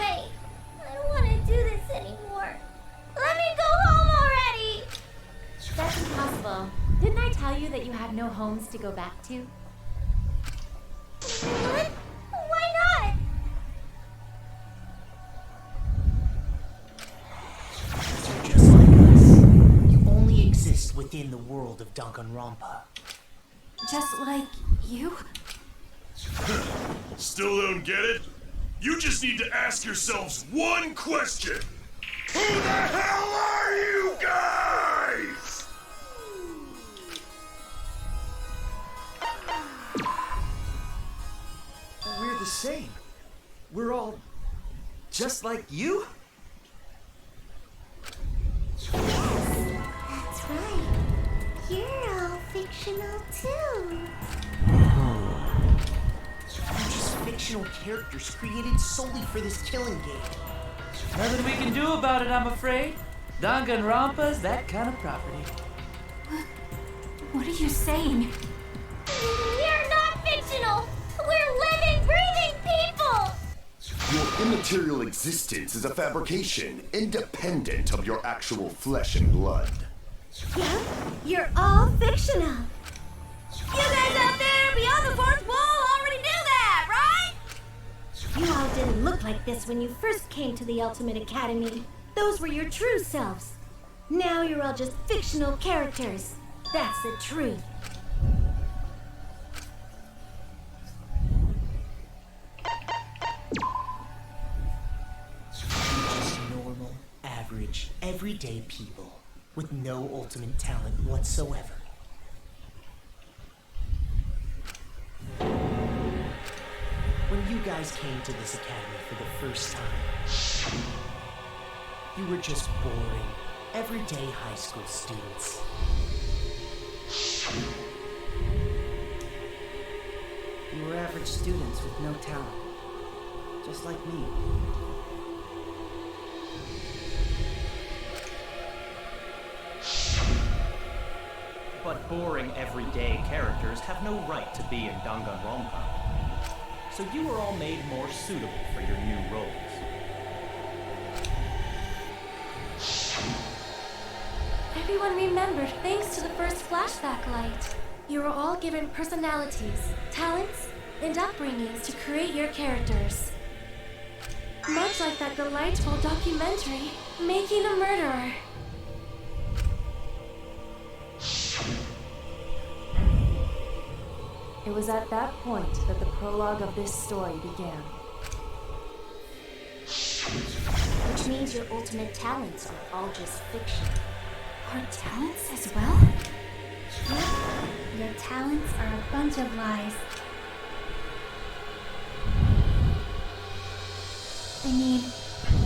[SPEAKER 20] impossible. Didn't I tell you that you had no homes to go back to?
[SPEAKER 10] What? Why not?
[SPEAKER 15] You're just like us. You only exist within the world of Danganronpa.
[SPEAKER 8] Just like you?
[SPEAKER 3] Still don't get it? You just need to ask yourselves one question. Who the hell are you guys?
[SPEAKER 7] We're the same. We're all just like you?
[SPEAKER 10] That's right. You're all fictional too.
[SPEAKER 15] We're just fictional characters created solely for this killing game.
[SPEAKER 18] Nothing we can do about it, I'm afraid. Danganronpa's that kind of property.
[SPEAKER 8] What are you saying?
[SPEAKER 10] We're not fictional. We're living, breathing people.
[SPEAKER 11] Your immaterial existence is a fabrication, independent of your actual flesh and blood.
[SPEAKER 4] Yep, you're all fictional.
[SPEAKER 17] You guys out there beyond the fourth wall already knew that, right?
[SPEAKER 4] You all didn't look like this when you first came to the Ultimate Academy. Those were your true selves. Now you're all just fictional characters. That's the truth.
[SPEAKER 15] Just normal, average, everyday people with no ultimate talent whatsoever. When you guys came to this academy for the first time, you were just boring, everyday high school students.
[SPEAKER 19] You were average students with no talent. Just like me.
[SPEAKER 6] But boring, everyday characters have no right to be in Danganronpa. So you were all made more suitable for your new roles.
[SPEAKER 20] Everyone remembered thanks to the first flashback light. You were all given personalities, talents, and upbringings to create your characters. Much like that delightful documentary, Making a Murderer.
[SPEAKER 16] It was at that point that the prologue of this story began.
[SPEAKER 10] Which means your ultimate talents are all just fiction.
[SPEAKER 8] Our talents as well?
[SPEAKER 4] Yep, your talents are a bunch of lies. I mean,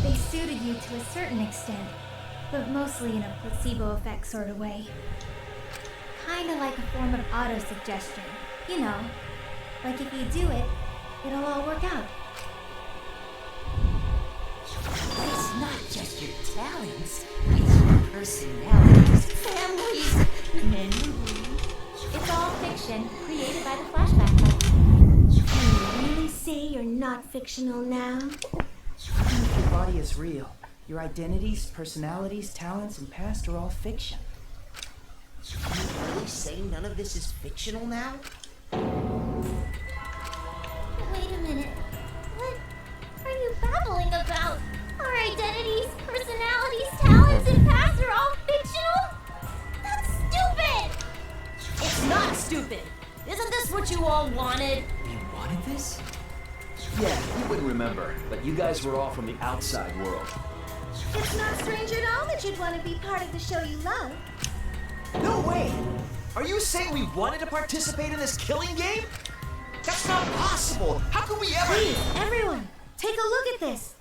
[SPEAKER 4] they suited you to a certain extent, but mostly in a placebo effect sort of way. Kinda like a form of auto-suggestion. You know, like if you do it, it'll all work out.
[SPEAKER 2] It's not just your talents, it's your personalities, families, memories.
[SPEAKER 20] It's all fiction created by the flashback light.
[SPEAKER 4] Can you really say you're not fictional now?
[SPEAKER 19] Even if your body is real, your identities, personalities, talents, and past are all fiction.
[SPEAKER 15] Can you really say none of this is fictional now?
[SPEAKER 10] Wait a minute. What are you babbling about? Our identities, personalities, talents, and pasts are all fictional? That's stupid!
[SPEAKER 17] It's not stupid. Isn't this what you all wanted?
[SPEAKER 7] You wanted this? Yeah, you wouldn't remember, but you guys were all from the outside world.
[SPEAKER 4] It's not strange at all that you'd want to be part of the show you love.
[SPEAKER 7] No way! Are you saying we wanted to participate in this killing game? That's not possible! How could we ever—
[SPEAKER 4] Please, everyone, take a look at this.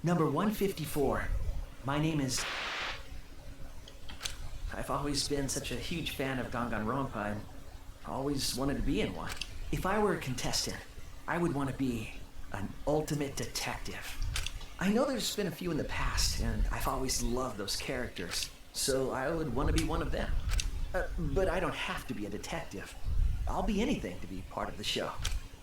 [SPEAKER 7] Number 154. My name is... I've always been such a huge fan of Danganronpa and always wanted to be in one. If I were a contestant, I would want to be an ultimate detective. I know there's been a few in the past, and I've always loved those characters, so I would want to be one of them. But I don't have to be a detective. I'll be anything to be part of the show.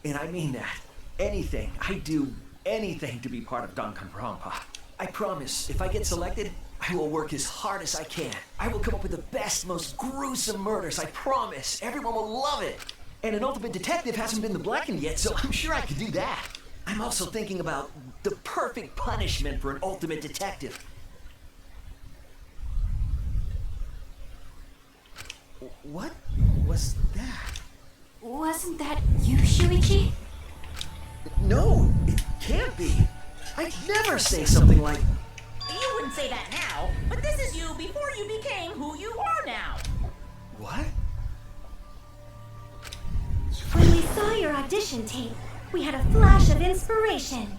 [SPEAKER 7] And I mean that. Anything. I do anything to be part of Danganronpa. I promise, if I get selected, I will work as hard as I can. I will come up with the best, most gruesome murders, I promise. Everyone will love it. And an ultimate detective hasn't been the blackened yet, so I'm sure I could do that. I'm also thinking about the perfect punishment for an ultimate detective. What was that?
[SPEAKER 8] Wasn't that you, Shuichi?
[SPEAKER 7] No, it can't be. I'd never say something like...
[SPEAKER 1] You wouldn't say that now, but this is you before you became who you are now.
[SPEAKER 7] What?
[SPEAKER 4] When we saw your audition tape, we had a flash of inspiration.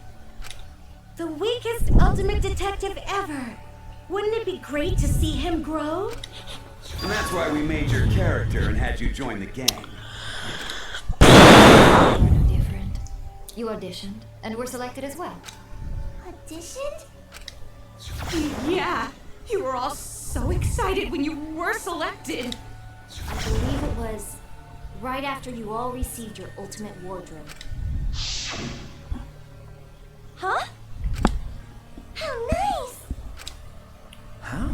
[SPEAKER 4] The weakest ultimate detective ever. Wouldn't it be great to see him grow?
[SPEAKER 21] And that's why we made your character and had you join the gang.
[SPEAKER 22] You're no different. You auditioned and were selected as well.
[SPEAKER 10] Auditioned?
[SPEAKER 13] Yeah, you were all so excited when you were selected.
[SPEAKER 22] I believe it was right after you all received your ultimate wardrobe.
[SPEAKER 4] Huh? How nice!
[SPEAKER 7] Huh?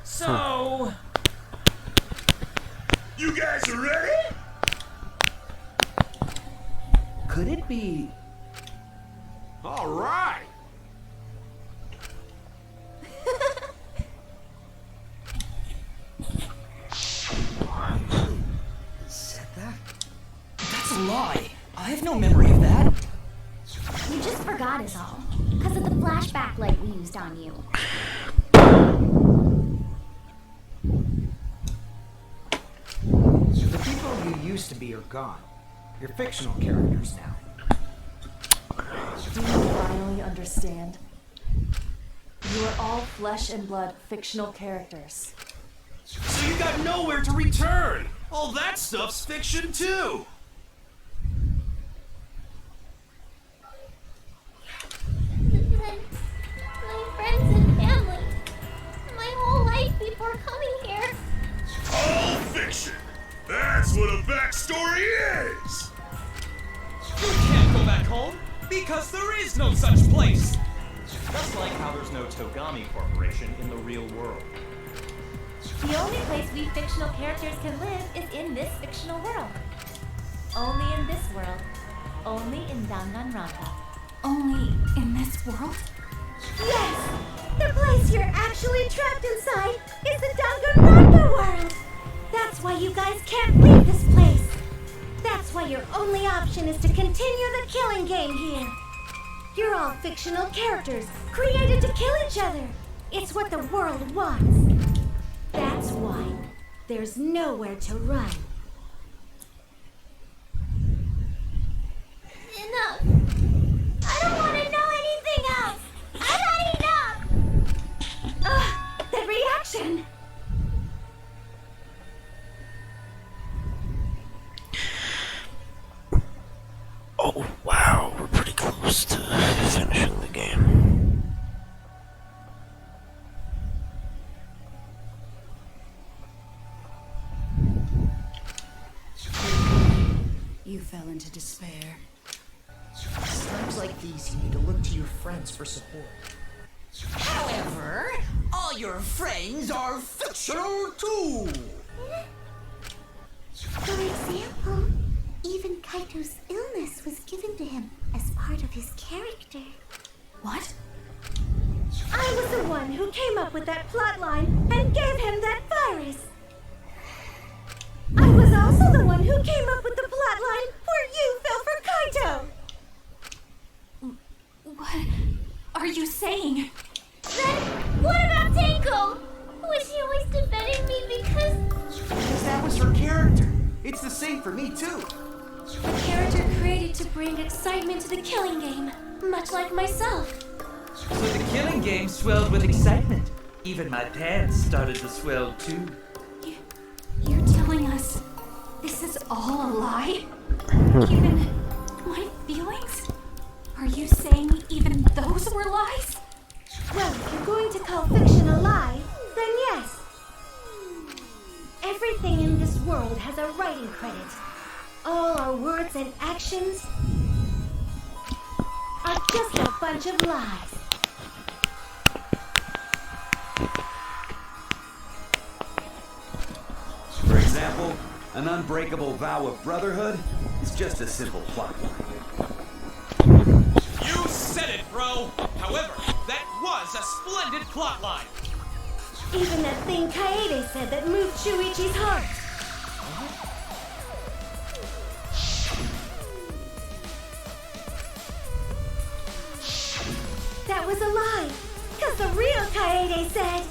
[SPEAKER 5] So...
[SPEAKER 3] You guys are ready?
[SPEAKER 7] Could it be...
[SPEAKER 3] All right.
[SPEAKER 7] Said that?
[SPEAKER 9] That's a lie. I have no memory of that.
[SPEAKER 10] You just forgot is all. Because of the flashback light we used on you.
[SPEAKER 15] The people you used to be are gone. You're fictional characters now.
[SPEAKER 16] Do you finally understand? You are all flesh and blood fictional characters.
[SPEAKER 14] So you got nowhere to return! All that stuff's fiction too!
[SPEAKER 10] Then my friends and family. My whole life before coming here.
[SPEAKER 3] All fiction. That's what a backstory is.
[SPEAKER 6] You can't go back home because there is no such place. Just like how there's no Togami Corporation in the real world.
[SPEAKER 17] The only place we fictional characters can live is in this fictional world. Only in this world. Only in Danganronpa.
[SPEAKER 8] Only in this world?
[SPEAKER 4] Yes! The place you're actually trapped inside is the Danganronpa world! That's why you guys can't leave this place! That's why your only option is to continue the killing game here! You're all fictional characters, created to kill each other! It's what the world wants! That's why there's nowhere to run.
[SPEAKER 10] Enough. I don't want to know anything else. I've had enough.
[SPEAKER 4] Ugh, that reaction!
[SPEAKER 12] Oh, wow, we're pretty close to finishing the game.
[SPEAKER 23] You fell into despair.
[SPEAKER 15] It's times like these you need to look to your friends for support.
[SPEAKER 2] However, all your friends are fictional too.
[SPEAKER 10] For example, even Kaito's illness was given to him as part of his character.
[SPEAKER 8] What?
[SPEAKER 4] I was the one who came up with that plotline and gave him that virus. I was also the one who came up with the plotline where you fell for Kaito.
[SPEAKER 8] What are you saying?
[SPEAKER 10] Then, what about Tenko? Was she always defending me because
[SPEAKER 15] that was her character. It's the same for me, too.
[SPEAKER 20] A character created to bring excitement to the killing game, much like myself.
[SPEAKER 19] So the killing game swelled with excitement. Even my pants started to swell too.
[SPEAKER 8] You're telling us this is all a lie? Even my feelings? Are you saying even those were lies?
[SPEAKER 4] Well, if you're going to call fiction a lie, then yes. Everything in this world has a writing credit. All our words and actions. are just a bunch of lies.
[SPEAKER 21] For example, an unbreakable vow of brotherhood is just a simple plot line.
[SPEAKER 14] You said it, bro! However, that was a splendid plotline!
[SPEAKER 4] Even that thing Kaede said that moved Shuichi's heart. That was a lie, because the real Kaede said...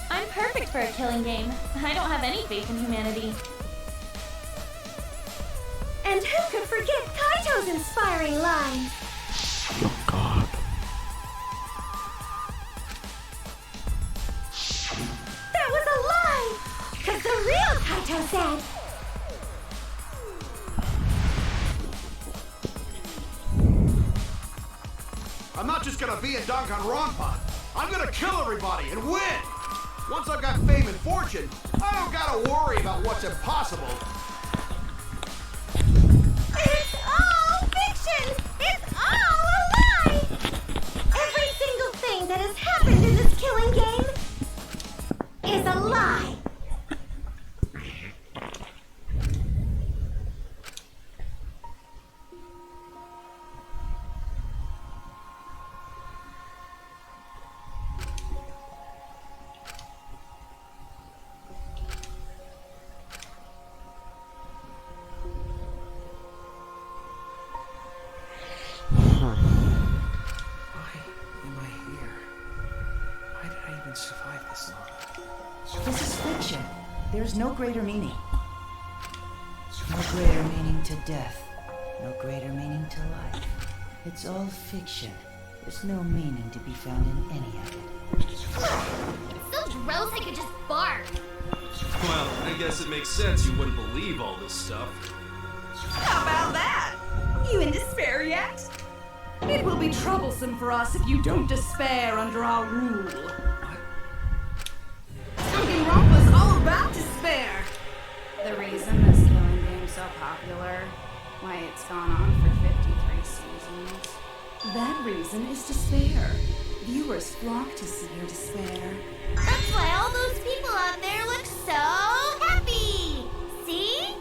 [SPEAKER 17] I'm perfect for a killing game. I don't have any faith in humanity.
[SPEAKER 4] And who could forget Kaito's inspiring line?
[SPEAKER 12] Oh God.
[SPEAKER 4] That was a lie! Because the real Kaito said...
[SPEAKER 1] I'm not just gonna be in Danganronpa. I'm gonna kill everybody and win! Once I've got fame and fortune, I don't gotta worry about what's impossible.
[SPEAKER 4] It's all fiction! It's all a lie! Every single thing that has happened in this killing game is a lie!
[SPEAKER 19] Survive this long. This is fiction. There's no greater meaning. No greater meaning to death. No greater meaning to life. It's all fiction. There's no meaning to be found in any of it.
[SPEAKER 10] It's so gross I could just bark.
[SPEAKER 14] Well, I guess it makes sense you wouldn't believe all this stuff.
[SPEAKER 13] How about that? You in despair yet? It will be troublesome for us if you don't despair under our rule. Danganronpa's all about despair. The reason this killing game's so popular, why it's gone on for 53 seasons. That reason is despair. Viewers flock to see your despair.
[SPEAKER 10] That's why all those people out there look so happy. See?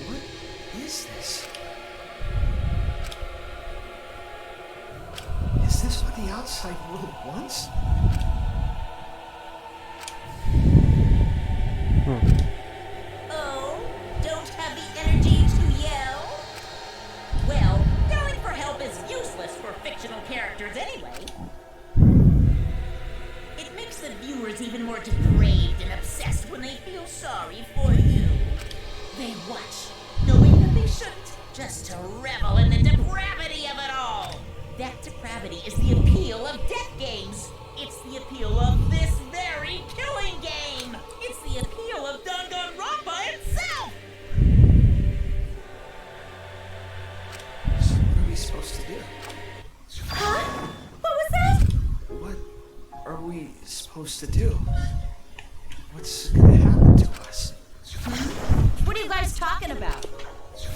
[SPEAKER 19] What is this? Is this what the outside world wants?
[SPEAKER 2] Oh, don't have the energy to yell? Well, yelling for help is useless for fictional characters anyway. It makes the viewers even more depraved and obsessed when they feel sorry for you. They watch, knowing that they shouldn't, just to revel in the depravity of it all. That depravity is the appeal of death games. It's the appeal of this very killing game. It's the appeal of Danganronpa itself.
[SPEAKER 19] So what are we supposed to do?
[SPEAKER 4] Huh? What was that?
[SPEAKER 19] What are we supposed to do? What's gonna happen to us?
[SPEAKER 2] What are you guys talking about?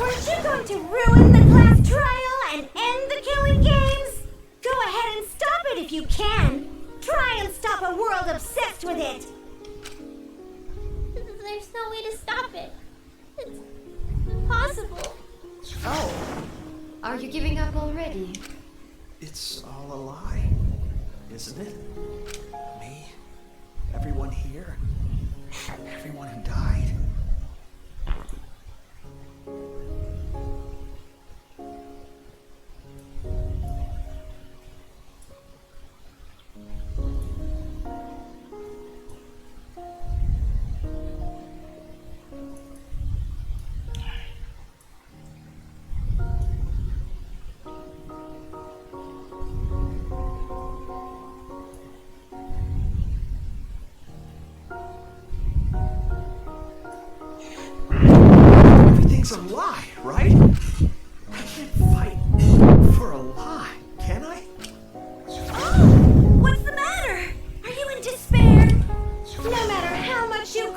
[SPEAKER 4] Weren't you going to ruin the class trial and end the killing games? Go ahead and stop it if you can. Try and stop a world obsessed with it.
[SPEAKER 10] There's no way to stop it. It's impossible.
[SPEAKER 23] Oh. Are you giving up already?
[SPEAKER 19] It's all a lie, isn't it? Me, everyone here, everyone who died. Everything's a lie, right? I can't fight for a lie, can I?
[SPEAKER 4] Oh, what's the matter? Are you in despair? No matter how much you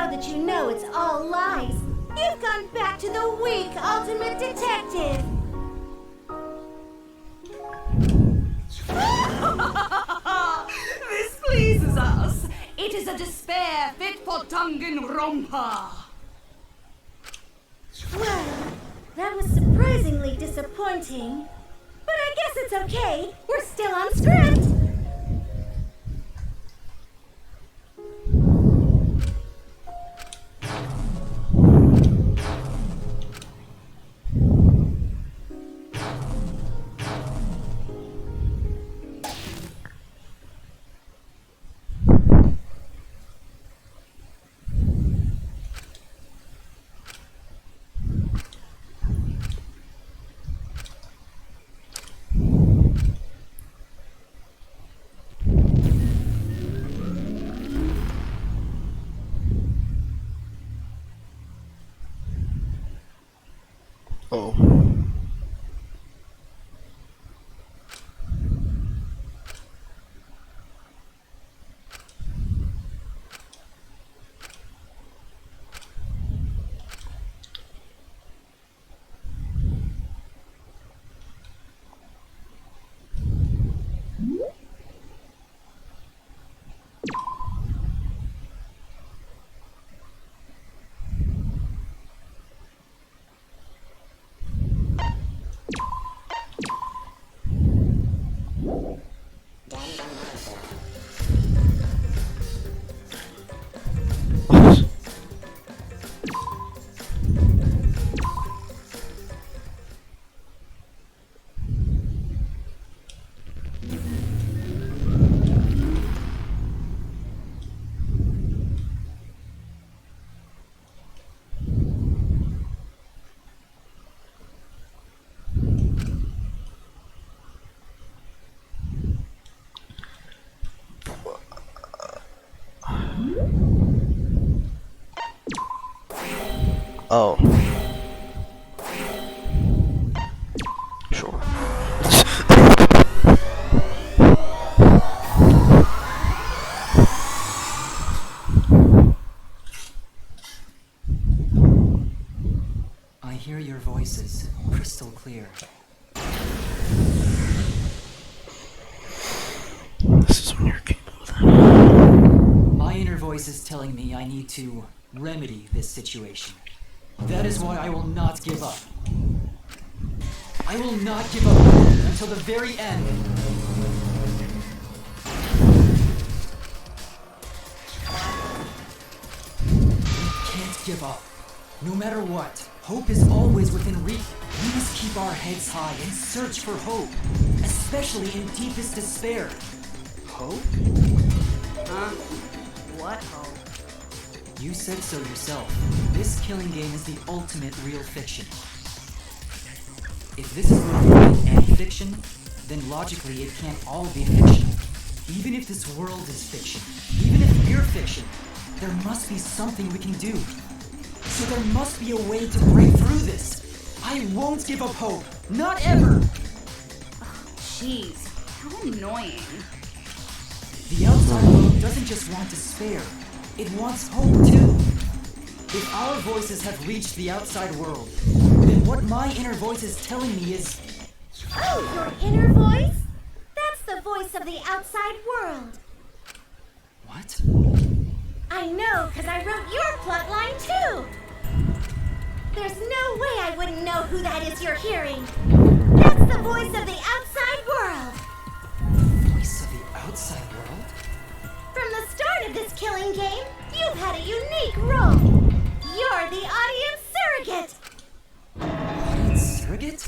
[SPEAKER 4] now that you know it's all lies, you've gone back to the weak ultimate detective.
[SPEAKER 13] This pleases us. It is a despair fit for Danganronpa.
[SPEAKER 4] Well, that was surprisingly disappointing. But I guess it's okay. We're still on script.
[SPEAKER 12] Oh. Oh. Sure.
[SPEAKER 9] I hear your voices, crystal clear.
[SPEAKER 12] This is when you're capable of that.
[SPEAKER 9] My inner voice is telling me I need to remedy this situation. That is why I will not give up. I will not give up until the very end. We can't give up. No matter what, hope is always within reach. We must keep our heads high and search for hope, especially in deepest despair. Hope?
[SPEAKER 13] Huh? What hope?
[SPEAKER 9] You said so yourself. This killing game is the ultimate real fiction. If this is both real and fiction, then logically it can't all be fiction. Even if this world is fiction, even if we're fiction, there must be something we can do. So there must be a way to break through this. I won't give up hope. Not ever!
[SPEAKER 13] Jeez, how annoying.
[SPEAKER 9] The outside world doesn't just want despair. It wants hope too. If our voices have reached the outside world, then what my inner voice is telling me is...
[SPEAKER 4] Oh, your inner voice? That's the voice of the outside world.
[SPEAKER 9] What?
[SPEAKER 4] I know, because I wrote your plotline too. There's no way I wouldn't know who that is you're hearing. That's the voice of the outside world.
[SPEAKER 9] Voice of the outside world?
[SPEAKER 4] From the start of this killing game, you've had a unique role. You're the audience surrogate.
[SPEAKER 9] Audience surrogate?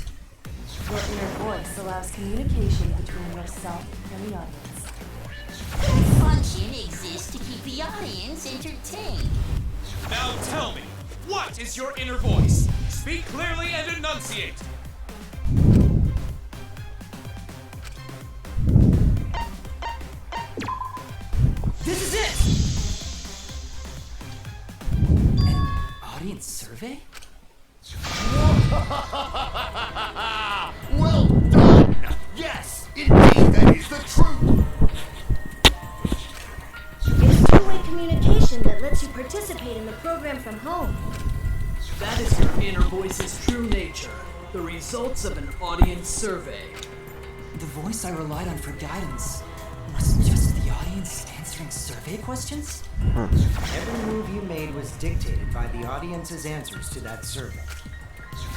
[SPEAKER 16] Your inner voice allows communication between yourself and the audience.
[SPEAKER 2] That function exists to keep the audience entertained.
[SPEAKER 11] Now tell me, what is your inner voice? Speak clearly and enunciate.
[SPEAKER 9] This is it! An audience survey?
[SPEAKER 1] Well done! Yes, indeed, that is the truth.
[SPEAKER 4] It's two-way communication function that lets you participate in the program from home.
[SPEAKER 5] That is your inner voice's true nature. The results of an audience survey.
[SPEAKER 9] The voice I relied on for guidance was just the audience answering survey questions?
[SPEAKER 15] Every move you made was dictated by the audience's answers to that survey.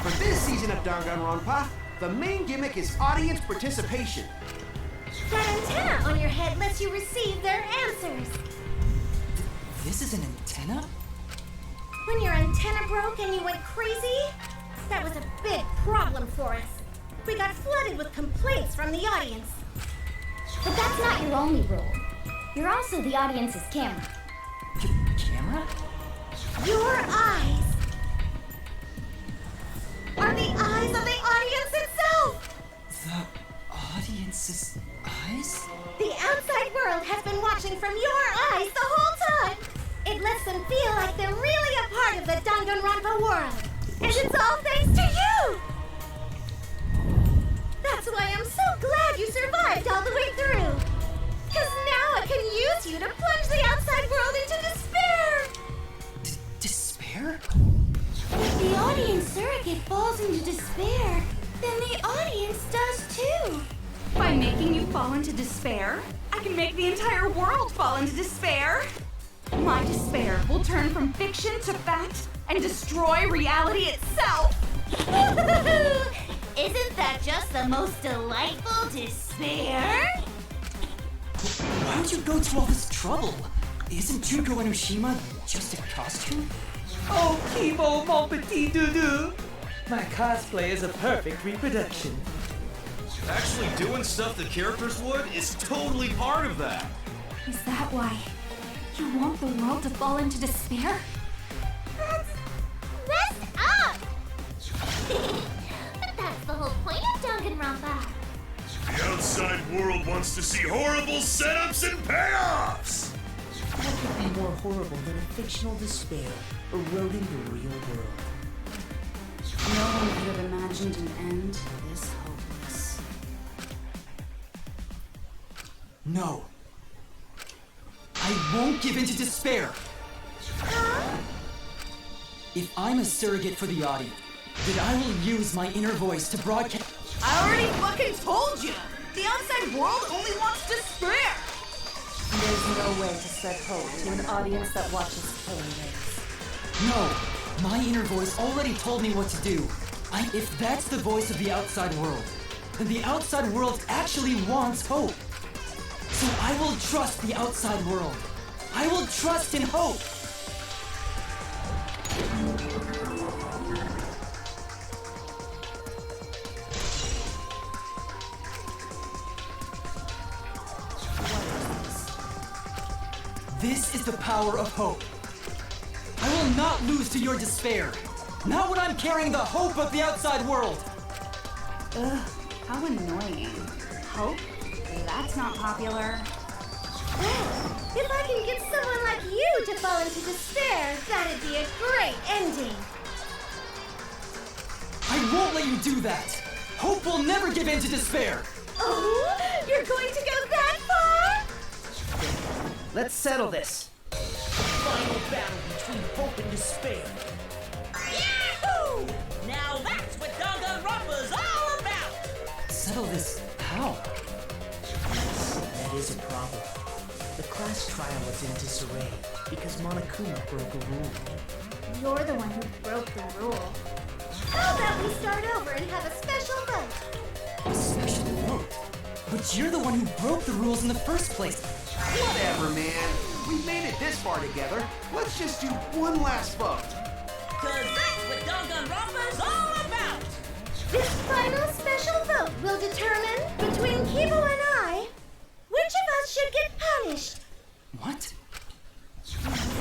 [SPEAKER 1] For this season of Danganronpa, the main gimmick is audience participation.
[SPEAKER 4] That antenna on your head lets you receive their answers.
[SPEAKER 9] This is an antenna?
[SPEAKER 4] When your antenna broke and you went crazy, that was a big problem for us. We got flooded with complaints from the audience.
[SPEAKER 17] But that's not your only role. You're also the audience's camera.
[SPEAKER 9] Camera?
[SPEAKER 4] Your eyes are the eyes of the audience itself!
[SPEAKER 9] The audience's eyes?
[SPEAKER 4] The outside world has been watching from your eyes the whole time! It lets them feel like they're really a part of the Danganronpa world! And it's all thanks to you! That's why I'm so glad you survived all the way through! Because now I can use you to plunge the outside world into despair!
[SPEAKER 9] Despair?
[SPEAKER 4] If the audience surrogate falls into despair, then the audience does too!
[SPEAKER 13] By making you fall into despair, I can make the entire world fall into despair! My despair will turn from fiction to fact and destroy reality itself!
[SPEAKER 2] Isn't that just the most delightful despair?
[SPEAKER 9] Why would you go to all this trouble? Isn't Juko Enoshima just a costume?
[SPEAKER 5] Oh, Kibo, mon petit doudou! My cosplay is a perfect reproduction.
[SPEAKER 3] Actually doing stuff the characters would is totally part of that.
[SPEAKER 8] Is that why you want the world to fall into despair?
[SPEAKER 10] That's messed up! But that's the whole point of Danganronpa.
[SPEAKER 3] The outside world wants to see horrible setups and payoffs!
[SPEAKER 19] What could be more horrible than a fictional despair eroding the real world?
[SPEAKER 13] No one could have imagined an end this hopeless.
[SPEAKER 9] No. I won't give in to despair! If I'm a surrogate for the audience, then I will use my inner voice to broadcast.
[SPEAKER 13] I already fucking told you! The outside world only wants despair!
[SPEAKER 16] There's no way to spread hope to an audience that watches killing rings.
[SPEAKER 9] No! My inner voice already told me what to do. If that's the voice of the outside world, then the outside world actually wants hope. So I will trust the outside world. I will trust in hope. This is the power of hope. I will not lose to your despair. Not when I'm carrying the hope of the outside world.
[SPEAKER 13] Ugh, how annoying. Hope? That's not popular.
[SPEAKER 4] Well, if I can get someone like you to fall into despair, that'd be a great ending.
[SPEAKER 9] I won't let you do that. Hope will never give in to despair.
[SPEAKER 4] Oh, you're going to go that far?
[SPEAKER 15] Let's settle this.
[SPEAKER 2] Final battle between hope and despair. Yahoo! Now that's what Danganronpa's all about!
[SPEAKER 9] Settle this how?
[SPEAKER 15] Yes, that is a problem. The class trial was in disarray because Monokuma broke a rule.
[SPEAKER 4] You're the one who broke the rule. How about we start over and have a special vote?
[SPEAKER 9] A special vote? But you're the one who broke the rules in the first place.
[SPEAKER 1] Whatever, man. We made it this far together. Let's just do one last vote.
[SPEAKER 2] Cause that's what Danganronpa's all about!
[SPEAKER 4] This final special vote will determine, between Kibo and I, which of us should get punished.
[SPEAKER 9] What?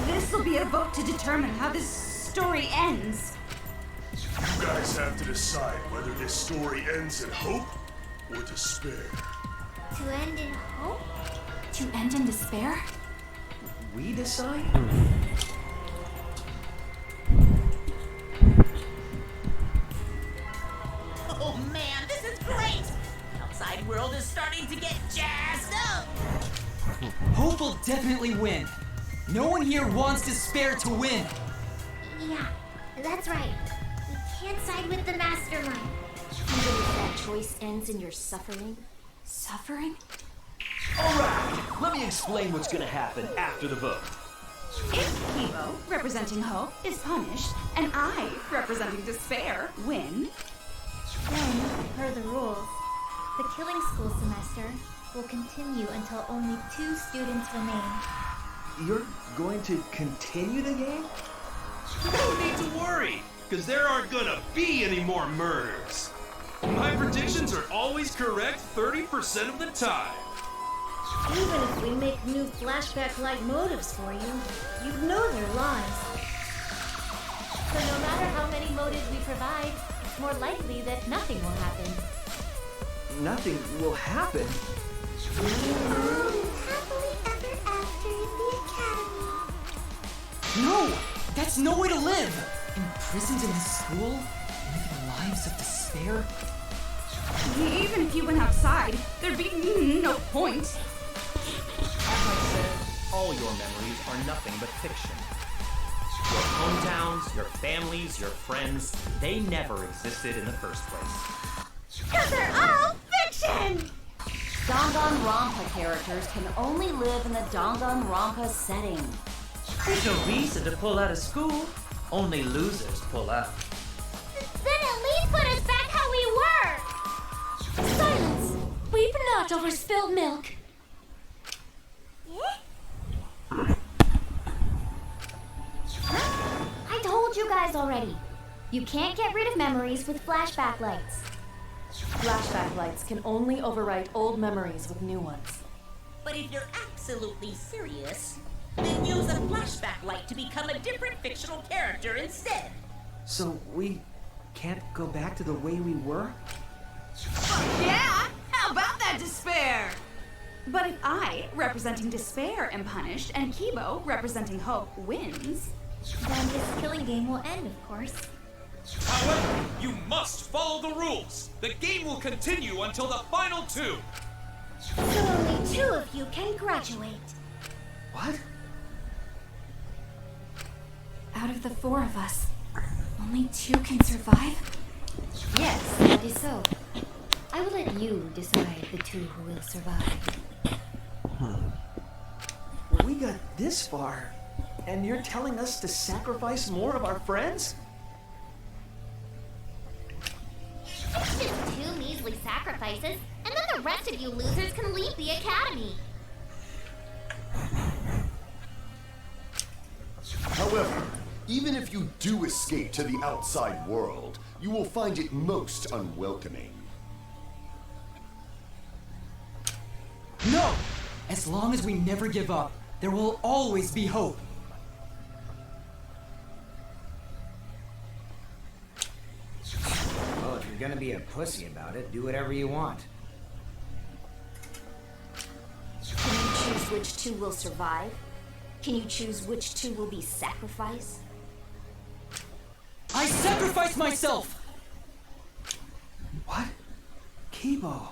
[SPEAKER 13] This'll be a vote to determine how this story ends.
[SPEAKER 3] You guys have to decide whether this story ends in hope or despair.
[SPEAKER 10] To end in hope?
[SPEAKER 8] To end in despair?
[SPEAKER 15] We decide?
[SPEAKER 2] Oh man, this is great! Outside world is starting to get jazzed up!
[SPEAKER 9] Hope will definitely win. No one here wants Despair to win.
[SPEAKER 10] Yeah, that's right. We can't side with the mastermind.
[SPEAKER 17] Even if that choice ends in your suffering.
[SPEAKER 8] Suffering?
[SPEAKER 7] Alright, let me explain what's gonna happen after the vote.
[SPEAKER 13] If Kibo, representing Hope, is punished, and I, representing Despair, win,
[SPEAKER 10] Then, per the rules, the killing school semester will continue until only 2 students remain.
[SPEAKER 7] You're going to continue the game?
[SPEAKER 3] No need to worry, because there aren't gonna be any more murders. My predictions are always correct 30% of the time.
[SPEAKER 4] Even if we make new flashback-like motives for you, you'd know they're lies.
[SPEAKER 17] So no matter how many motives we provide, it's more likely that nothing will happen.
[SPEAKER 7] Nothing will happen.
[SPEAKER 10] Happily ever after in the academy.
[SPEAKER 9] No! That's no way to live! Imprisoned in this school? Living lives of despair?
[SPEAKER 13] even if you went outside, there'd be no point.
[SPEAKER 6] As I said, all your memories are nothing but fiction. Your hometowns, your families, your friends, they never existed in the first place.
[SPEAKER 10] Because they're all fiction!
[SPEAKER 17] Danganronpa characters can only live in the Danganronpa setting.
[SPEAKER 5] There's no reason to pull out of school. Only losers pull out.
[SPEAKER 10] Then at least put us back how we were!
[SPEAKER 20] Silence! Weep not over spilled milk.
[SPEAKER 10] I told you guys already. You can't get rid of memories with flashback lights.
[SPEAKER 16] Flashback lights can only overwrite old memories with new ones.
[SPEAKER 2] But if you're absolutely serious, then use a flashback light to become a different fictional character instead.
[SPEAKER 7] So we can't go back to the way we were?
[SPEAKER 13] Yeah! How about that despair? But if I, representing Despair, am punished, and Kibo, representing Hope, wins,
[SPEAKER 10] then this killing game will end, of course.
[SPEAKER 11] However, you must follow the rules. The game will continue until the final 2.
[SPEAKER 4] So only 2 of you can graduate.
[SPEAKER 7] What?
[SPEAKER 8] Out of the 4 of us, only 2 can survive?
[SPEAKER 23] Yes, that is so. I will let you decide the 2 who will survive.
[SPEAKER 7] We got this far, and you're telling us to sacrifice more of our friends?
[SPEAKER 10] It's just 2 measly sacrifices, and then the rest of you losers can leave the academy.
[SPEAKER 18] However, even if you do escape to the outside world, you will find it most unwelcoming.
[SPEAKER 9] No! As long as we never give up, there will always be hope.
[SPEAKER 15] Well, if you're gonna be a pussy about it, do whatever you want.
[SPEAKER 17] Can you choose which 2 will survive? Can you choose which 2 will be sacrificed?
[SPEAKER 9] I sacrifice myself!
[SPEAKER 7] What? Kibo.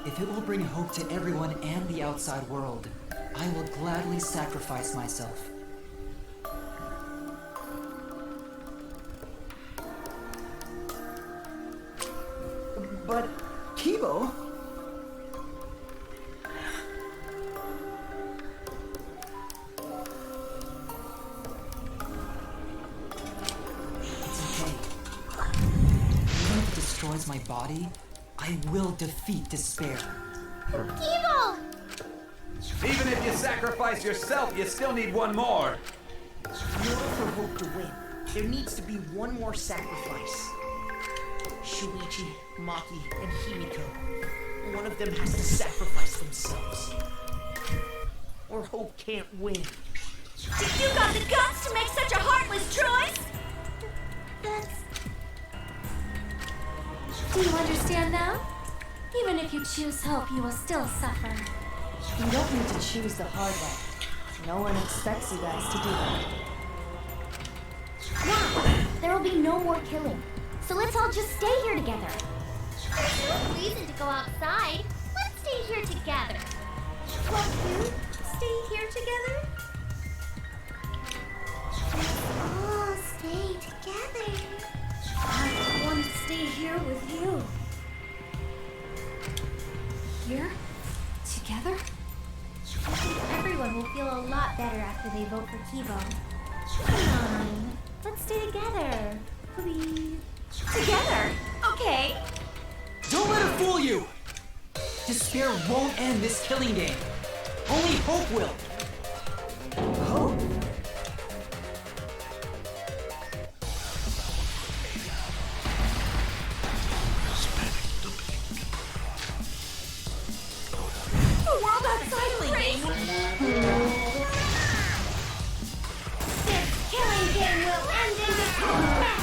[SPEAKER 9] If it will bring hope to everyone and the outside world, I will gladly sacrifice myself.
[SPEAKER 7] But, Kibo?
[SPEAKER 9] It's okay. Even if it destroys my body, I will defeat despair.
[SPEAKER 10] Kibo!
[SPEAKER 21] Even if you sacrifice yourself, you still need one more.
[SPEAKER 15] In order for Hope to win, there needs to be one more sacrifice. Shuichi, Maki, and Himiko. One of them has to sacrifice themselves. Or Hope can't win.
[SPEAKER 20] You got the guts to make such a heartless choice? Do you understand now? Even if you choose hope, you will still suffer.
[SPEAKER 16] You don't need to choose the hard way. No one expects you guys to do that.
[SPEAKER 10] Yeah, there will be no more killing. So let's all just stay here together. There's no reason to go outside. Let's stay here together.
[SPEAKER 4] What, you? Stay here together?
[SPEAKER 10] All stay together.
[SPEAKER 4] I want to stay here with you.
[SPEAKER 8] Here? Together?
[SPEAKER 10] I think everyone will feel a lot better after they vote for Kibo. Come on, let's stay together, please.
[SPEAKER 8] Together? Okay.
[SPEAKER 9] Don't let her fool you! Despair won't end this killing game. Only hope will. Hope?
[SPEAKER 2] The world outside killing game.
[SPEAKER 4] This killing game will end in despair.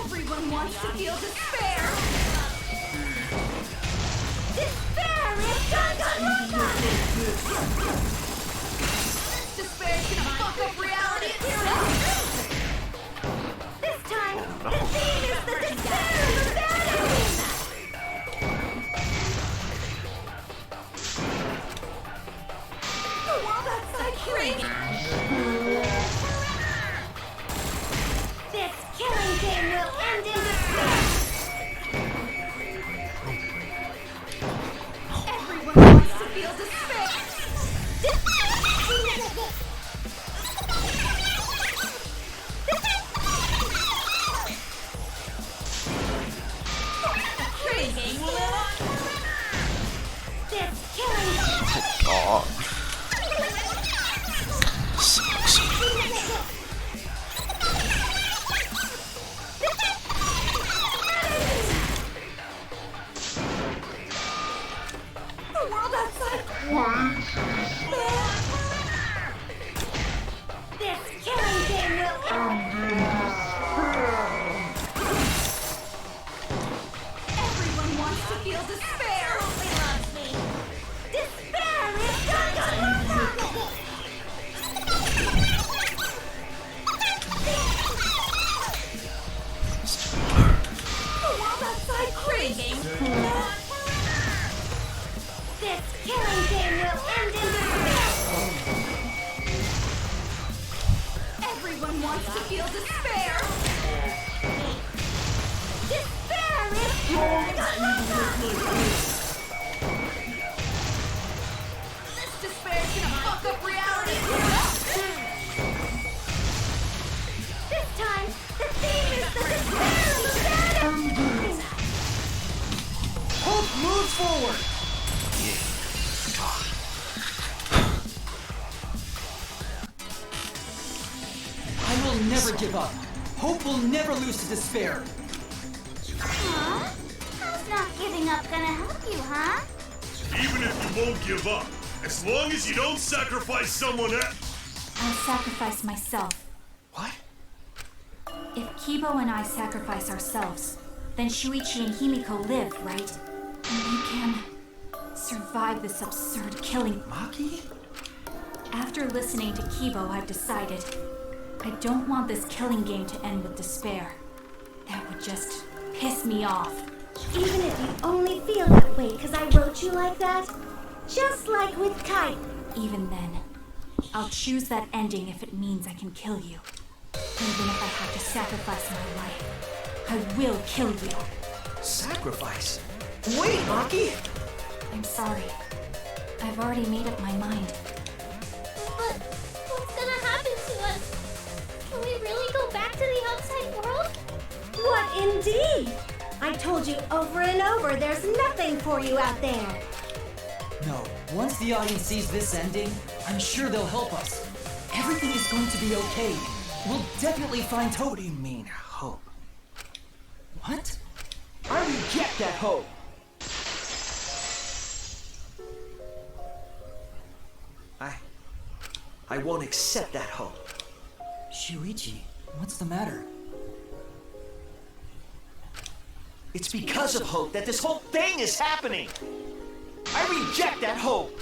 [SPEAKER 13] Everyone wants to feel despair.
[SPEAKER 4] Despair is Danganronpa!
[SPEAKER 13] Despair's gonna fuck up reality itself.
[SPEAKER 4] This time, the theme is the despair of the battle!
[SPEAKER 13] The world outside killing.
[SPEAKER 4] This killing game will end in despair!
[SPEAKER 13] Everyone wants to feel despair.
[SPEAKER 2] Killing game will live on.
[SPEAKER 4] This killing
[SPEAKER 12] God.
[SPEAKER 13] The world outside.
[SPEAKER 4] This killing game will
[SPEAKER 13] Everyone wants to feel despair.
[SPEAKER 2] Loves me.
[SPEAKER 4] Despair is Danganronpa!
[SPEAKER 13] The world outside
[SPEAKER 2] Killing
[SPEAKER 13] crazy.
[SPEAKER 2] game.
[SPEAKER 4] This killing game will end in despair!
[SPEAKER 13] Everyone wants to feel despair.
[SPEAKER 4] Despair is Danganronpa!
[SPEAKER 13] This despair's gonna fuck up reality.
[SPEAKER 4] This time, the theme is the despair of the battle!
[SPEAKER 7] Hope moves forward! I will never give up. Hope will never lose to despair.
[SPEAKER 10] Huh? How's not giving up gonna help you, huh?
[SPEAKER 3] Even if you won't give up, as long as you don't sacrifice someone else.
[SPEAKER 8] I'll sacrifice myself.
[SPEAKER 7] What?
[SPEAKER 8] If Kibo and I sacrifice ourselves, then Shuichi and Himiko live, right? And we can survive this absurd killing.
[SPEAKER 7] Maki?
[SPEAKER 8] After listening to Kibo, I've decided I don't want this killing game to end with despair. That would just piss me off.
[SPEAKER 4] Even if you only feel that way because I wrote you like that, just like with Kite.
[SPEAKER 8] Even then, I'll choose that ending if it means I can kill you. Even if I have to sacrifice my life, I will kill you.
[SPEAKER 7] Sacrifice? Wait, Maki!
[SPEAKER 8] I'm sorry. I've already made up my mind.
[SPEAKER 10] But what's gonna happen to us? Can we really go back to the outside world?
[SPEAKER 4] What indeed? I told you over and over there's nothing for you out there.
[SPEAKER 9] No, once the audience sees this ending, I'm sure they'll help us. Everything is going to be okay. We'll definitely find hope.
[SPEAKER 7] What do you mean, hope? What? I reject that hope! I won't accept that hope.
[SPEAKER 9] Shuichi, what's the matter?
[SPEAKER 7] It's because of hope that this whole thing is happening! I reject that hope!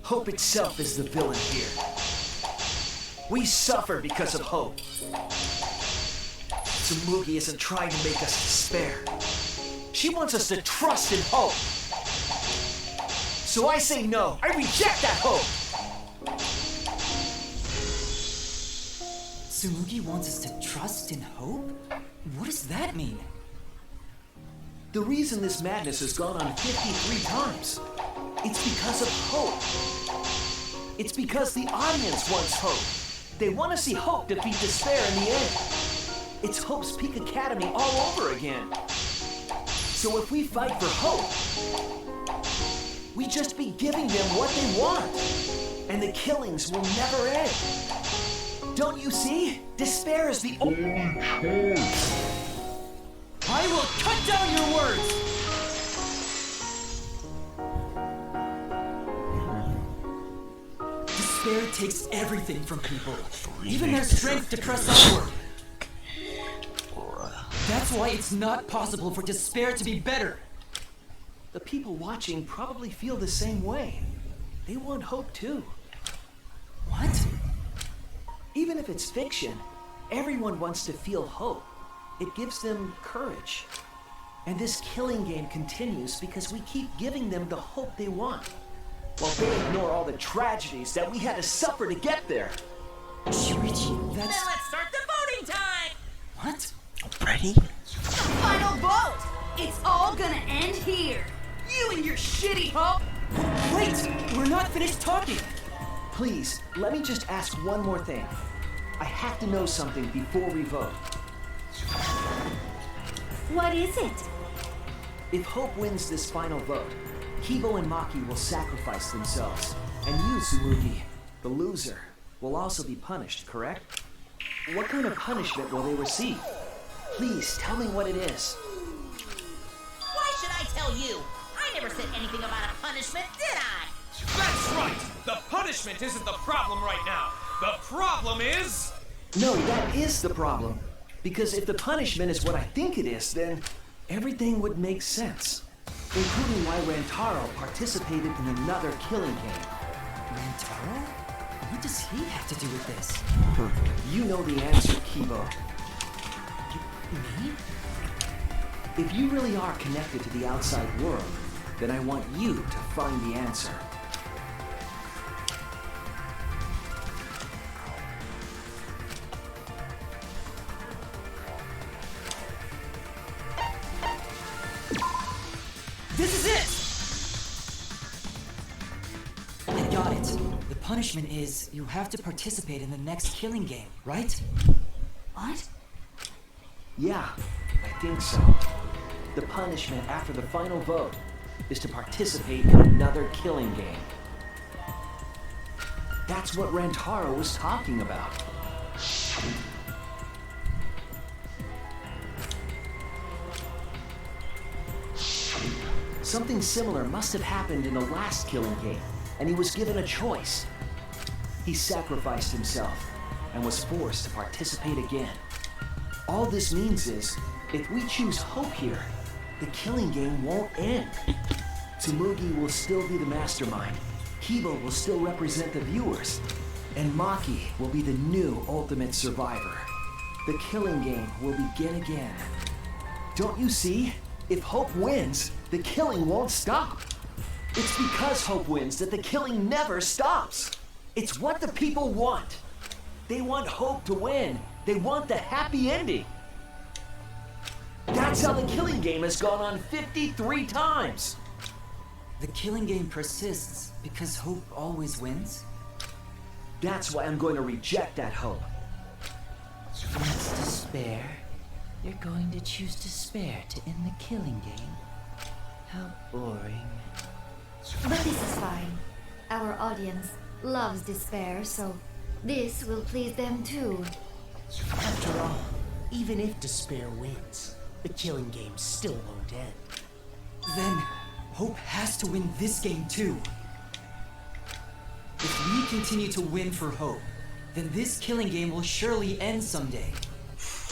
[SPEAKER 7] Hope itself is the villain here. We suffer because of hope. Tsumugi isn't trying to make us despair. She wants us to trust in hope. So I say no. I reject that hope.
[SPEAKER 9] Tsumugi wants us to trust in hope? What does that mean?
[SPEAKER 7] The reason this madness has gone on 53 times, it's because of hope. It's because the audience wants hope. They want to see hope defeat despair in the end. It's Hope's Peak Academy all over again. So if we fight for hope, we just be giving them what they want. And the killings will never end. Don't you see? Despair is the only choice.
[SPEAKER 9] I will cut down your words! Despair takes everything from people, even their strength to press upward. That's why it's not possible for despair to be better.
[SPEAKER 7] The people watching probably feel the same way. They want hope too.
[SPEAKER 9] What?
[SPEAKER 7] Even if it's fiction, everyone wants to feel hope. It gives them courage. And this killing game continues because we keep giving them the hope they want, while they ignore all the tragedies that we had to suffer to get there.
[SPEAKER 9] Shuichi,
[SPEAKER 2] Then let's start the voting time!
[SPEAKER 9] What?
[SPEAKER 15] Already?
[SPEAKER 13] The final vote! It's all gonna end here! You and your shitty hope!
[SPEAKER 9] Wait! We're not finished talking!
[SPEAKER 7] Please, let me just ask one more thing. I have to know something before we vote.
[SPEAKER 4] What is it?
[SPEAKER 7] If Hope wins this final vote, Kibo and Maki will sacrifice themselves. And you, Tsumugi, the loser, will also be punished, correct? What kind of punishment will they receive? Please, tell me what it is.
[SPEAKER 2] Why should I tell you? I never said anything about a punishment, did I?
[SPEAKER 11] That's right! The punishment isn't the problem right now. The problem is...
[SPEAKER 7] No, that is the problem. Because if the punishment is what I think it is, then everything would make sense. Including why Rantaro participated in another killing game.
[SPEAKER 9] Rantaro? What does he have to do with this?
[SPEAKER 7] You know the answer, Kibo.
[SPEAKER 9] Me?
[SPEAKER 7] If you really are connected to the outside world, then I want you to find the answer.
[SPEAKER 9] This is it! I got it. The punishment is you have to participate in the next killing game, right? What?
[SPEAKER 7] Yeah, I think so. The punishment after the final vote is to participate in another killing game. That's what Rantaro was talking about. Something similar must have happened in the last killing game, and he was given a choice. He sacrificed himself and was forced to participate again. All this means is, if we choose hope here, the killing game won't end. Tsumugi will still be the mastermind, Kibo will still represent the viewers, and Maki will be the new ultimate survivor. The killing game will begin again. Don't you see? If Hope wins, the killing won't stop. It's because Hope wins that the killing never stops. It's what the people want. They want Hope to win. They want the happy ending. That's how the killing game has gone on 53 times.
[SPEAKER 9] The killing game persists because hope always wins?
[SPEAKER 7] That's why I'm going to reject that hope.
[SPEAKER 19] That's despair. You're going to choose despair to end the killing game. How boring.
[SPEAKER 23] But this is fine. Our audience loves despair, so this will please them too.
[SPEAKER 15] After all, even if despair wins, the killing game still won't end.
[SPEAKER 9] Then, hope has to win this game too. If we continue to win for hope, then this killing game will surely end someday.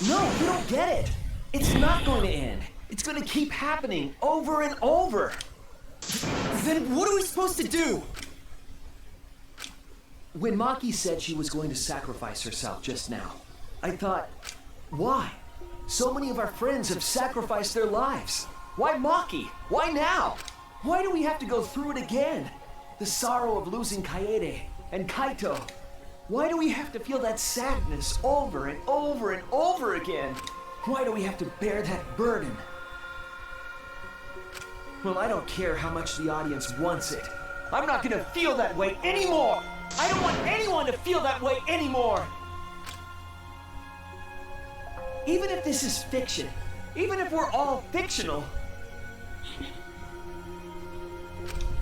[SPEAKER 7] No, you don't get it. It's not going to end. It's going to keep happening over and over.
[SPEAKER 9] Then what are we supposed to do?
[SPEAKER 7] When Maki said she was going to sacrifice herself just now, I thought, why? So many of our friends have sacrificed their lives. Why Maki? Why now? Why do we have to go through it again? The sorrow of losing Kaede and Kaito. Why do we have to feel that sadness over and over and over again? Why do we have to bear that burden? Well, I don't care how much the audience wants it. I'm not gonna feel that way anymore! I don't want anyone to feel that way anymore! Even if this is fiction, even if we're all fictional,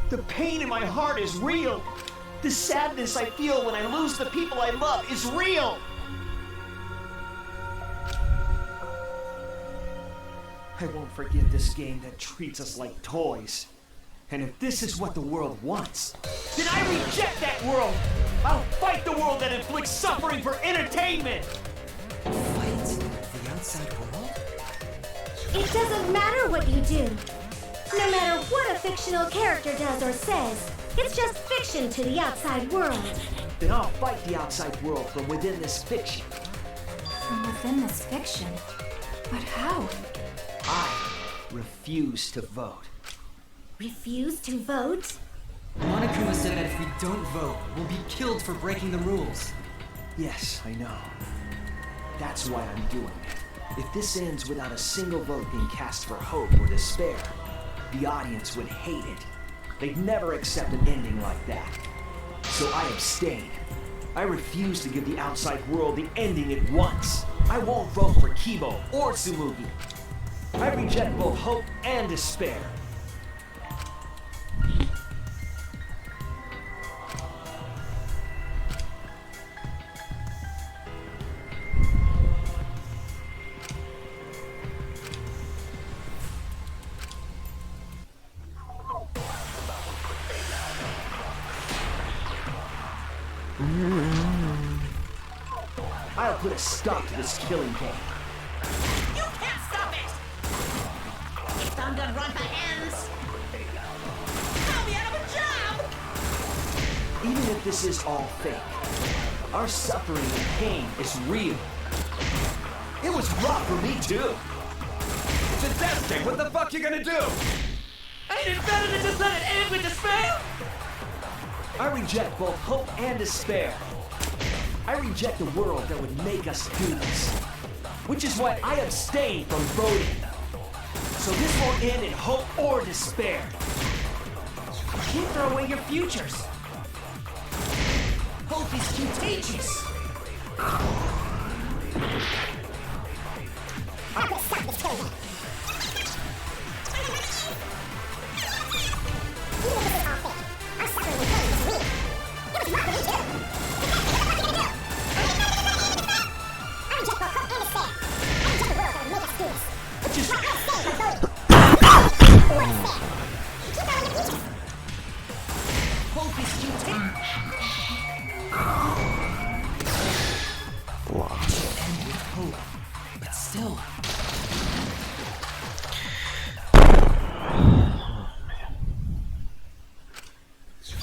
[SPEAKER 7] the pain in my heart is real. The sadness I feel when I lose the people I love is real. I won't forget this game that treats us like toys. And if this is what the world wants, then I reject that world! I'll fight the world that inflicts suffering for entertainment!
[SPEAKER 19] Fight the outside world?
[SPEAKER 4] It doesn't matter what you do. No matter what a fictional character does or says, it's just fiction to the outside world.
[SPEAKER 7] Then I'll fight the outside world from within this fiction.
[SPEAKER 8] From within this fiction? But how?
[SPEAKER 7] I refuse to vote.
[SPEAKER 4] Refuse to vote?
[SPEAKER 9] Monokuma said that if we don't vote, we'll be killed for breaking the rules.
[SPEAKER 7] Yes, I know. That's why I'm doing it. If this ends without a single vote being cast for hope or despair, the audience would hate it. They'd never accept an ending like that. So I abstain. I refuse to give the outside world the ending it wants. I won't vote for Kibo or Tsumugi. I reject both hope and despair. I'll put a stop to this killing game.
[SPEAKER 2] You can't stop it! If Danganronpa ends, I'll be out of a job!
[SPEAKER 7] Even if this is all fake, our suffering and pain is real. It was rough for me too.
[SPEAKER 21] It's a death game. What the fuck you gonna do?
[SPEAKER 5] Ain't it better than just let it end with despair?
[SPEAKER 7] I reject both hope and despair. I reject the world that would make us do this. Which is why I abstain from voting. So this won't end in hope or despair.
[SPEAKER 5] You can't throw away your futures. Hope is contagious. Hope is contagious. End with hope, but still.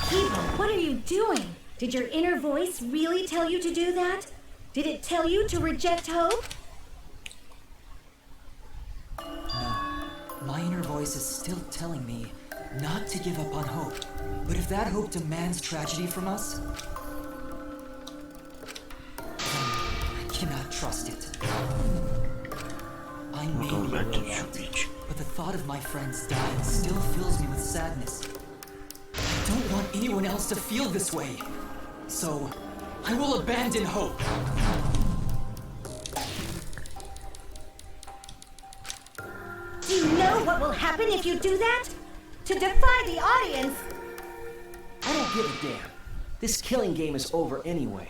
[SPEAKER 4] Kibo, what are you doing? Did your inner voice really tell you to do that? Did it tell you to reject hope?
[SPEAKER 9] No. My inner voice is still telling me not to give up on hope. But if that hope demands tragedy from us, then I cannot trust it. I may be a robot, but the thought of my friends dying still fills me with sadness. I don't want anyone else to feel this way. So, I will abandon hope.
[SPEAKER 4] Do you know what will happen if you do that? To defy the audience!
[SPEAKER 7] I don't give a damn. This killing game is over anyway.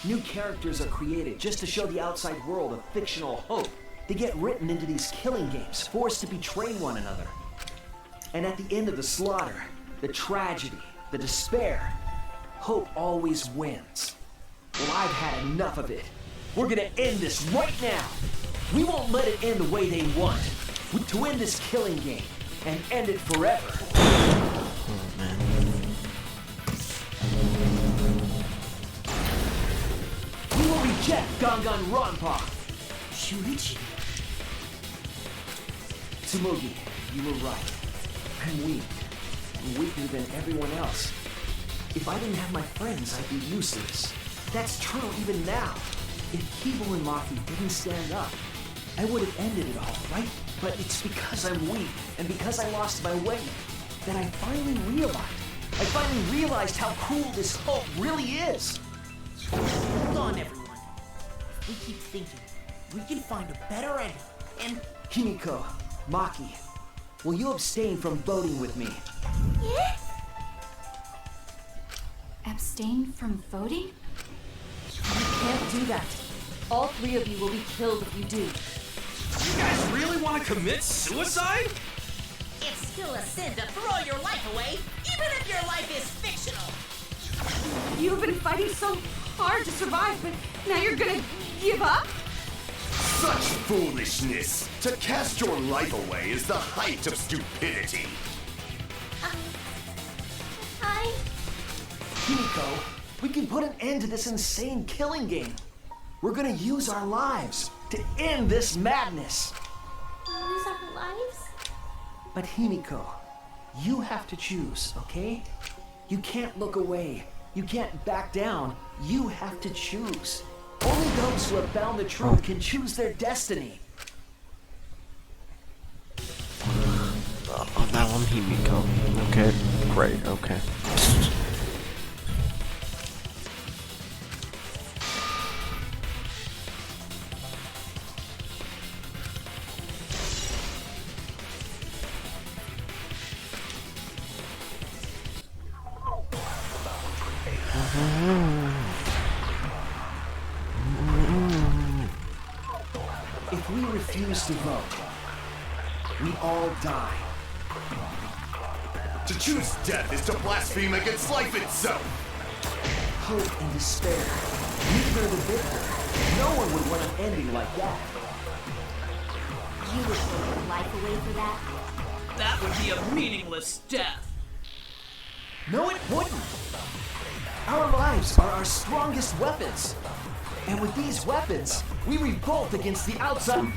[SPEAKER 7] New characters are created just to show the outside world a fictional hope. They get written into these killing games, forced to betray one another. And at the end of the slaughter, the tragedy, the despair, hope always wins. Well, I've had enough of it. We're gonna end this right now. We won't let it end the way they want. To end this killing game and end it forever.
[SPEAKER 12] Oh, man.
[SPEAKER 7] Reject Danganronpa!
[SPEAKER 15] Shuichi.
[SPEAKER 7] Tsumugi, you were right. I'm weak. I'm weaker than everyone else. If I didn't have my friends, I'd be useless. That's true even now. If Kibo and Maki didn't stand up, I would have ended it all, right? But it's because I'm weak, and because I lost my way, that I finally realized how cool this hope really is.
[SPEAKER 2] Hold on, everyone. If we keep thinking, we can find a better ending. And
[SPEAKER 7] Himiko, Maki, will you abstain from voting with me?
[SPEAKER 8] Yeah? Abstain from voting?
[SPEAKER 16] You can't do that. All 3 of you will be killed if you do.
[SPEAKER 3] You guys really want to commit suicide?
[SPEAKER 2] it's still a sin to throw your life away, even if your life is fictional.
[SPEAKER 13] You've been fighting so hard to survive, but now you're gonna give up?
[SPEAKER 18] Such foolishness! To cast your life away is the height of stupidity.
[SPEAKER 7] Himiko, we can put an end to this insane killing game. We're gonna use our lives to end this madness.
[SPEAKER 10] Lose our lives?
[SPEAKER 7] But Himiko, you have to choose, okay? You can't look away. You can't back down. You have to choose. Only those who have found the truth can choose their destiny.
[SPEAKER 12] On that one, Himiko. Okay, great, okay.
[SPEAKER 7] If we refuse to vote, we all die.
[SPEAKER 18] To choose death is to blaspheme against life itself.
[SPEAKER 7] Hope and despair. Neither the victor. No one would want an ending like that.
[SPEAKER 10] You would throw your life away for that?
[SPEAKER 5] That would be a meaningless death.
[SPEAKER 7] No, it wouldn't. Our lives are our strongest weapons. And with these weapons, we revolt against the outside.
[SPEAKER 10] I'm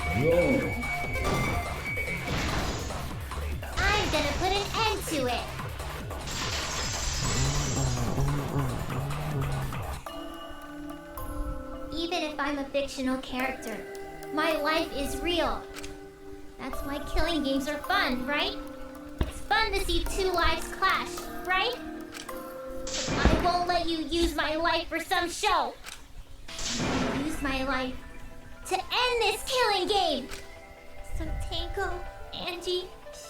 [SPEAKER 10] gonna put an end to it. Even if I'm a fictional character, my life is real. That's why killing games are fun, right? It's fun to see 2 lives clash, right? But I won't let you use my life for some show. Use my life to end this killing game. So Tanko, Angie,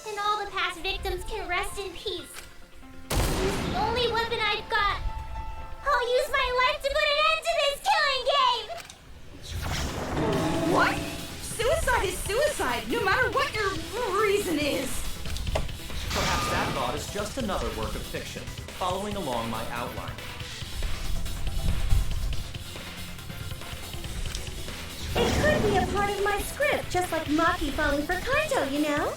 [SPEAKER 10] and all the past victims can rest in peace. It's the only weapon I've got. I'll use my life to put an end to this killing game!
[SPEAKER 13] What? Suicide is suicide, no matter what your reason is.
[SPEAKER 6] Perhaps that thought is just another work of fiction, following along my outline.
[SPEAKER 4] It could be a part of my script, just like Maki falling for Kaito, you know?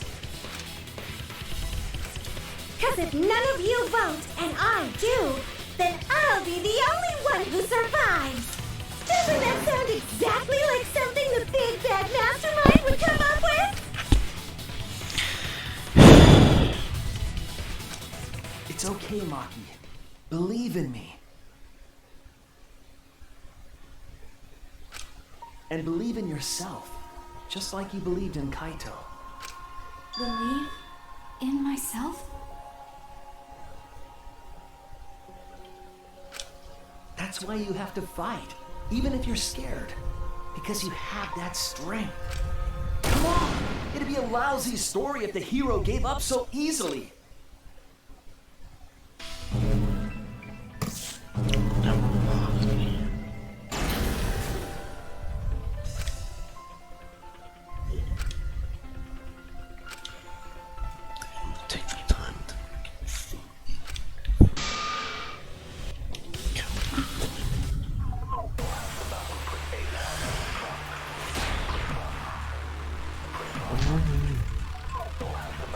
[SPEAKER 4] Cause if none of you vote, and I do, then I'll be the only one who survives! Doesn't that sound exactly like something the big bad mastermind would come up with?
[SPEAKER 7] It's okay, Maki. Believe in me. And believe in yourself, just like you believed in Kaito.
[SPEAKER 8] Believe in myself?
[SPEAKER 7] That's why you have to fight, even if you're scared. Because you have that strength. Come on! It'd be a lousy story if the hero gave up so easily.
[SPEAKER 12] Take my time.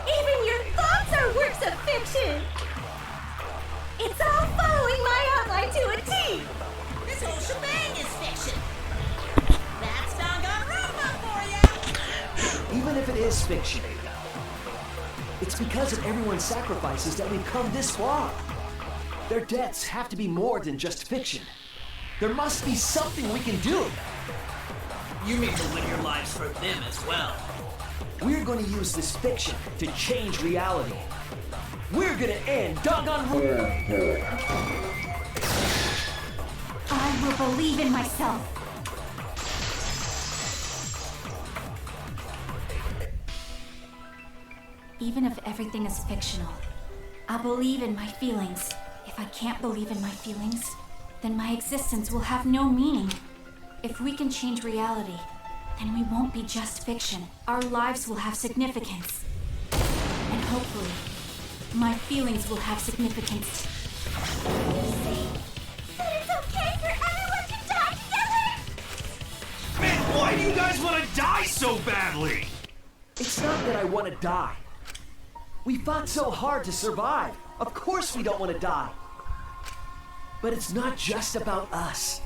[SPEAKER 4] Even your thoughts are
[SPEAKER 7] is fiction. It's because of everyone's sacrifices that we've come this far. Their deaths have to be more than just fiction. There must be something we can do.
[SPEAKER 1] You mean to live your lives for them as well.
[SPEAKER 7] We're going to use this fiction to change reality. We're going to end Danganronpa.
[SPEAKER 8] I will believe in myself. Even if everything is fictional, I believe in my feelings. If I can't believe in my feelings, then my existence will have no meaning. If we can change reality, then we won't be just fiction. Our lives will have significance. And hopefully, my feelings will have significance.
[SPEAKER 10] That it's okay for everyone to die together?
[SPEAKER 3] Man, why do you guys want to die so badly?
[SPEAKER 7] It's not that I want to die. We fought so hard to survive. Of course we don't want to die. But it's not just about us.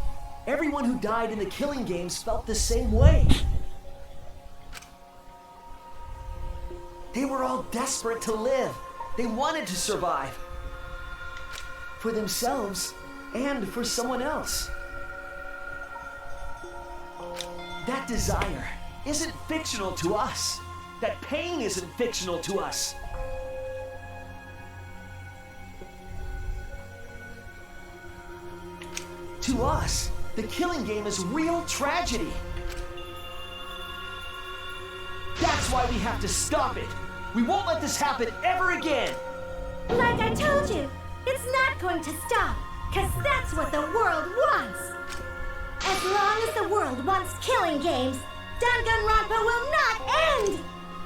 [SPEAKER 7] Everyone who died in the killing games felt the same way. They were all desperate to live. They wanted to survive. For themselves and for someone else. That desire isn't fictional to us. That pain isn't fictional to us. To us, the killing game is real tragedy. That's why we have to stop it. We won't let this happen ever again.
[SPEAKER 4] Like I told you, it's not going to stop, because that's what the world wants. As long as the world wants killing games, Danganronpa will not end!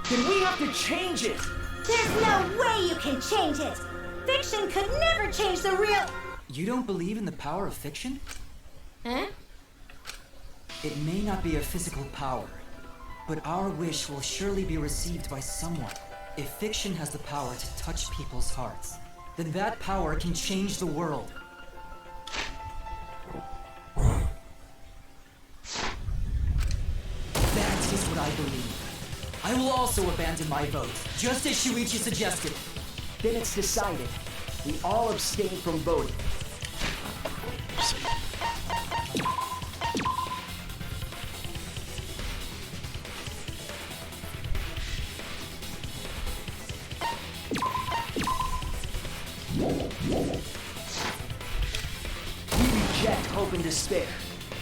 [SPEAKER 7] Then we have to change it.
[SPEAKER 4] There's no way you can change it. Fiction could never change the real...
[SPEAKER 9] You don't believe in the power of fiction?
[SPEAKER 4] Huh?
[SPEAKER 9] It may not be a physical power, but our wish will surely be received by someone. If fiction has the power to touch people's hearts, then that power can change the world. That is what I believe. I will also abandon my vote, just as Shuichi suggested.
[SPEAKER 7] Then it's decided. We all abstain from voting. We reject hope and despair.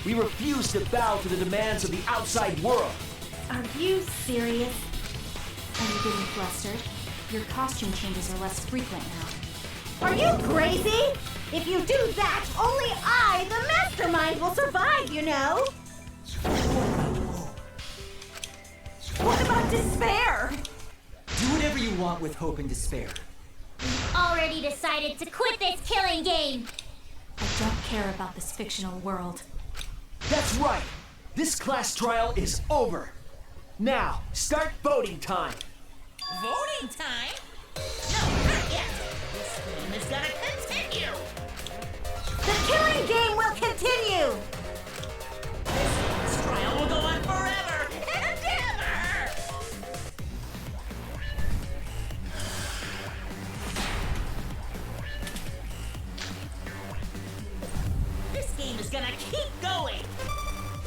[SPEAKER 7] We refuse to bow to the demands of the outside world.
[SPEAKER 8] Are you serious? Are you getting flustered? Your costume changes are less frequent now.
[SPEAKER 4] Are you crazy? If you do that, only I, the mastermind, will survive, you know?
[SPEAKER 13] What about despair?
[SPEAKER 9] Do whatever you want with hope and despair.
[SPEAKER 10] Already decided to quit this killing game.
[SPEAKER 8] I don't care about this fictional world.
[SPEAKER 7] That's right. This class trial is over. Now, start voting time.
[SPEAKER 2] Voting time? No, not yet. This game is gonna continue.
[SPEAKER 4] The killing game will continue!
[SPEAKER 2] This trial will go on forever and ever! This game is gonna keep going!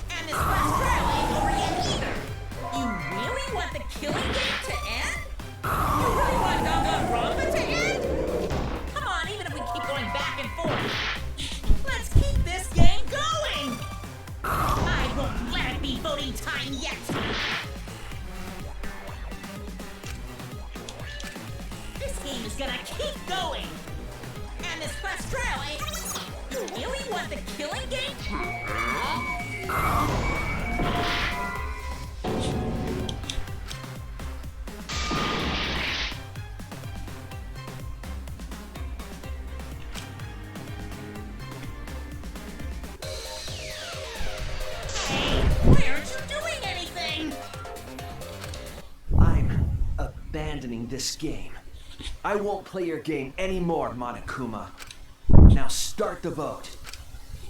[SPEAKER 2] And this last trial ain't over yet either! You really want the killing game to end? You really want Danganronpa to end? Come on, even if we keep going back and forth, let's keep this game going! I won't let it be voting time yet! This game is gonna keep going! And this quest trial ain't... You really want the killing game? Why aren't you doing anything?
[SPEAKER 7] I'm abandoning this game. I won't play your game anymore, Monokuma. Now start the vote.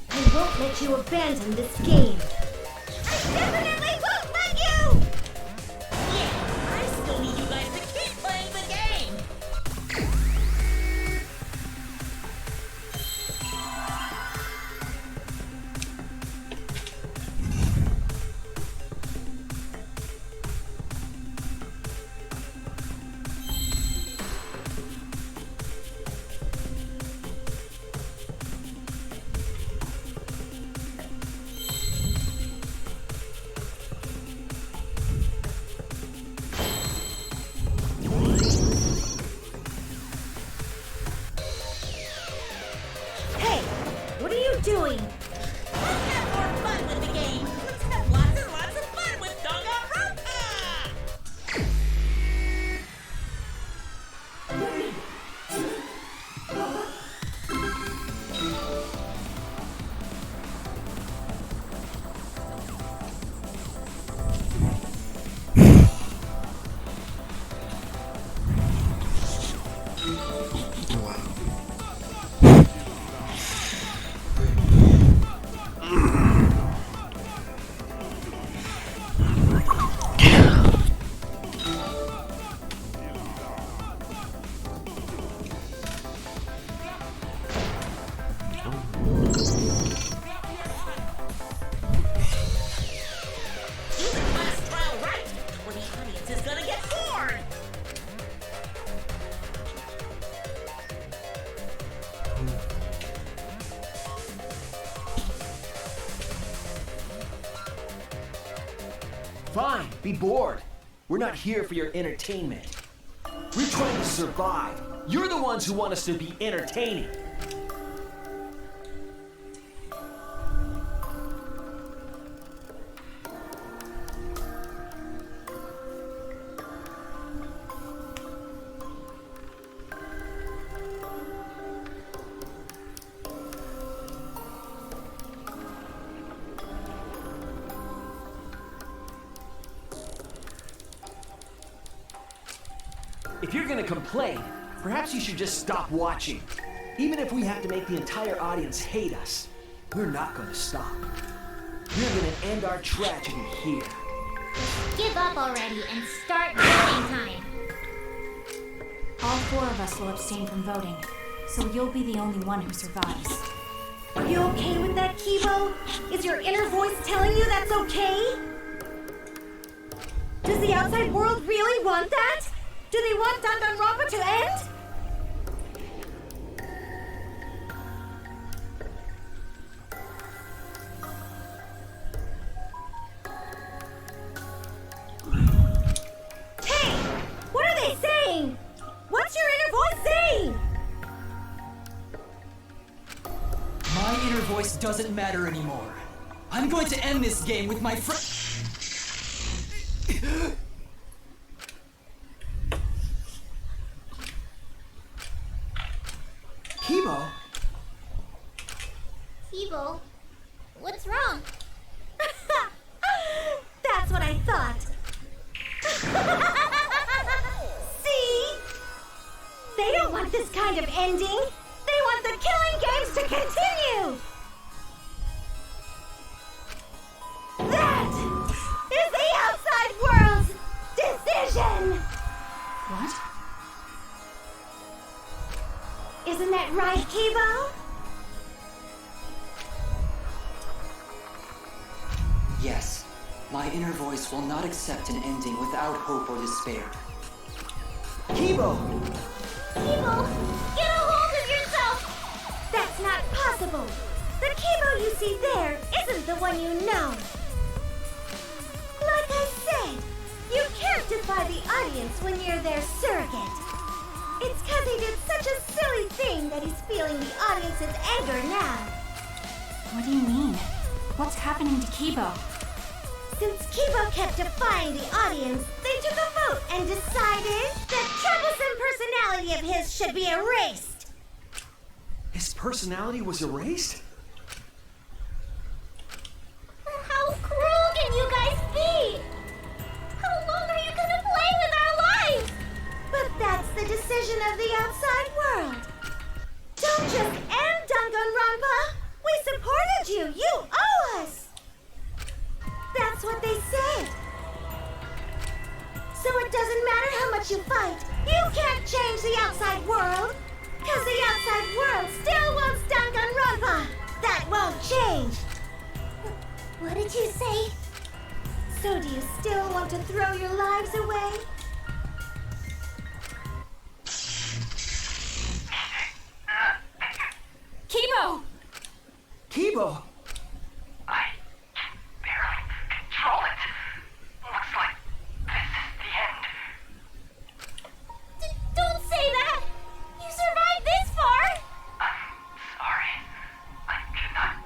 [SPEAKER 4] I won't let you abandon this game. I definitely won't let you!
[SPEAKER 2] Yeah, I
[SPEAKER 4] you doing?
[SPEAKER 2] Let's have more fun with the game. Let's have lots and lots of fun with Danganronpa!
[SPEAKER 7] Fine, be bored. We're not here for your entertainment. We're trying to survive. You're the ones who want us to be entertaining. If you're gonna complain, perhaps you should just stop watching. Even if we have to make the entire audience hate us, we're not gonna stop. We're gonna end our tragedy here.
[SPEAKER 10] Give up already and start voting time.
[SPEAKER 8] All 4 of us will abstain from voting, so you'll be the only one who survives.
[SPEAKER 4] Are you okay with that, Kibo? Is your inner voice telling you that's okay? Does the outside world really want that? Do they want Danganronpa to end? Hey! What are they saying? What's your inner voice saying?
[SPEAKER 5] My inner voice doesn't matter anymore. I'm going to end this game with my friend.
[SPEAKER 7] Kibo?
[SPEAKER 10] Kibo, what's wrong?
[SPEAKER 4] That's what I thought. See? They don't want this kind of ending. They want the killing games to continue. That is the outside world's decision.
[SPEAKER 8] What?
[SPEAKER 4] Isn't that right, Kibo?
[SPEAKER 9] Yes, my inner voice will not accept an ending without hope or despair.
[SPEAKER 7] Kibo!
[SPEAKER 10] Kibo, get a hold of yourself!
[SPEAKER 4] That's not possible. The Kibo you see there isn't the one you know. Like I said, you can't defy the audience when you're their surrogate. It's because he did such a silly thing that he's feeling the audience's anger now.
[SPEAKER 8] What do you mean? What's happening to Kibo?
[SPEAKER 4] Since Kibo kept defying the audience, they took a vote and decided that troublesome personality of his should be erased.
[SPEAKER 7] His personality was erased?
[SPEAKER 10] How cruel can you guys be? How long are you gonna play with our lives?
[SPEAKER 4] But that's the decision of the outside world. Don't just end Danganronpa. We supported you. You owe us. That's what they said. So it doesn't matter how much you fight. You can't change the outside world. Because the outside world still wants Danganronpa. That won't change.
[SPEAKER 10] What did you say?
[SPEAKER 4] So do you still want to throw your lives away?
[SPEAKER 8] Kibo!
[SPEAKER 7] Kibo!
[SPEAKER 14] I can barely control it. Looks like this is the end.
[SPEAKER 10] Don't say that! You survived this far!
[SPEAKER 14] I'm sorry. I cannot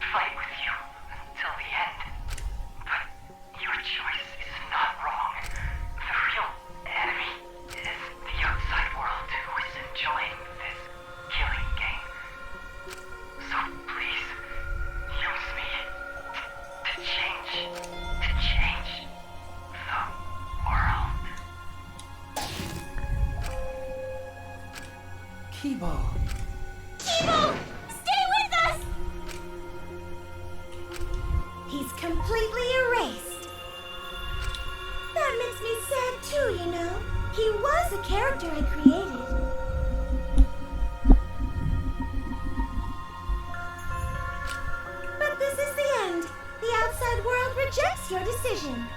[SPEAKER 7] Kibo.
[SPEAKER 4] Kibo! Stay with us! He's completely erased. That makes me sad too, you know. He was a character I created. But this is the end. The outside world rejects your decision.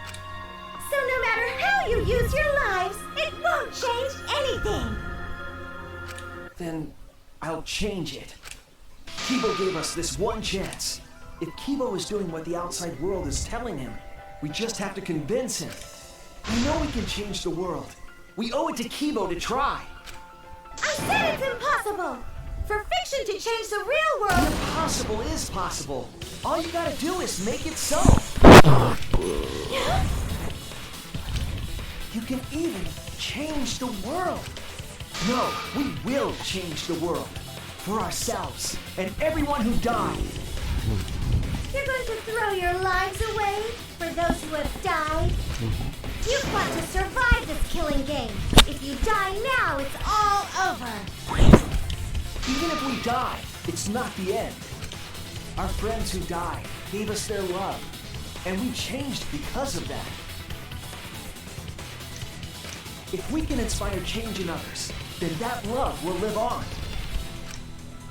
[SPEAKER 4] So no matter how you use your lives, it won't change anything.
[SPEAKER 7] Then I'll change it. Kibo gave us this one chance. If Kibo is doing what the outside world is telling him, we just have to convince him. We know we can change the world. We owe it to Kibo to try.
[SPEAKER 4] I said it's impossible! For fiction to change the real world...
[SPEAKER 7] The impossible is possible. All you gotta do is make it so. You can even change the world. No, we will change the world. For ourselves and everyone who died.
[SPEAKER 4] You're going to throw your lives away for those who have died? You've got to survive this killing game. If you die now, it's all over.
[SPEAKER 7] Even if we die, it's not the end. Our friends who died gave us their love, and we changed because of that. If we can inspire change in others, then that love will live on.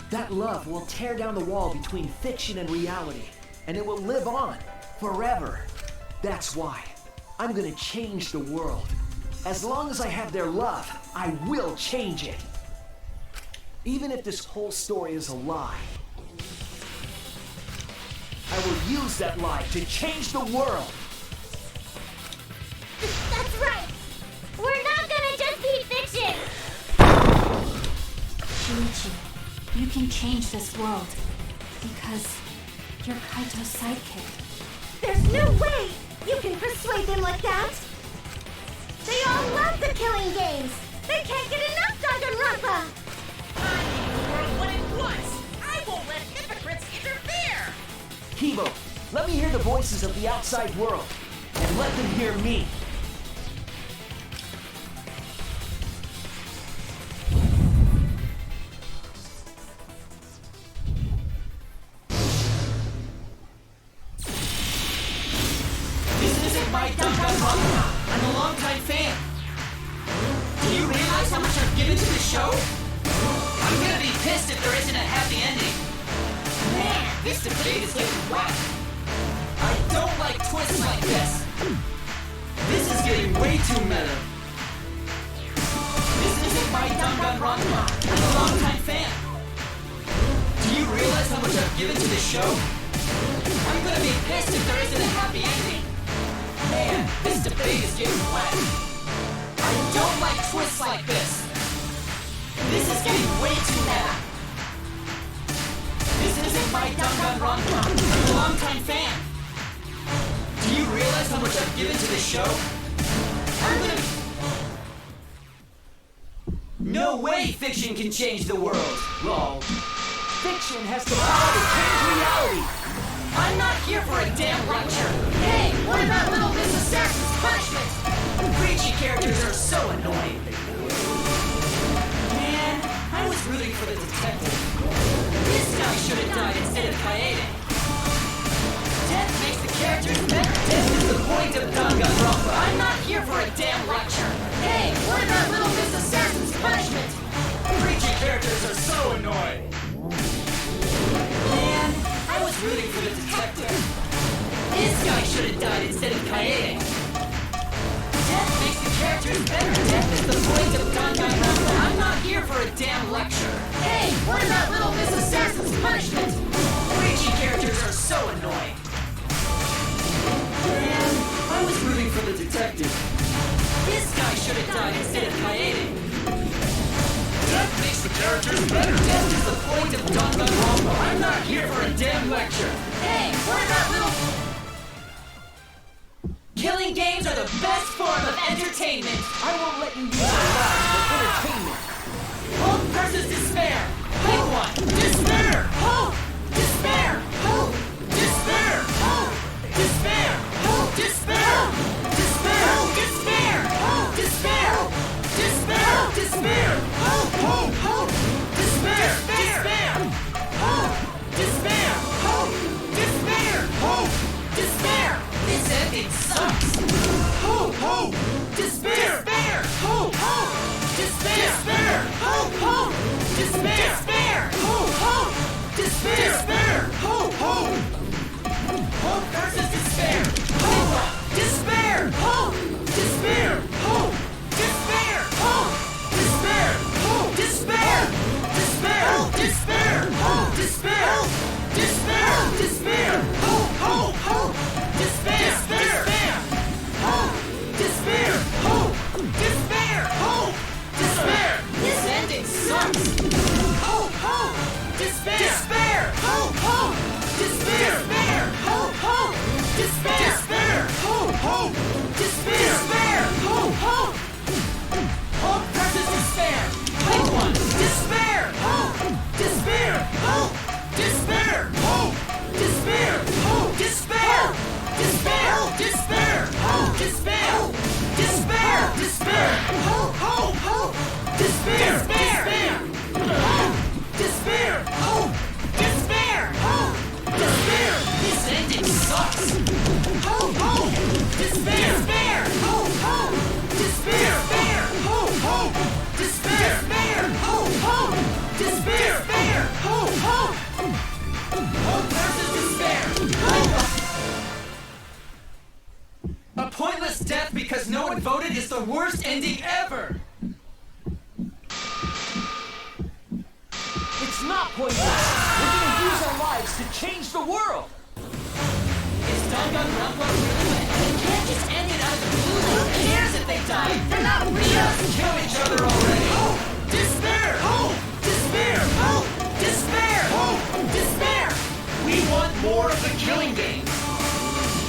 [SPEAKER 7] That love will tear down the wall between fiction and reality, and it will live on forever. That's why I'm gonna change the world. As long as I have their love, I will change it. Even if this whole story is a lie, I will use that lie to change the world.
[SPEAKER 10] That's right! We're not gonna just be fiction!
[SPEAKER 8] Shuichi, you can change this world. Because you're Kaito's sidekick.
[SPEAKER 4] There's no way you can persuade them like that! They all love the killing games! They can't get enough Danganronpa!
[SPEAKER 2] I need the world what it wants! I won't let hypocrites interfere!
[SPEAKER 7] Kibo, let me hear the voices of the outside world, and let them hear me.
[SPEAKER 1] This isn't my Danganronpa. I'm a longtime fan. Do you realize how much I've given to the show? I'm gonna be pissed if there isn't a happy ending. Man, this debate is getting whack. I don't like twists like this. This is getting way too meta. This isn't my Danganronpa. I'm a longtime fan. Do you realize how much I've given to the show? I'm gonna be pissed if there isn't a happy ending. Man, this debate is getting whack. I don't like twists like this. This is getting way too meta. This isn't my Danganronpa. I'm a longtime fan. Do you realize how much I've given to this show? I'm gonna... No way fiction can change the world!
[SPEAKER 7] Lol. Fiction has the power to change reality!
[SPEAKER 1] I'm not here for a damn lecture! Hey, what about Little Miss Assassin's punishment? Preachy characters are so annoying. Man, I was rooting for the detective. This guy should have died instead of Kaede. Death makes the characters better. Death is the point of Danganronpa. I'm not here for a damn lecture. Hey, what about Little Miss Assassin's punishment? Preachy characters are so annoying. Man, I was rooting for the detective. This guy should have died instead of Kaede. Death makes the characters better. Death is the point of Danganronpa. I'm not here for a damn lecture. Hey, what about Little Miss Assassin's punishment? Preachy characters are so annoying. Man, I was rooting for the detective. This guy should have died instead of Kaede. Death makes the characters better. Death is the point of Danganronpa. I'm not here for a damn lecture. Hey, what about Little... Killing games are the best form of entertainment.
[SPEAKER 7] I won't let you use your lives for entertainment.
[SPEAKER 1] Hope versus despair. Pick one. Despair. Hope. Despair. Hope. Despair. Hope. Despair. Hope. Despair. Despair. Despair. Hope. Despair. Despair. Despair. Hope. Hope. Hope. ending sucks! Hope! Hope! Despair! Despair! Hope! Hope! Despair! Despair! Hope! Hope! Despair! Despair! Hope! Hope! Despair! Despair! Hope! Hope! Hope versus despair! Hope! Despair! Hope! Despair! Hope! Despair! Hope! Despair! Hope! Despair! Despair! Despair! Hope! Despair! Despair! Despair! Hope! Hope! Hope! Despair! Despair! Hope! Despair! Hope! Despair! Hope! Despair! This ending sucks! Hope! Hope! Despair! Despair! Hope! Hope! Despair! Despair! Hope! Hope! Despair! Despair! Hope! Hope! Despair! Despair! Hope! Hope! Hope versus despair! Pick one! Despair! Hope! Despair! Hope! Despair! Hope! Despair! Hope! Despair! Despair! Despair! Hope! Despair! Despair! Despair! Hope! Hope! Hope! Despair! Despair! Hope! Despair! Hope! Despair! Hope! Despair! This ending sucks! Hope! Hope! Despair! Despair! Hope! Hope! Despair! Despair! Hope! Hope! Despair! Despair! Hope! Hope! Despair! Despair! Hope! Hope! Hope versus despair! Hope! A pointless death because no one voted is the worst ending ever!
[SPEAKER 7] It's not pointless! We're gonna use our lives to change the world!
[SPEAKER 1] Is Danganronpa really wet? They can't just end it out of the blue. Who cares if they die? They're not real! Just kill each other already! Hope! Despair! Hope! Despair! Hope! Despair! Hope! Despair! We want more of the killing game!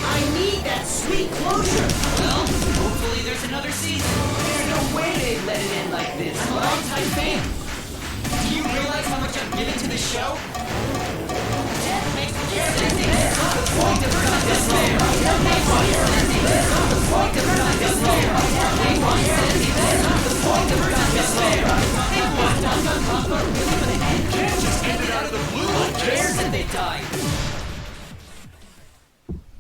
[SPEAKER 1] I need that sweet closure! Well, hopefully there's another season. There's no way they'd let it end like this. I'm a long-time fan. Do you realize how much I've given to the show? Death makes the ending not the point of despair. Death makes the ending not the point of despair. Death makes the ending not the point of despair. They want Danganronpa really gonna end? Can't just end it out of the blue. Who cares if they die?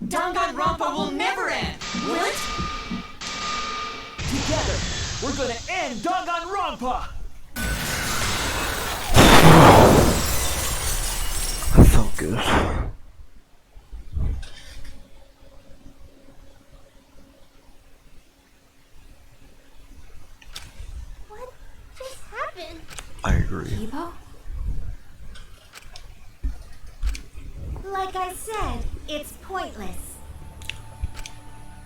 [SPEAKER 1] Danganronpa will never end! Will it?
[SPEAKER 7] Together, we're gonna end Danganronpa!
[SPEAKER 12] That felt good.
[SPEAKER 10] What just happened?
[SPEAKER 12] I agree.
[SPEAKER 8] Kibo?
[SPEAKER 4] Like I said, it's pointless.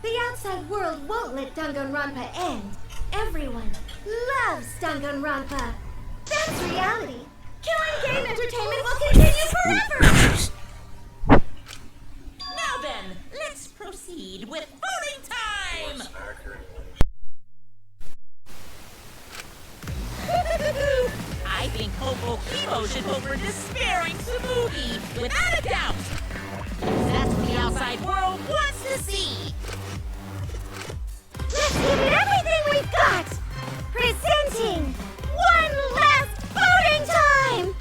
[SPEAKER 4] The outside world won't let Danganronpa end. Everyone loves Danganronpa. That's reality. Killing game entertainment will continue forever!
[SPEAKER 2] Now then, let's proceed with voting time! I think Hobo Kibo should vote for despairing Tsumugi, without a doubt! That's what the outside world wants to see!
[SPEAKER 4] Let's give it everything we've got! Presenting one last voting time!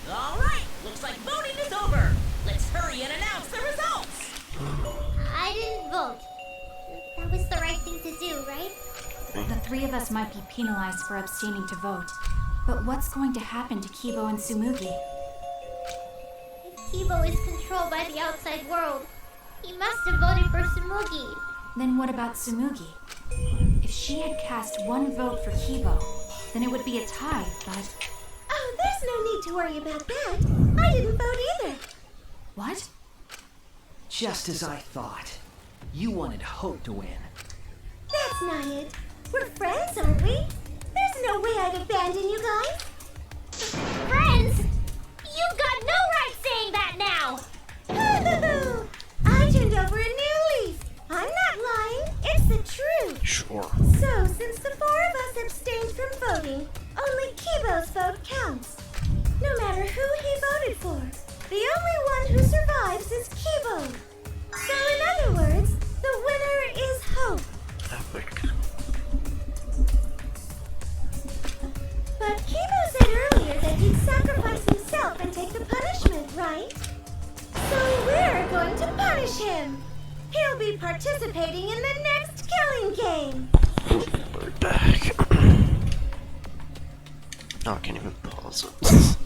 [SPEAKER 2] Alright, looks like voting is over! Let's hurry and announce the results!
[SPEAKER 10] I didn't vote. That was the right thing to do, right?
[SPEAKER 8] The three of us might be penalized for abstaining to vote. But what's going to happen to Kibo and Tsumugi?
[SPEAKER 10] If Kibo is controlled by the outside world, he must have voted for Tsumugi.
[SPEAKER 8] Then what about Tsumugi? If she had cast one vote for Kibo, then it would be a tie, but...
[SPEAKER 4] Oh, there's no need to worry about that. I didn't vote either.
[SPEAKER 8] What?
[SPEAKER 7] Just as I thought. You wanted Hope to win.
[SPEAKER 4] That's Nayad. We're friends, aren't we? There's no way I'd abandon you guys.
[SPEAKER 10] Friends? You've got no right saying that now!
[SPEAKER 4] Hoo-hoo-hoo! I turned over a new leaf. I'm not lying. It's the truth.
[SPEAKER 12] Sure.
[SPEAKER 4] So, since the four of us abstained from voting, only Kibo's vote counts. No matter who he voted for, the only one who survives is Kibo. So, in other words, the winner is Hope.
[SPEAKER 12] Epic.
[SPEAKER 4] But Kibo said earlier that he'd sacrifice himself and take the punishment, right? So we're going to punish him. He'll be participating in the next killing game.
[SPEAKER 12] We're back. Oh, I can't even pause it.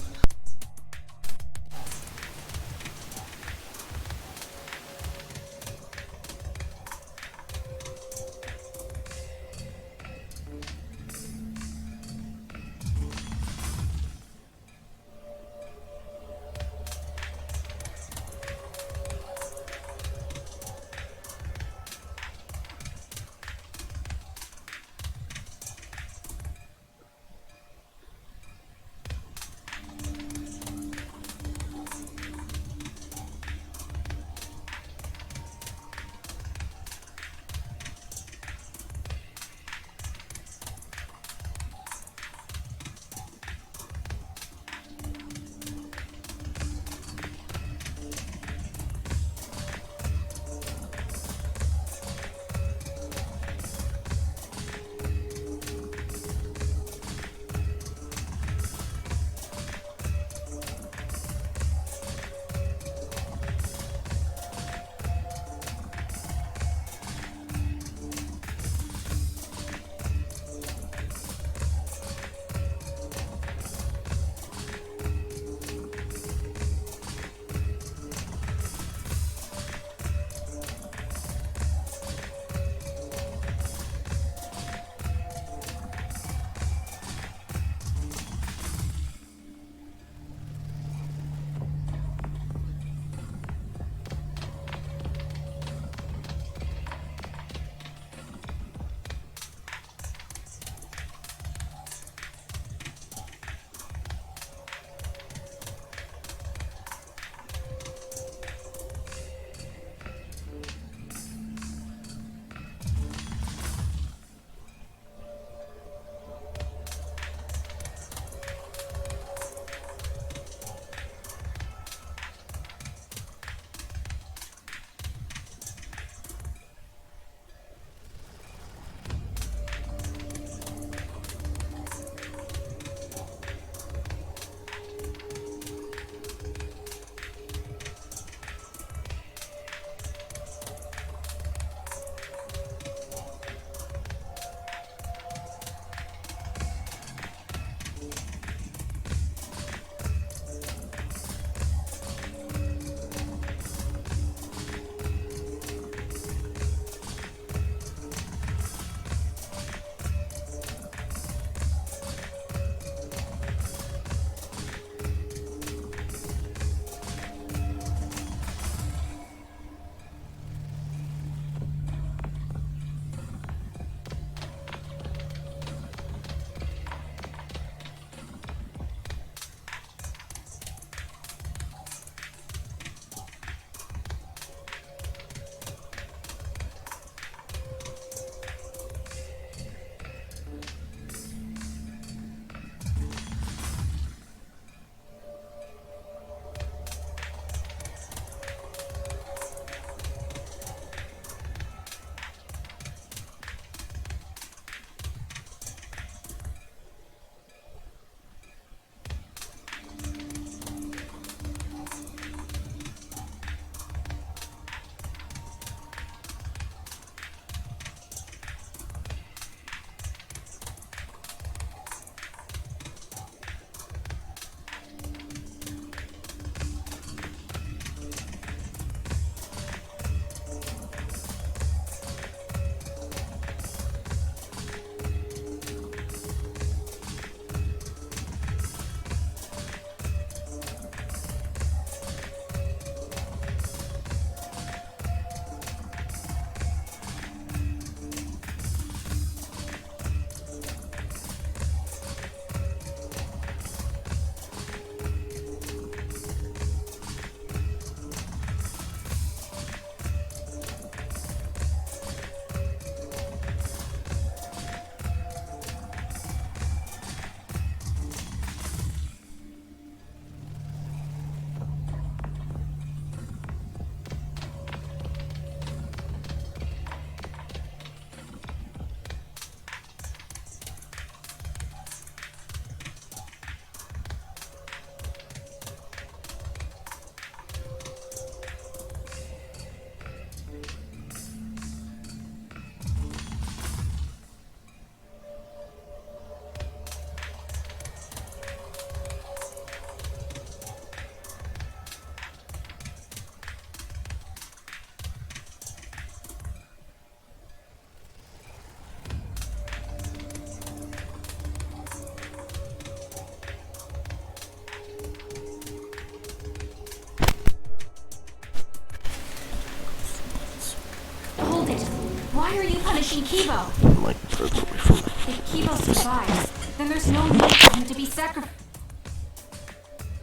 [SPEAKER 8] killed it. Why are you punishing Kibo?
[SPEAKER 12] I'm like further away from it.
[SPEAKER 8] If Kibo survives, then there's no need for him to be sacrificed.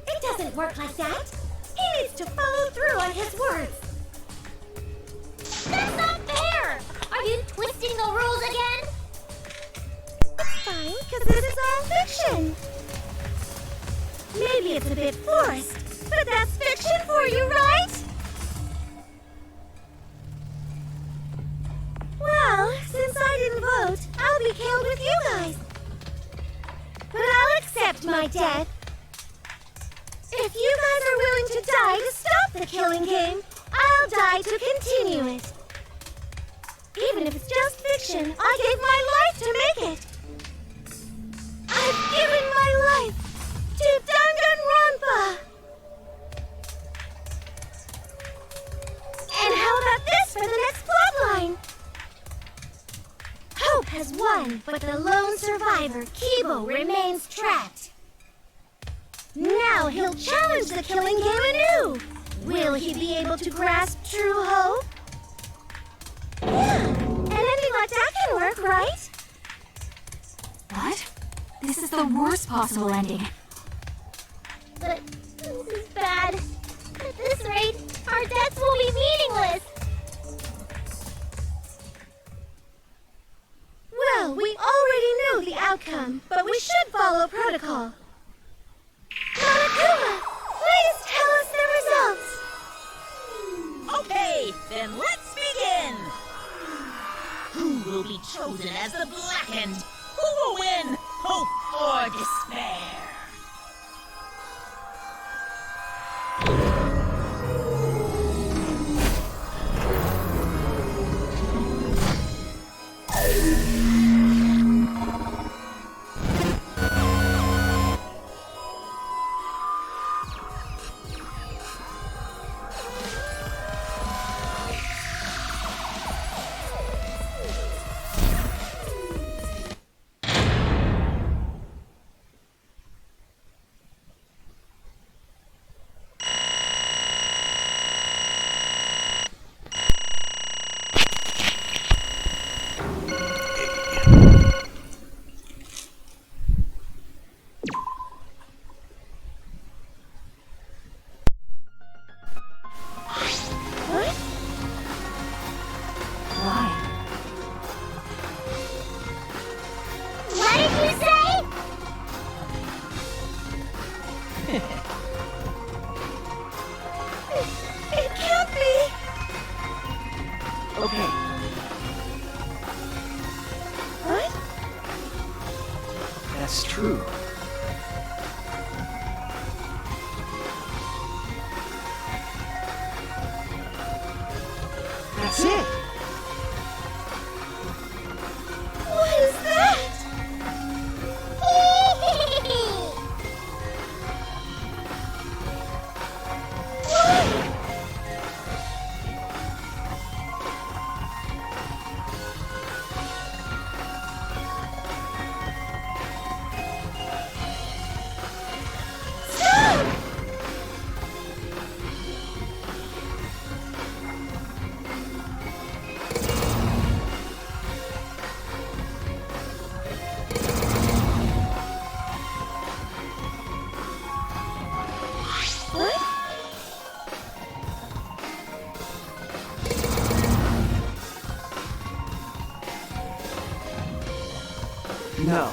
[SPEAKER 4] It doesn't work like that. He needs to follow through on his words.
[SPEAKER 10] That's not fair! Are you twisting the rules again?
[SPEAKER 4] It's fine, because this is all fiction. Maybe it's a bit forced, but that's fiction for you, right? Well, since I didn't vote, I'll be killed with you guys. But I'll accept my death. If you guys are willing to die to stop the killing game, I'll die to continue it. Even if it's just fiction, I gave my life to make it. I've given my life to Danganronpa. And how about this for the next plotline? Hope has won, but the lone survivor, Kibo, remains trapped. Now he'll challenge the killing game anew. Will he be able to grasp true hope? Yeah, an ending like that can work, right?
[SPEAKER 8] What? This is the worst possible ending.
[SPEAKER 10] But this is bad. At this rate, our deaths will be meaningless.
[SPEAKER 4] Well, we already know the outcome, but we should follow protocol. Monokuma, please tell us the results.
[SPEAKER 2] Okay, then let's begin! Who will be chosen as the Blackened? Who will win? Hope or despair?
[SPEAKER 7] That's true. That's it.
[SPEAKER 4] What is that?
[SPEAKER 7] No.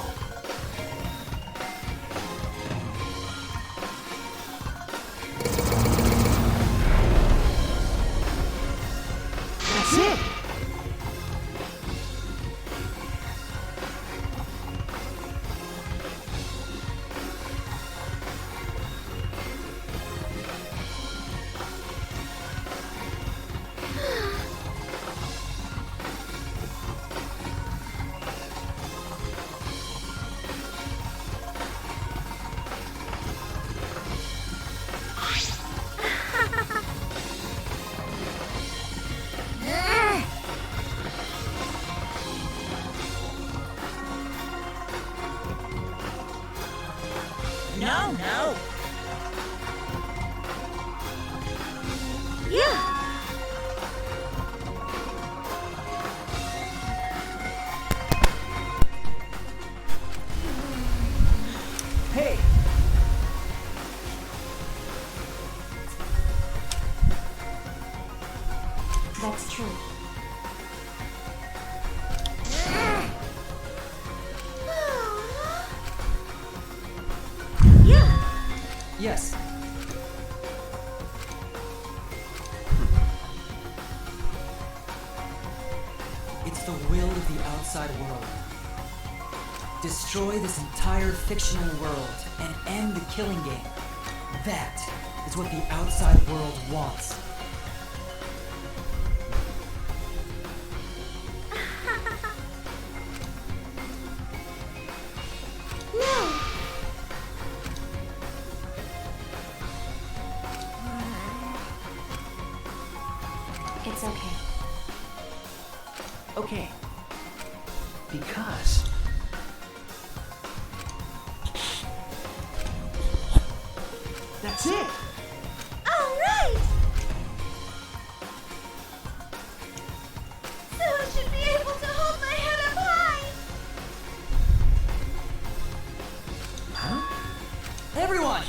[SPEAKER 7] That's it.
[SPEAKER 2] No, no.
[SPEAKER 4] Yeah.
[SPEAKER 9] Yes. It's the will of the outside world. Destroy this entire fictional world and end the killing game. That is what the outside world wants.
[SPEAKER 4] No!
[SPEAKER 8] It's okay.
[SPEAKER 7] Okay. Because that's it.
[SPEAKER 4] All right! Someone should be able to hold my head up high!
[SPEAKER 9] Huh? Everyone!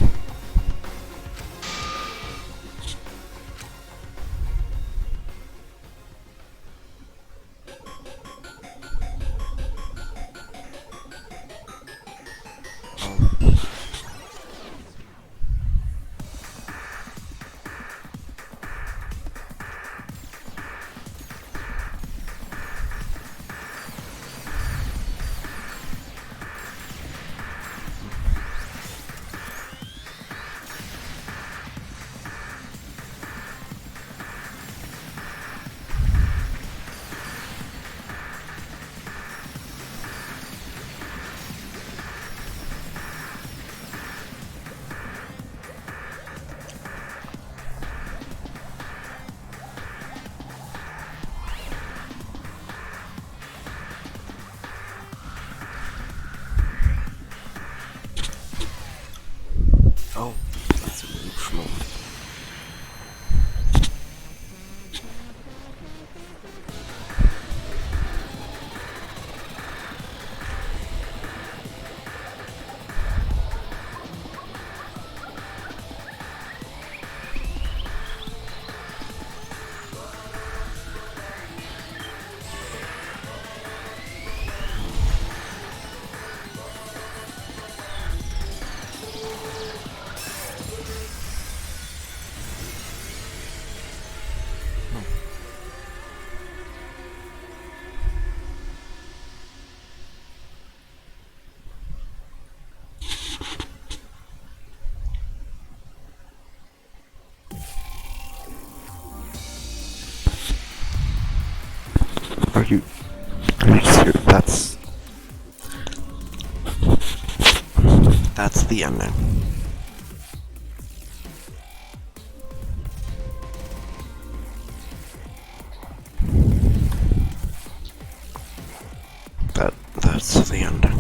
[SPEAKER 12] Oh, that's emotional. Are you serious? That's the ending. That's the ending.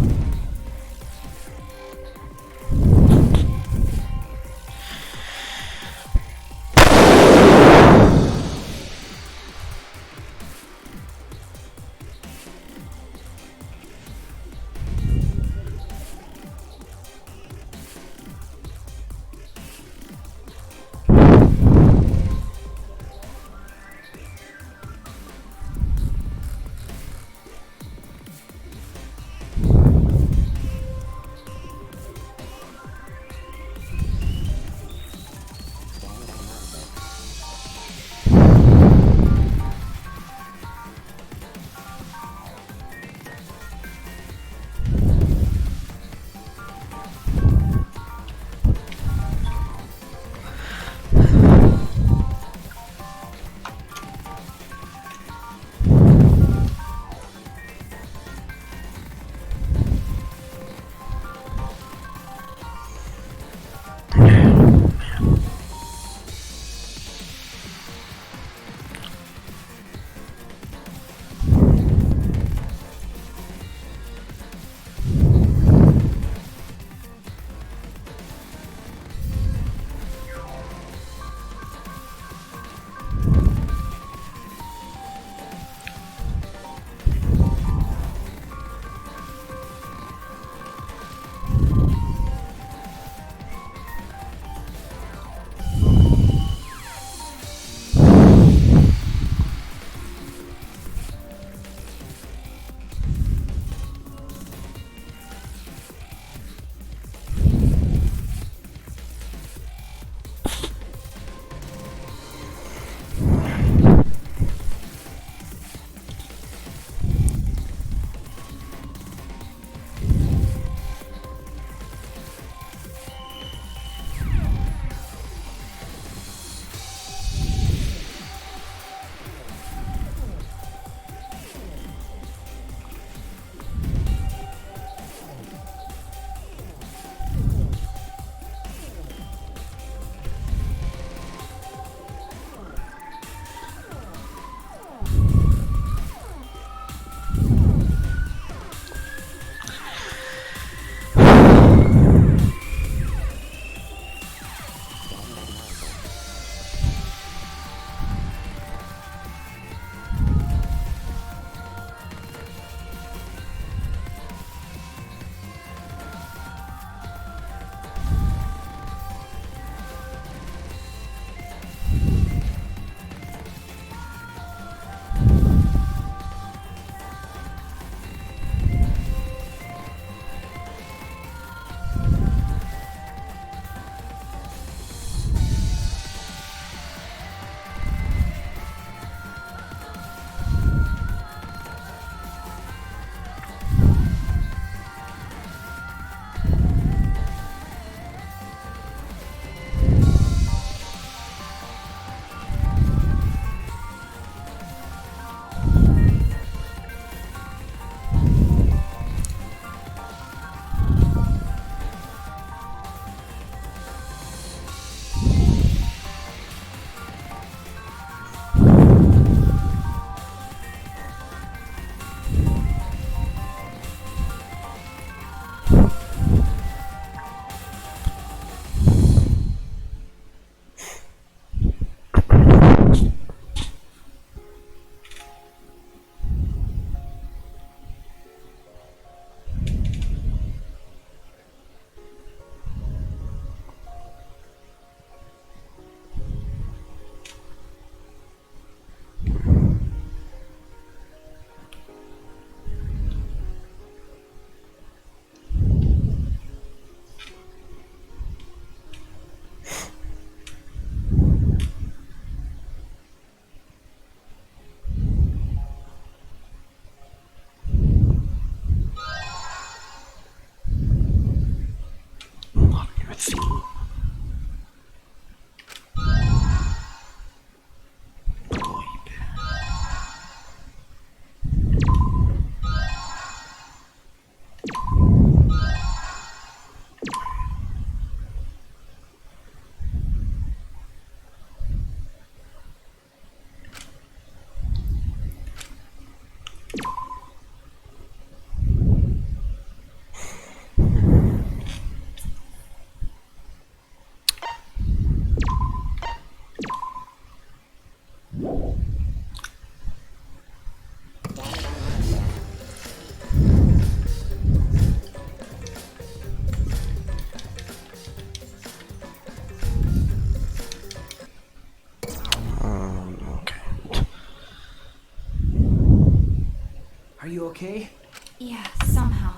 [SPEAKER 7] Are you okay?
[SPEAKER 8] Yeah, somehow.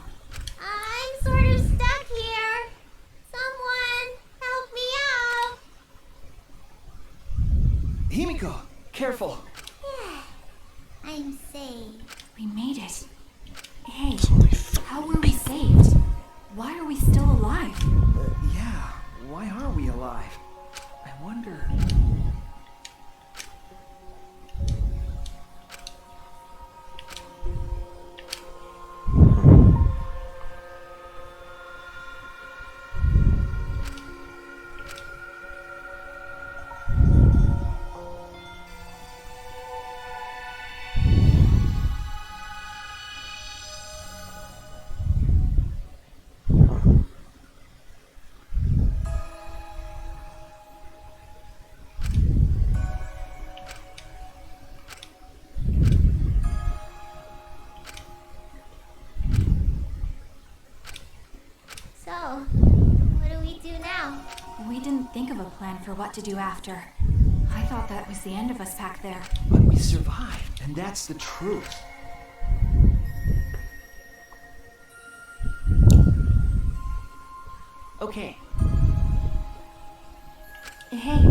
[SPEAKER 10] I'm sort of stuck here. Someone help me out.
[SPEAKER 7] Himiko, careful.
[SPEAKER 10] I'm safe.
[SPEAKER 8] We made it. Hey, how were we saved? Why are we still alive?
[SPEAKER 7] Yeah, why are we alive? I wonder...
[SPEAKER 10] So, what do we do now?
[SPEAKER 8] We didn't think of a plan for what to do after. I thought that was the end of us back there.
[SPEAKER 7] But we survived, and that's the truth. Okay.
[SPEAKER 8] Hey.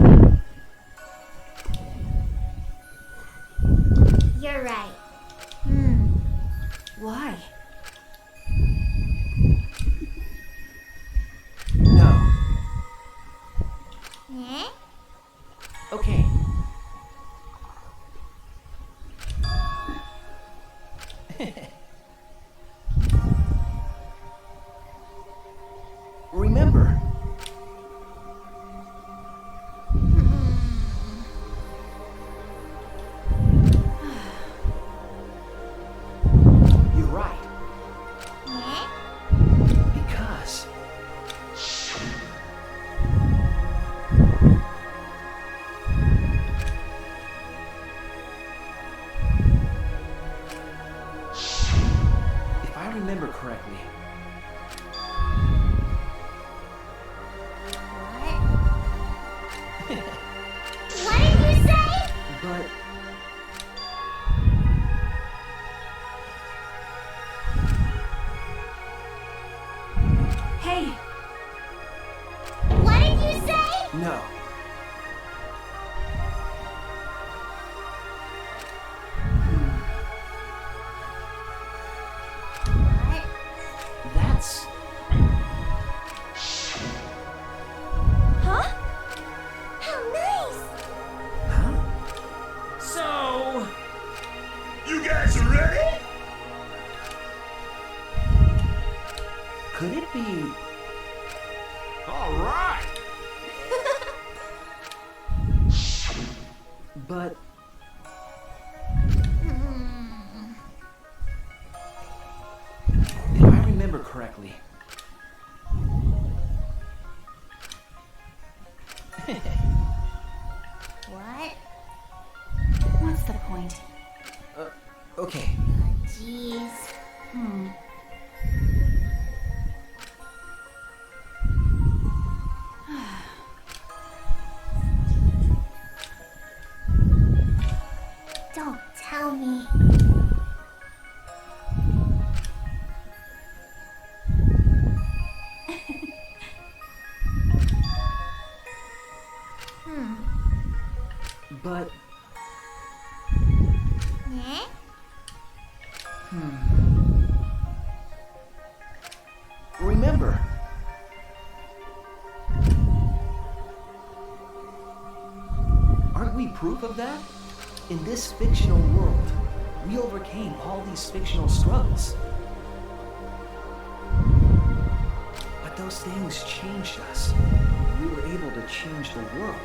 [SPEAKER 10] You're right.
[SPEAKER 8] Why?
[SPEAKER 7] No.
[SPEAKER 10] Eh?
[SPEAKER 7] Okay. Remember. You're right.
[SPEAKER 10] Eh?
[SPEAKER 7] Because... if I remember correctly...
[SPEAKER 10] What did you say?
[SPEAKER 7] But...
[SPEAKER 8] Hey!
[SPEAKER 10] What did you say?
[SPEAKER 7] No.
[SPEAKER 10] What?
[SPEAKER 7] That's...
[SPEAKER 10] Huh? How nice!
[SPEAKER 7] Huh?
[SPEAKER 11] So, you guys are ready?
[SPEAKER 7] Could it be...
[SPEAKER 11] All right.
[SPEAKER 7] But... if I remember correctly...
[SPEAKER 10] What?
[SPEAKER 8] What's the point?
[SPEAKER 7] Okay.
[SPEAKER 10] Jeez. Don't tell me.
[SPEAKER 7] But...
[SPEAKER 10] Eh?
[SPEAKER 7] Remember... aren't we proof of that? In this fictional world, we overcame all these fictional struggles. But those things changed us. We were able to change the world.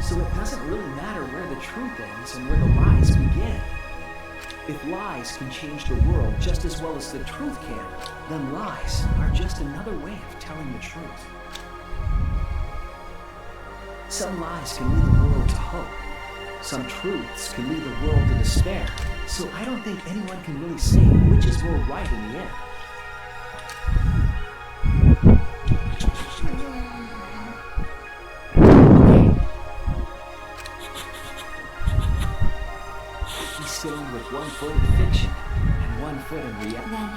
[SPEAKER 7] So it doesn't really matter where the truth ends and where the lies begin. If lies can change the world just as well as the truth can, then lies are just another way of telling the truth. Some lies can lead the world to hope. Some truths can lead the world to despair. So I don't think anyone can really say which is more right in the end. Okay. We stand with one foot in fiction and one foot in reality.
[SPEAKER 8] Then,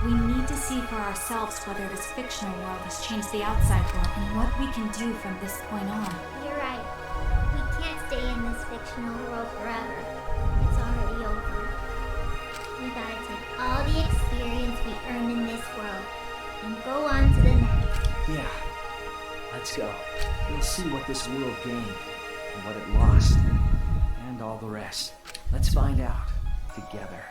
[SPEAKER 8] we need to see for ourselves whether this fictional world has changed the outside world and what we can do from this point on.
[SPEAKER 10] You're right. We can't stay in this fictional world forever. It's already over. We gotta take all the experience we earned in this world and go on to the next.
[SPEAKER 7] Yeah, let's go. We'll see what this world gained and what it lost, and all the rest. Let's find out together.